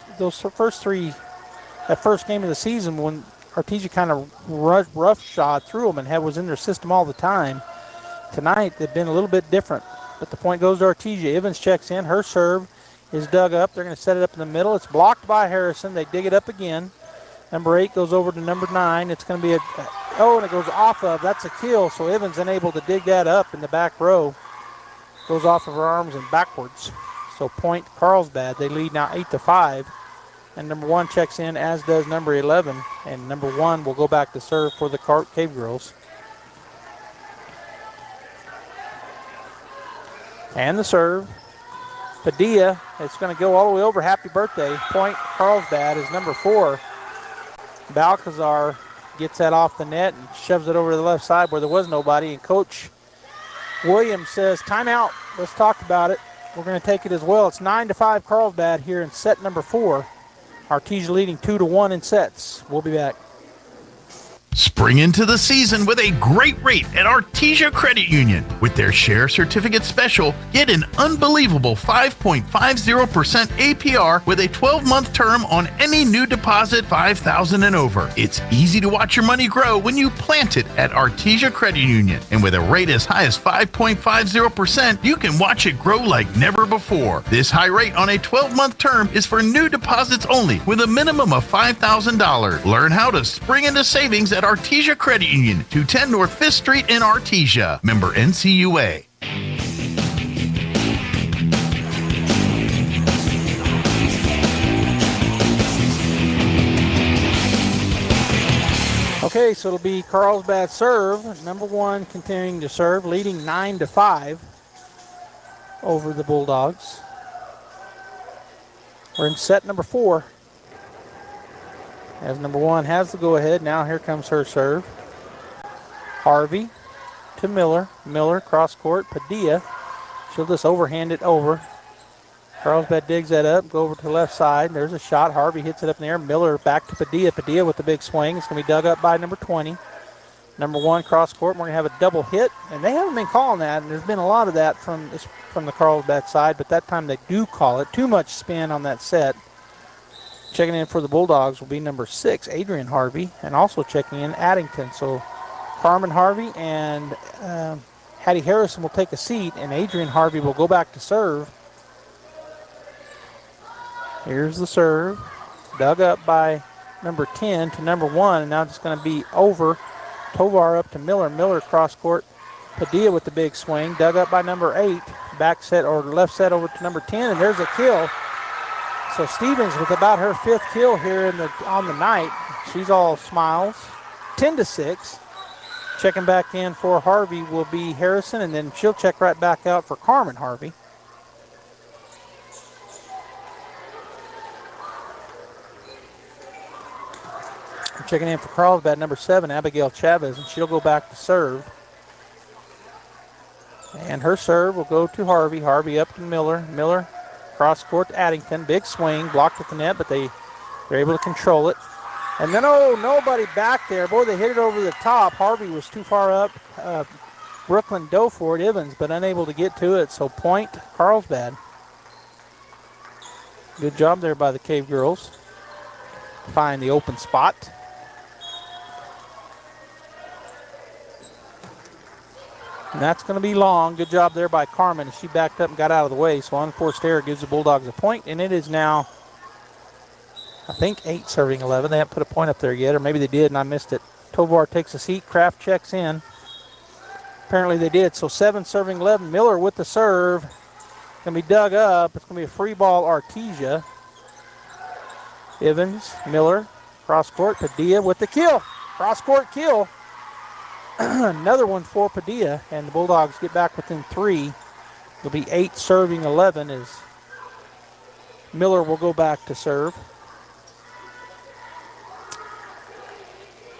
game of the season, when Artesia kind of roughshod through them and was in their system all the time. Tonight they've been a little bit different. But the point goes to Artesia. Evans checks in. Her serve is dug up. They're going to set it up in the middle. It's blocked by Harrison. They dig it up again. Number 8 goes over to number 9. It's going to be and it goes off of. That's a kill. So Evans unable to dig that up in the back row. Goes off of her arms and backwards. So point Carlsbad. They lead now 8-5. And number 1 checks in, as does number 11. And number 1 will go back to serve for the Cave Girls. And the serve. Padilla, it's going to go all the way over. Happy birthday. Point Carlsbad is number 4. Balcazar gets that off the net and shoves it over to the left side where there was nobody. And Coach Williams says, timeout. Let's talk about it. We're going to take it as well. It's 9-5 Carlsbad here in set number 4. Artesia leading 2-1 in sets. We'll be back. Spring into the season with a great rate at Artesia Credit Union. With their Share Certificate Special, get an unbelievable 5.50% APR with a 12-month term on any new deposit $5,000 and over. It's easy to watch your money grow when you plant it at Artesia Credit Union. And with a rate as high as 5.50%, you can watch it grow like never before. This high rate on a 12-month term is for new deposits only with a minimum of $5,000. Learn how to spring into savings at Artesia Credit Union, 210 North 5th Street in Artesia. Member NCUA. Okay, so it'll be Carlsbad serve. Number 1 continuing to serve, leading 9-5 over the Bulldogs. We're in set number 4. As number 1 has the go-ahead, now here comes her serve. Harvey to Miller. Miller, cross-court, Padilla. She'll just overhand it over. Carlsbad digs that up, go over to the left side. There's a shot. Harvey hits it up in the air. Miller back to Padilla. Padilla with the big swing. It's going to be dug up by number 20. Number 1, cross-court. We're going to have a double hit, and they haven't been calling that, and there's been a lot of that from the Carlsbad side, but that time they do call it. Too much spin on that set. Checking in for the Bulldogs will be number 6, Adrian Harvey, and also checking in Addington. So Carmen Harvey and Hattie Harrison will take a seat, and Adrian Harvey will go back to serve. Here's the serve, dug up by number 10 to number 1, and now it's going to be over. Tovar up to Miller. Miller cross court. Padilla with the big swing, dug up by number 8. Back set or left set over to number 10, and there's a kill. So Stevens with about her 5th kill here on the night. She's all smiles. 10-6. Checking back in for Harvey will be Harrison, and then she'll check right back out for Carmen Harvey. Checking in for Carlsbad, number 7, Abigail Chavez, and she'll go back to serve. And her serve will go to Harvey. Harvey up to Miller. Miller cross court to Addington. Big swing, blocked at the net, but they're able to control it. And then, nobody back there. Boy, they hit it over the top. Harvey was too far up. Brooklyn dove for it, Evans, but unable to get to it. So point, Carlsbad. Good job there by the Cave girls. Find the open spot. And that's going to be long. Good job there by Carmen. She backed up and got out of the way. So unforced error gives the Bulldogs a point. And it is now, I think, 8 serving 11. They haven't put a point up there yet, or maybe they did and I missed it. Tovar takes a seat. Kraft checks in. Apparently they did. So 7 serving 11. Miller with the serve. Going to be dug up. It's going to be a free ball, Artesia. Evans, Miller, cross court. Padilla with the kill. Cross court kill. Another one for Padilla, and the Bulldogs get back within 3. It'll be 8 serving 11 as Miller will go back to serve.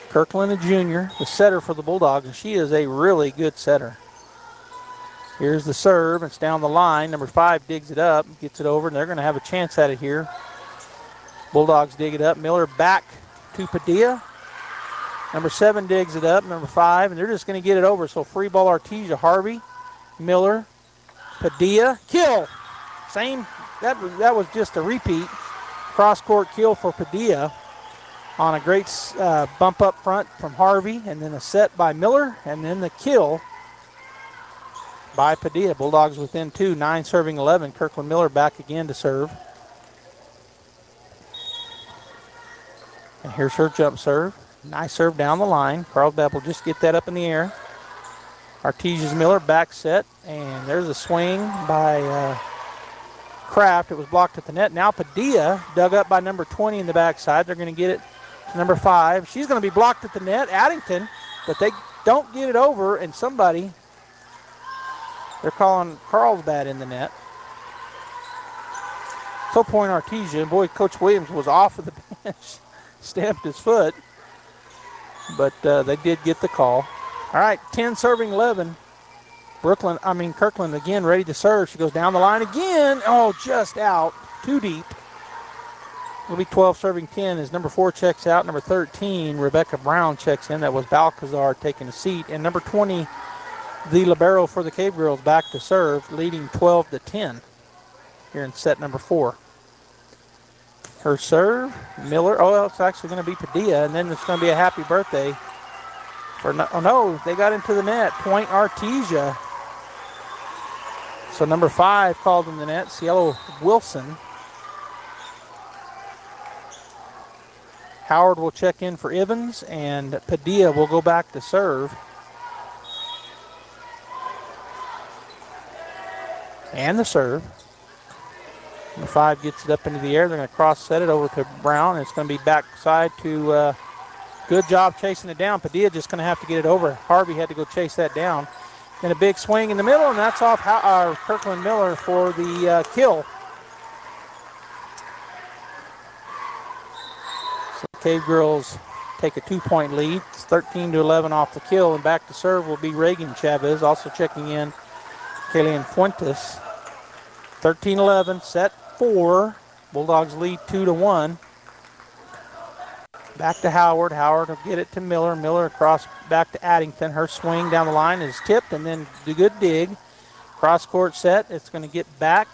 Kirkland, a junior, the setter for the Bulldogs, and she is a really good setter. Here's the serve. It's down the line. Number 5 digs it up, gets it over, and they're going to have a chance at it here. Bulldogs dig it up. Miller back to Padilla. Number 7 digs it up, number 5, and they're just going to get it over. So free ball, Artesia. Harvey, Miller, Padilla, kill. Same, that was just a repeat. Cross-court kill for Padilla on a great bump up front from Harvey, and then a set by Miller, and then the kill by Padilla. Bulldogs within 2, 9 serving 11. Kirkland Miller back again to serve. And here's her jump serve. Nice serve down the line. Carlsbad will just get that up in the air. Artesia's Miller back set, and there's a swing by Kraft. It was blocked at the net. Now Padilla dug up by number 20 in the backside. They're going to get it to number 5. She's going to be blocked at the net. Addington, but they don't get it over, and they're calling Carlsbad in the net. So point Artesia. Boy, Coach Williams was off of the bench, stamped his foot. But they did get the call. All right, 10 serving 11. Kirkland again ready to serve. She goes down the line again. Oh, just out. Too deep. It'll be 12 serving 10 as number 4 checks out. Number 13, Rebecca Brown, checks in. That was Balcazar taking a seat. And number 20, the libero for the Cave Girls, back to serve, leading 12-10 here in set number 4. Her serve, Miller. Oh, it's actually going to be Padilla, and then it's going to be a happy birthday. Oh, no, they got into the net. Point Artesia. So number 5 called in the net, Cielo Wilson. Howard will check in for Evans, and Padilla will go back to serve. And the serve. Number 5 gets it up into the air. They're going to cross set it over to Brown. It's going to be backside to good job chasing it down. Padilla just going to have to get it over. Harvey had to go chase that down. Then a big swing in the middle, and that's off Kirkland Miller for the kill. So the Cave Girls take a 2-point lead. It's 13-11 off the kill, and back to serve will be Reagan Chavez. Also checking in, Kalian Fuentes. 13-11, set 4. Bulldogs lead 2-1. Back to Howard. Howard will get it to Miller. Miller across back to Addington. Her swing down the line is tipped, and then the good dig. Cross court set. It's going to get back,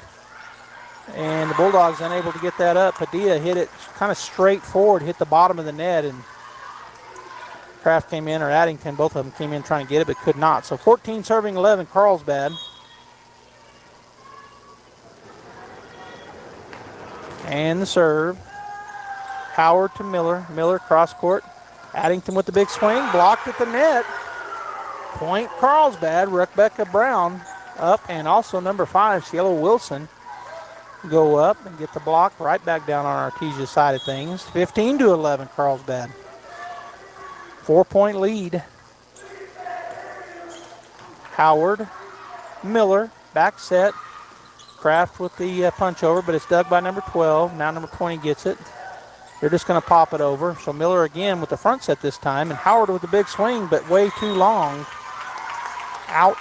and the Bulldogs unable to get that up. Padilla hit it kind of straight forward, hit the bottom of the net, and Kraft came in, or Addington, both of them came in trying to get it, but could not. So 14 serving 11, Carlsbad. And the serve. Howard to Miller. Miller cross court. Addington with the big swing. Blocked at the net. Point Carlsbad. Rebecca Brown up. And also number 5, Cielo Wilson, go up and get the block right back down on Artesia's side of things. 15-11 Carlsbad. 4-point lead. Howard. Miller. Back set. Kraft with the punch over, but it's dug by number 12. Now number 20 gets it. They're just going to pop it over. So Miller again with the front set this time, and Howard with the big swing, but way too long. Out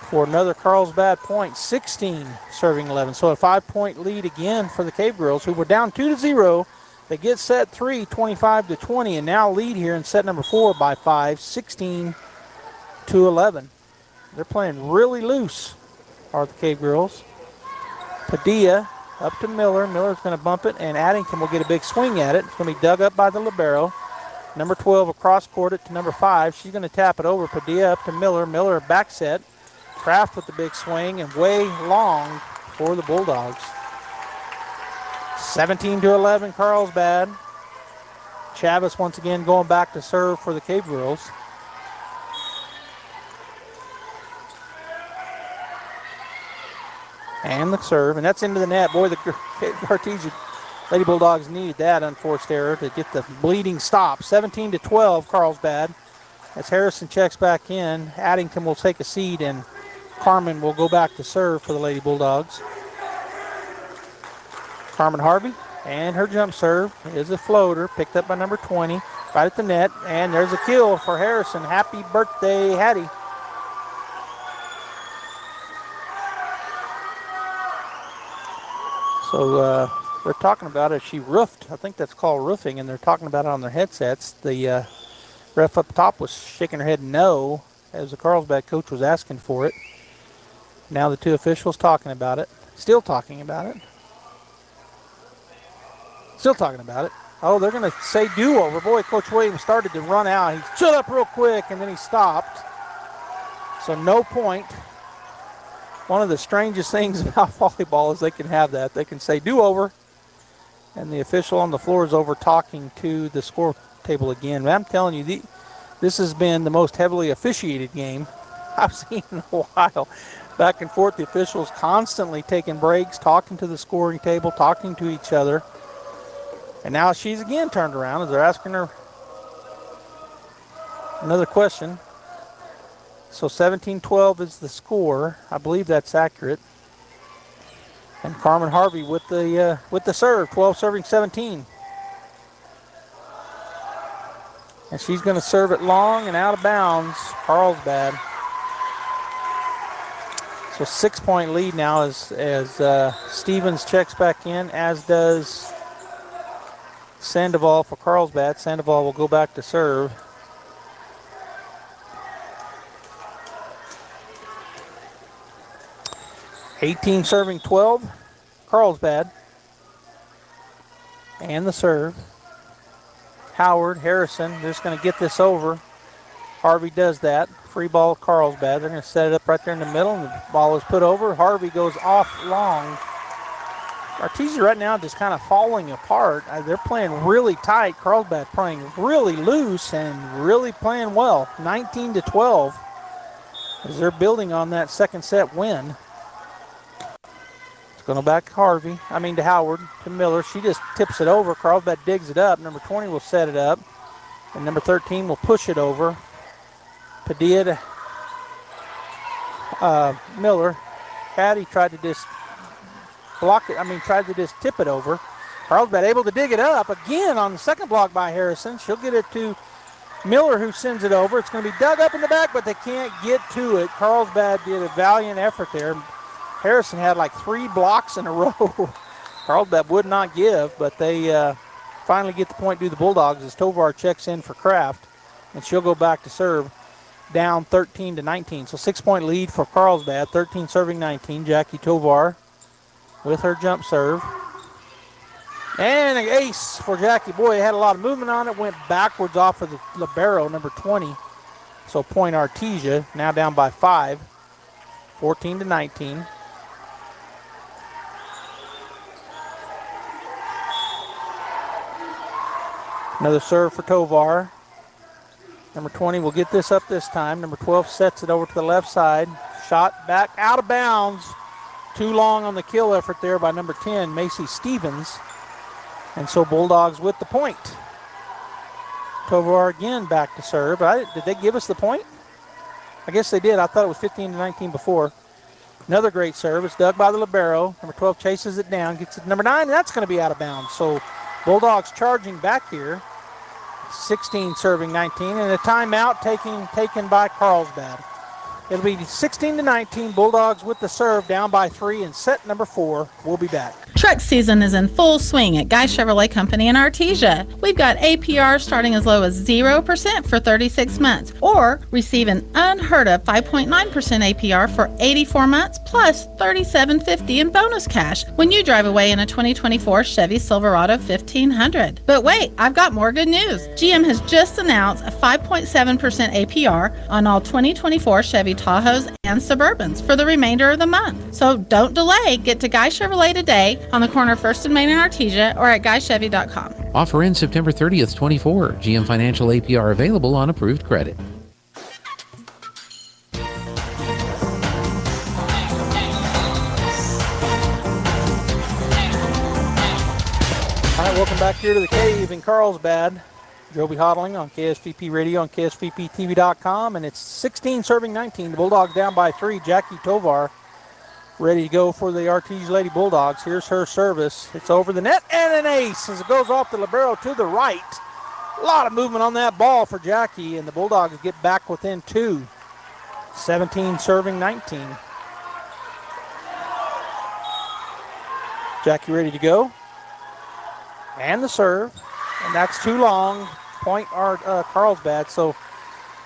for another Carlsbad point. 16 serving 11. So a 5-point lead again for the Cave Girls, who were down 2-0. They get set 3, 25-20, and now lead here in set number 4 by 5, 16-11. They're playing really loose, are the Cave Girls. Padilla up to Miller. Miller's going to bump it, and Addington will get a big swing at it. It's going to be dug up by the libero. Number 12 across court it to number 5. She's going to tap it over. Padilla up to Miller. Miller back set. Kraft with the big swing, and way long for the Bulldogs. 17-11 Carlsbad. Chavez once again going back to serve for the Cave Girls. And the serve, and that's into the net. Boy, the Artesia Lady Bulldogs needed that unforced error to get the bleeding stop. 17-12 Carlsbad. As Harrison checks back in, Addington will take a seat, and Carmen will go back to serve for the Lady Bulldogs. Carmen Harvey, and her jump serve is a floater, picked up by number 20, right at the net, and there's a kill for Harrison. Happy birthday, Hattie. So they're talking about it. She roofed. I think that's called roofing, and they're talking about it on their headsets. The ref up top was shaking her head no, as the Carlsbad coach was asking for it. Now the two officials talking about it. Still talking about it. Still talking about it. Oh, they're going to say do-over. Boy, Coach Williams started to run out. He stood up real quick, and then he stopped. So no point. One of the strangest things about volleyball is they can have that. They can say do-over, and the official on the floor is over talking to the score table again. But I'm telling you, this has been the most heavily officiated game I've seen in a while. Back and forth, the officials constantly taking breaks, talking to the scoring table, talking to each other. And now she's again turned around as they're asking her another question. So 17-12 is the score. I believe that's accurate. And Carmen Harvey with the serve, 12 serving 17. And she's going to serve it long and out of bounds. Carlsbad. So 6-point lead now as Stevens checks back in, as does Sandoval for Carlsbad. Sandoval will go back to serve. (18) serving 12, Carlsbad. And the serve. Howard, Harrison, they're just going to get this over. Harvey does that. Free ball, Carlsbad. They're going to set it up right there in the middle, and the ball is put over. Harvey goes off long. Artesia right now just kind of falling apart. They're playing really tight. Carlsbad playing really loose and really playing well. 19-12 as they're building on that second set win. It's going back to Howard, to Miller. She just tips it over. Carlsbad digs it up. Number 20 will set it up, and number 13 will push it over. Padilla to Miller. Patty tried to just tried to just tip it over. Carlsbad able to dig it up again on the second block by Harrison. She'll get it to Miller, who sends it over. It's going to be dug up in the back, but they can't get to it. Carlsbad did a valiant effort there. Harrison had like 3 blocks in a row. Carlsbad would not give, but they finally get the point to the Bulldogs as Tovar checks in for Kraft, and she'll go back to serve. Down 13-19. So 6-point lead for Carlsbad. 13 serving 19. Jackie Tovar with her jump serve. And an ace for Jackie. Boy, it had a lot of movement on it. Went backwards off of the libero, number 20. So point Artesia. Now down by 5. 14-19. Another serve for Tovar. Number 20 will get this up this time. Number 12 sets it over to the left side. Shot back out of bounds. Too long on the kill effort there by number 10, Macy Stevens. And so Bulldogs with the point. Tovar again back to serve. Did they give us the point? I guess they did. I thought it was 15-19 before. Another great serve. It's dug by the libero. Number 12 chases it down, gets it to number 9, and that's going to be out of bounds. So Bulldogs charging back here. 16 serving 19, and a timeout taken by Carlsbad. It'll be 16-19. Bulldogs with the serve, down by 3 in set number 4. We'll be back. Truck season is in full swing at Guy Chevrolet Company in Artesia. We've got APR starting as low as 0% for 36 months, or receive an unheard of 5.9% APR for 84 months plus $37.50 in bonus cash when you drive away in a 2024 Chevy Silverado 1500. But wait, I've got more good news. GM has just announced a 5.7% APR on all 2024 Chevy Tahoes and Suburbans for the remainder of the month. So don't delay. Get to Guy Chevrolet today on the corner of 1st and Main in Artesia or at GuyChevy.com. Offer ends September 30th, 24. GM Financial APR available on approved credit. All right, welcome back here to the Cave in Carlsbad. Joby Hodling on KSVP Radio on KSVPTV.com, and it's 16 serving 19. The Bulldogs down by 3. Jackie Tovar ready to go for the Artesia Lady Bulldogs. Here's her service. It's over the net and an ace as it goes off the libero to the right. A lot of movement on that ball for Jackie, and the Bulldogs get back within 2. 17 serving 19. Jackie ready to go. And the serve. And that's too long. Point Carlsbad. So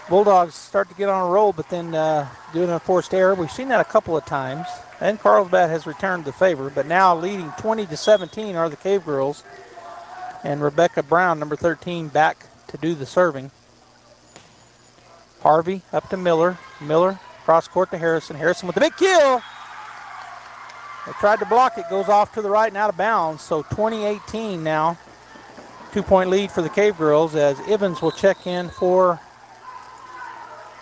Bulldogs start to get on a roll, but then doing a forced error. We've seen that a couple of times. And Carlsbad has returned the favor, but now leading 20-17 are the Cave Girls. And Rebecca Brown, number 13, back to do the serving. Harvey up to Miller. Miller cross court to Harrison. Harrison with the big kill. They tried to block it. Goes off to the right and out of bounds. So 20-18 now. 2-point lead for the Cave Girls as Evans will check in for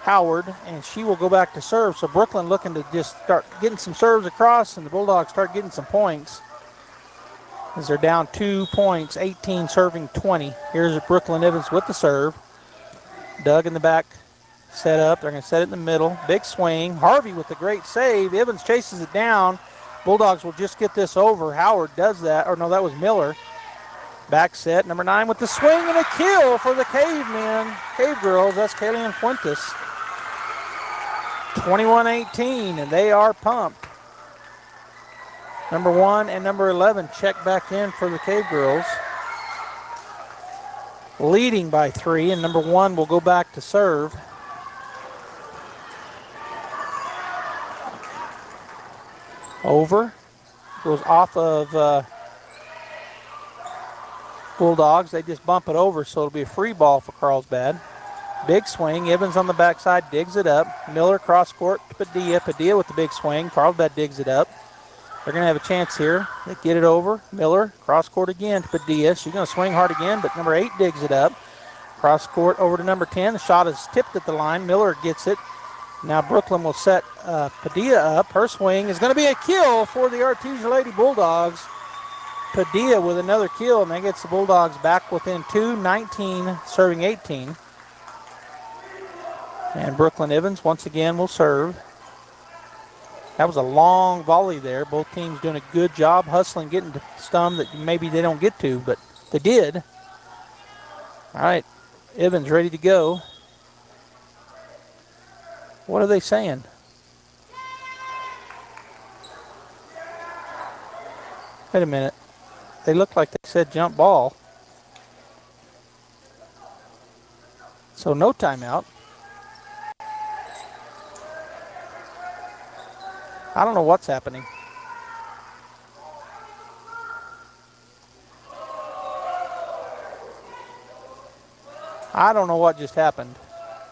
Howard, and she will go back to serve. So Brooklyn looking to just start getting some serves across, and the Bulldogs start getting some points as they're down 2 points, 18 serving 20. Here's Brooklyn Evans with the serve. Doug in the back set up. They're going to set it in the middle. Big swing. Harvey with the great save. Evans chases it down. Bulldogs will just get this over. Howard does that. Or no, that was Miller. Back set. Number 9 with the swing and a kill for the Cave Girls. That's Kayleen Fuentes. 21-18, and they are pumped. Number 1 and number 11 check back in for the Cave Girls. Leading by 3, and number 1 will go back to serve. Over. Goes off of Bulldogs. They just bump it over, so it'll be a free ball for Carlsbad. Big swing. Evans on the backside digs it up. Miller cross court to Padilla. Padilla with the big swing. Carlsbad digs it up. They're going to have a chance here. They get it over. Miller cross court again to Padilla. She's going to swing hard again, but number 8 digs it up. Cross court over to number 10. The shot is tipped at the line. Miller gets it. Now Brooklyn will set Padilla up. Her swing is going to be a kill for the Artesia Lady Bulldogs. Padilla with another kill, and that gets the Bulldogs back within 2, 19, serving 18. And Brooklyn Evans once again will serve. That was a long volley there. Both teams doing a good job hustling, getting to some that maybe they don't get to, but they did. All right, Evans ready to go. What are they saying? Wait a minute. They look like they said jump ball. So no timeout. I don't know what's happening. I don't know what just happened.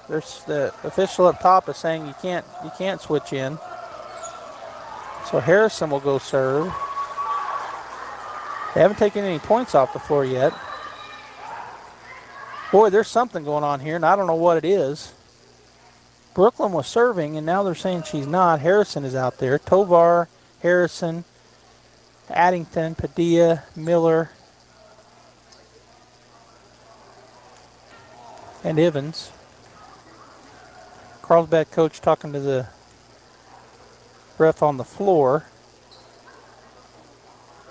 There's the official up top is saying you can't switch in. So Harrison will go serve. They haven't taken any points off the floor yet. Boy, there's something going on here, and I don't know what it is. Brooklyn was serving, and now they're saying she's not. Harrison is out there. Tovar, Harrison, Addington, Padilla, Miller, and Evans. Carlsbad coach talking to the ref on the floor.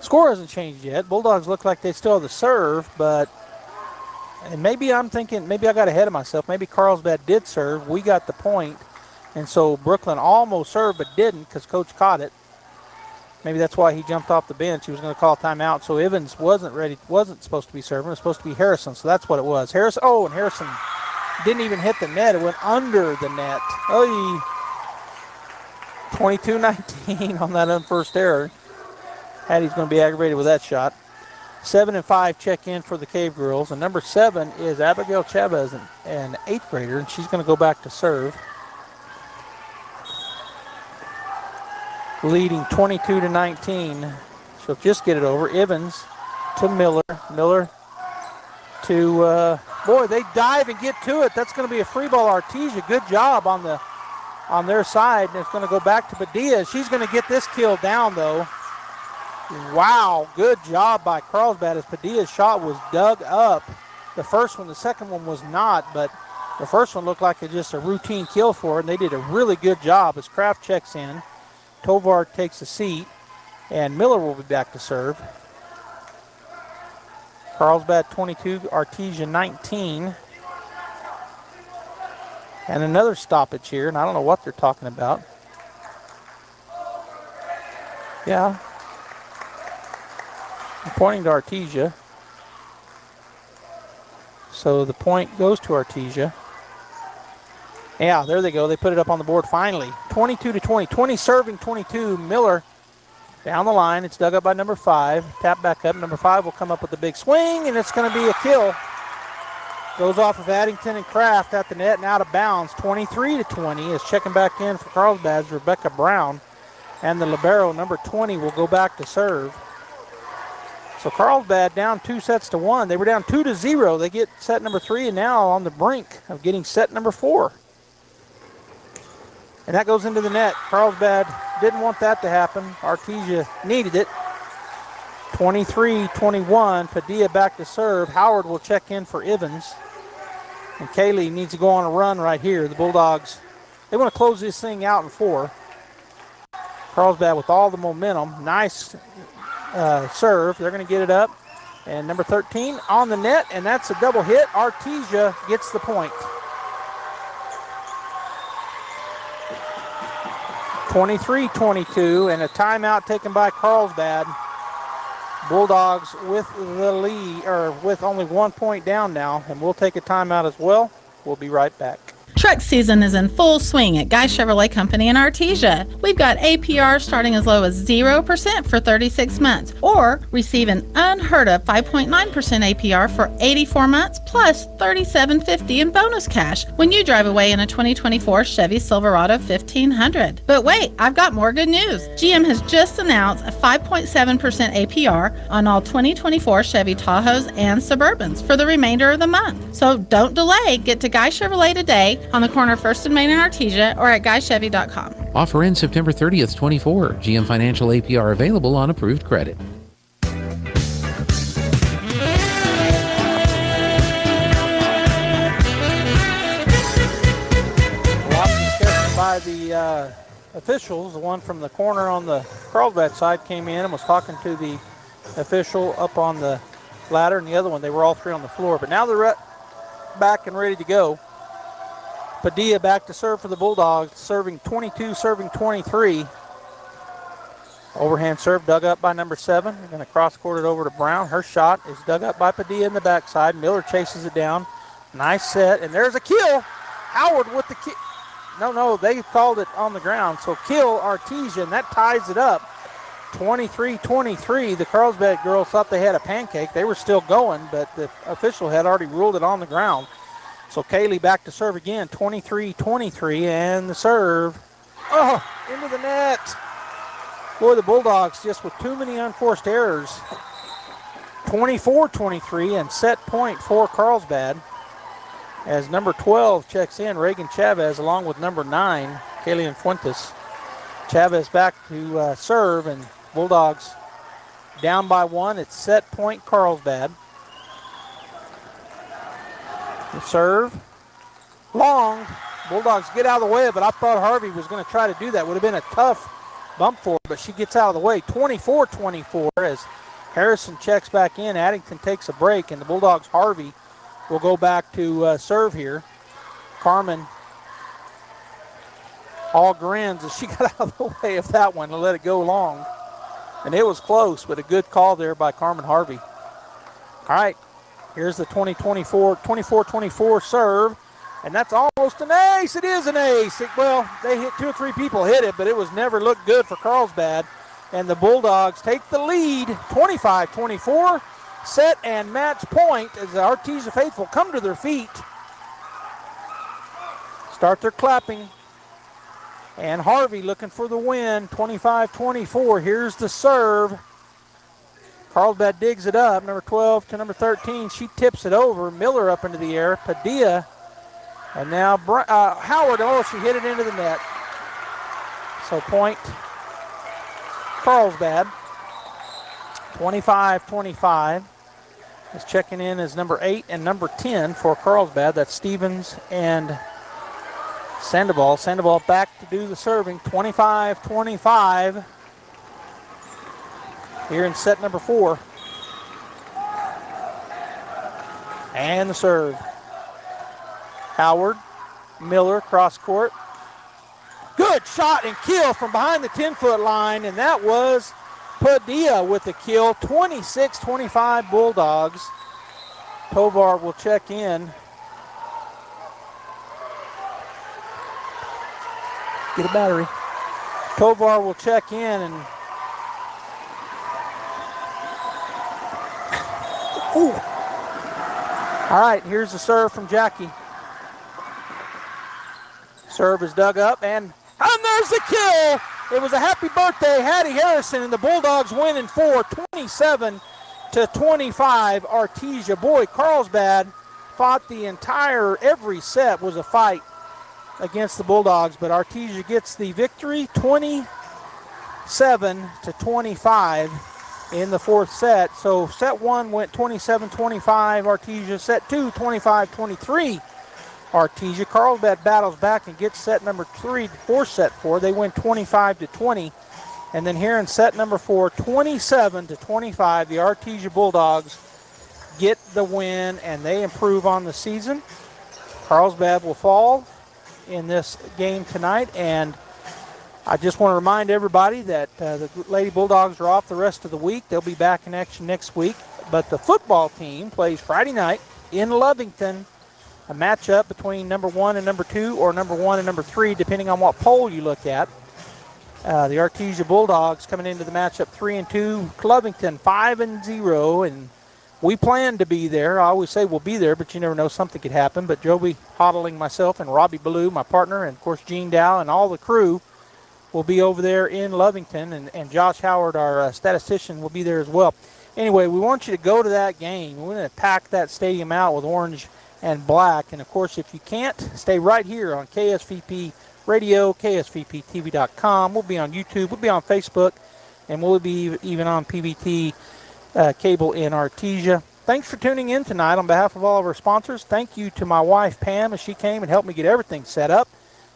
Score hasn't changed yet. Bulldogs look like they still have the serve, but and maybe I'm thinking, maybe I got ahead of myself. Maybe Carlsbad did serve. We got the point, and so Brooklyn almost served but didn't because coach caught it. Maybe that's why he jumped off the bench. He was going to call timeout, so Evans wasn't supposed to be serving. It was supposed to be Harrison, so that's what it was. Harrison. Oh, and Harrison didn't even hit the net. It went under the net. Oh, 22-19 on that unforced error. Hattie's going to be aggravated with that shot. 7 and 5 check in for the Cave Girls. And number 7 is Abigail Chavez, an 8th grader, and she's going to go back to serve. Leading 22-19. She'll just get it over. Evans to Miller. Miller to, boy, they dive and get to it. That's going to be a free ball, Artesia. Good job on their side. And it's going to go back to Padilla. She's going to get this kill down, though. Wow, good job by Carlsbad as Padilla's shot was dug up. The first one, the second one was not, but the first one looked like just a routine kill for her, and they did a really good job as Kraft checks in. Tovar takes a seat, and Miller will be back to serve. Carlsbad 22, Artesia 19. And another stoppage here, and I don't know what they're talking about. Yeah. I'm pointing to Artesia. So the point goes to Artesia. Yeah, there they go. They put it up on the board finally. 22-20. 20 serving, 22. Miller down the line. It's dug up by number 5. Tap back up. Number 5 will come up with a big swing, and it's going to be a kill. Goes off of Addington and Kraft at the net and out of bounds. 23-20 is checking back in for Carlsbad's Rebecca Brown. And the libero, number 20, will go back to serve. So Carlsbad down 2-1. They were down 2-0. They get set number 3 and now on the brink of getting set number 4. And that goes into the net. Carlsbad didn't want that to happen. Artesia needed it. 23-21. Padilla back to serve. Howard will check in for Evans. And Kaylee needs to go on a run right here. The Bulldogs, they want to close this thing out in 4. Carlsbad with all the momentum. Nice serve. They're going to get it up. And number 13 on the net, and that's a double hit. Artesia gets the point. 23-22, and a timeout taken by Carlsbad. Bulldogs with the lead, or with only 1 point down now, and we'll take a timeout as well. We'll be right back. Truck season is in full swing at Guy Chevrolet Company in Artesia. We've got APR starting as low as 0% for 36 months, or receive an unheard of 5.9% APR for 84 months plus $37.50 in bonus cash when you drive away in a 2024 Chevy Silverado 1500. But wait, I've got more good news. GM has just announced a 5.7% APR on all 2024 Chevy Tahoes and Suburbans for the remainder of the month. So don't delay. Get to Guy Chevrolet today on the corner of 1st and Main in Artesia or at GuyChevy.com. Offer ends September 30th, 24. GM Financial APR available on approved credit. A lot of discussion by the officials. The one from the corner on the Carlsbad side came in and was talking to the official up on the ladder, and the other one, they were all three on the floor. But now they're back and ready to go. Padilla back to serve for the Bulldogs, serving 22, serving 23. Overhand serve dug up by number 7. They're going to cross-court it over to Brown. Her shot is dug up by Padilla in the backside. Miller chases it down. Nice set, and there's a kill. Howard with the kill. No, they called it on the ground. So kill Artesia, and that ties it up. 23-23. The Carlsbad girls thought they had a pancake. They were still going, but the official had already ruled it on the ground. So Kaylee back to serve again, 23-23, and the serve. Oh, into the net. Boy, the Bulldogs just with too many unforced errors. 24-23, and set point for Carlsbad. As number 12 checks in, Reagan Chavez, along with number 9, Kaylee Fuentes. Chavez back to serve, and Bulldogs down by 1. It's set point Carlsbad. The serve. Long. Bulldogs get out of the way of it. I thought Harvey was going to try to do that. Would have been a tough bump for her, but she gets out of the way. 24-24 as Harrison checks back in. Addington takes a break, and the Bulldogs' Harvey will go back to serve here. Carmen all grins as she got out of the way of that one and let it go long. And it was close, but a good call there by Carmen Harvey. All right. Here's the 24-24 serve, and that's almost an ace. It is an ace. Well, they hit 2 or 3 people hit it, but it was never looked good for Carlsbad. And the Bulldogs take the lead, 25-24. Set and match point as the Artesia faithful come to their feet. Start their clapping. And Harvey looking for the win, 25-24. Here's the serve. Carlsbad digs it up, number 12 to number 13. She tips it over. Miller up into the air. Padilla. And now Howard. Oh, she hit it into the net. So point Carlsbad. 25-25. Is checking in as number 8 and number 10 for Carlsbad. That's Stevens and Sandoval. Sandoval back to do the serving. 25-25. Here in set number 4. And the serve. Howard, Miller, cross court. Good shot and kill from behind the 10-foot line, and that was Padilla with the kill. 26-25 Bulldogs. Tovar will check in. Get a battery. Tovar will check in and ooh. All right, here's the serve from Jackie. Serve is dug up, and there's the kill. It was a happy birthday, Hattie Harrison, and the Bulldogs win in 4, 27-25, Artesia. Boy, Carlsbad fought every set was a fight against the Bulldogs, but Artesia gets the victory, 27-25. In the 4th set. So set 1 went 27-25 Artesia. Set 2, 25-23 Artesia. Carlsbad battles back and gets set number 3 for set 4. They win 25-20. And then here in set number 4, 27-25, the Artesia Bulldogs get the win and they improve on the season. Carlsbad will fall in this game tonight, and I just want to remind everybody that the Lady Bulldogs are off the rest of the week. They'll be back in action next week. But the football team plays Friday night in Lovington, a matchup between number 1 and number 2, or number 1 and number 3, depending on what poll you look at. The Artesia Bulldogs coming into the matchup 3-2, Lovington 5-0, and we plan to be there. I always say we'll be there, but you never know, something could happen. But Joby Hodling, myself, and Robbie Ballou, my partner, and of course Gene Dow and all the crew will be over there in Lovington, and Josh Howard, our statistician, will be there as well. Anyway, we want you to go to that game. We're going to pack that stadium out with orange and black. And, of course, if you can't, stay right here on KSVP Radio, KSVPTV.com. We'll be on YouTube. We'll be on Facebook. And we'll be even on PBT cable in Artesia. Thanks for tuning in tonight on behalf of all of our sponsors. Thank you to my wife, Pam, as she came and helped me get everything set up.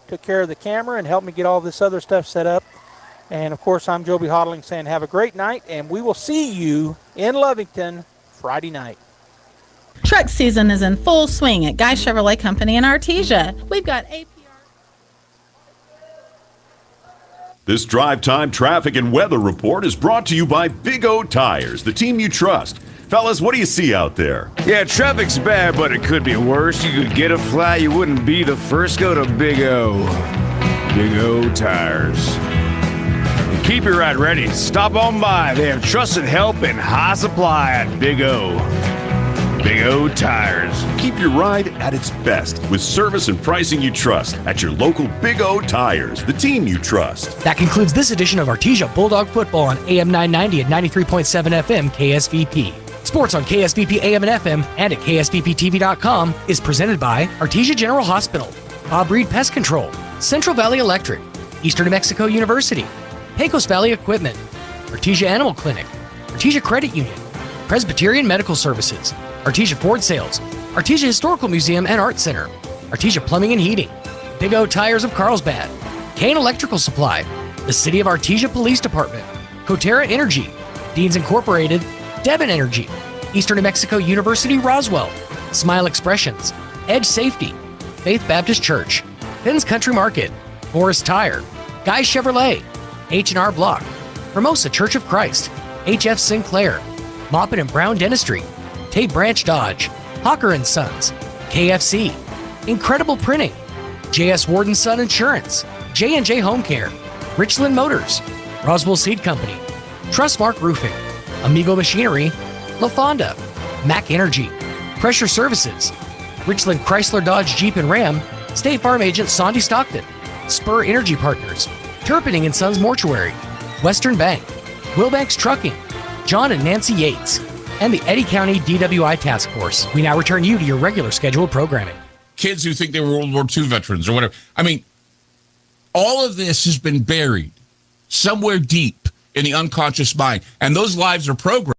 Took care of the camera and helped me get all this other stuff set up. And, of course, I'm Joby Hodling saying have a great night, and we will see you in Lovington Friday night. Truck season is in full swing at Guy Chevrolet Company in Artesia. We've got APR. This drive time traffic and weather report is brought to you by Big O Tires, the team you trust. Fellas, what do you see out there? Yeah, traffic's bad, but it could be worse. You could get a flat, you wouldn't be the first. Go to Big O. Big O Tires. And keep your ride ready. Stop on by. They have trusted help and high supply at Big O. Big O Tires. Keep your ride at its best with service and pricing you trust at your local Big O Tires, the team you trust. That concludes this edition of Artesia Bulldog Football on AM 990 at 93.7 FM KSVP. Sports on KSVP AM and FM and at KSVPTV.com is presented by Artesia General Hospital, Bob Reed Pest Control, Central Valley Electric, Eastern New Mexico University, Pecos Valley Equipment, Artesia Animal Clinic, Artesia Credit Union, Presbyterian Medical Services, Artesia Ford Sales, Artesia Historical Museum and Art Center, Artesia Plumbing and Heating, Big O Tires of Carlsbad, Kane Electrical Supply, the City of Artesia Police Department, Coterra Energy, Deans Incorporated, Devon Energy, Eastern New Mexico University Roswell, Smile Expressions, Edge Safety, Faith Baptist Church, Finn's Country Market, Morris Tire, Guy Chevrolet, H&R Block, Hermosa Church of Christ, HF Sinclair, Moppin and Brown Dentistry, Tate Branch Dodge, Hawker & Sons, KFC, Incredible Printing, J.S. Warden Son Insurance, J&J Home Care, Richland Motors, Roswell Seed Company, Trustmark Roofing, Amigo Machinery, La Fonda, Mac Energy, Pressure Services, Richland Chrysler Dodge Jeep and Ram, State Farm Agent Sandy Stockton, Spur Energy Partners, Turpinning & Sons Mortuary, Western Bank, Wilbanks Trucking, John and Nancy Yates, and the Eddy County DWI Task Force. We now return you to your regular scheduled programming. Kids who think they were World War II veterans or whatever. I mean, all of this has been buried somewhere deep in the unconscious mind, and those lives are programmed.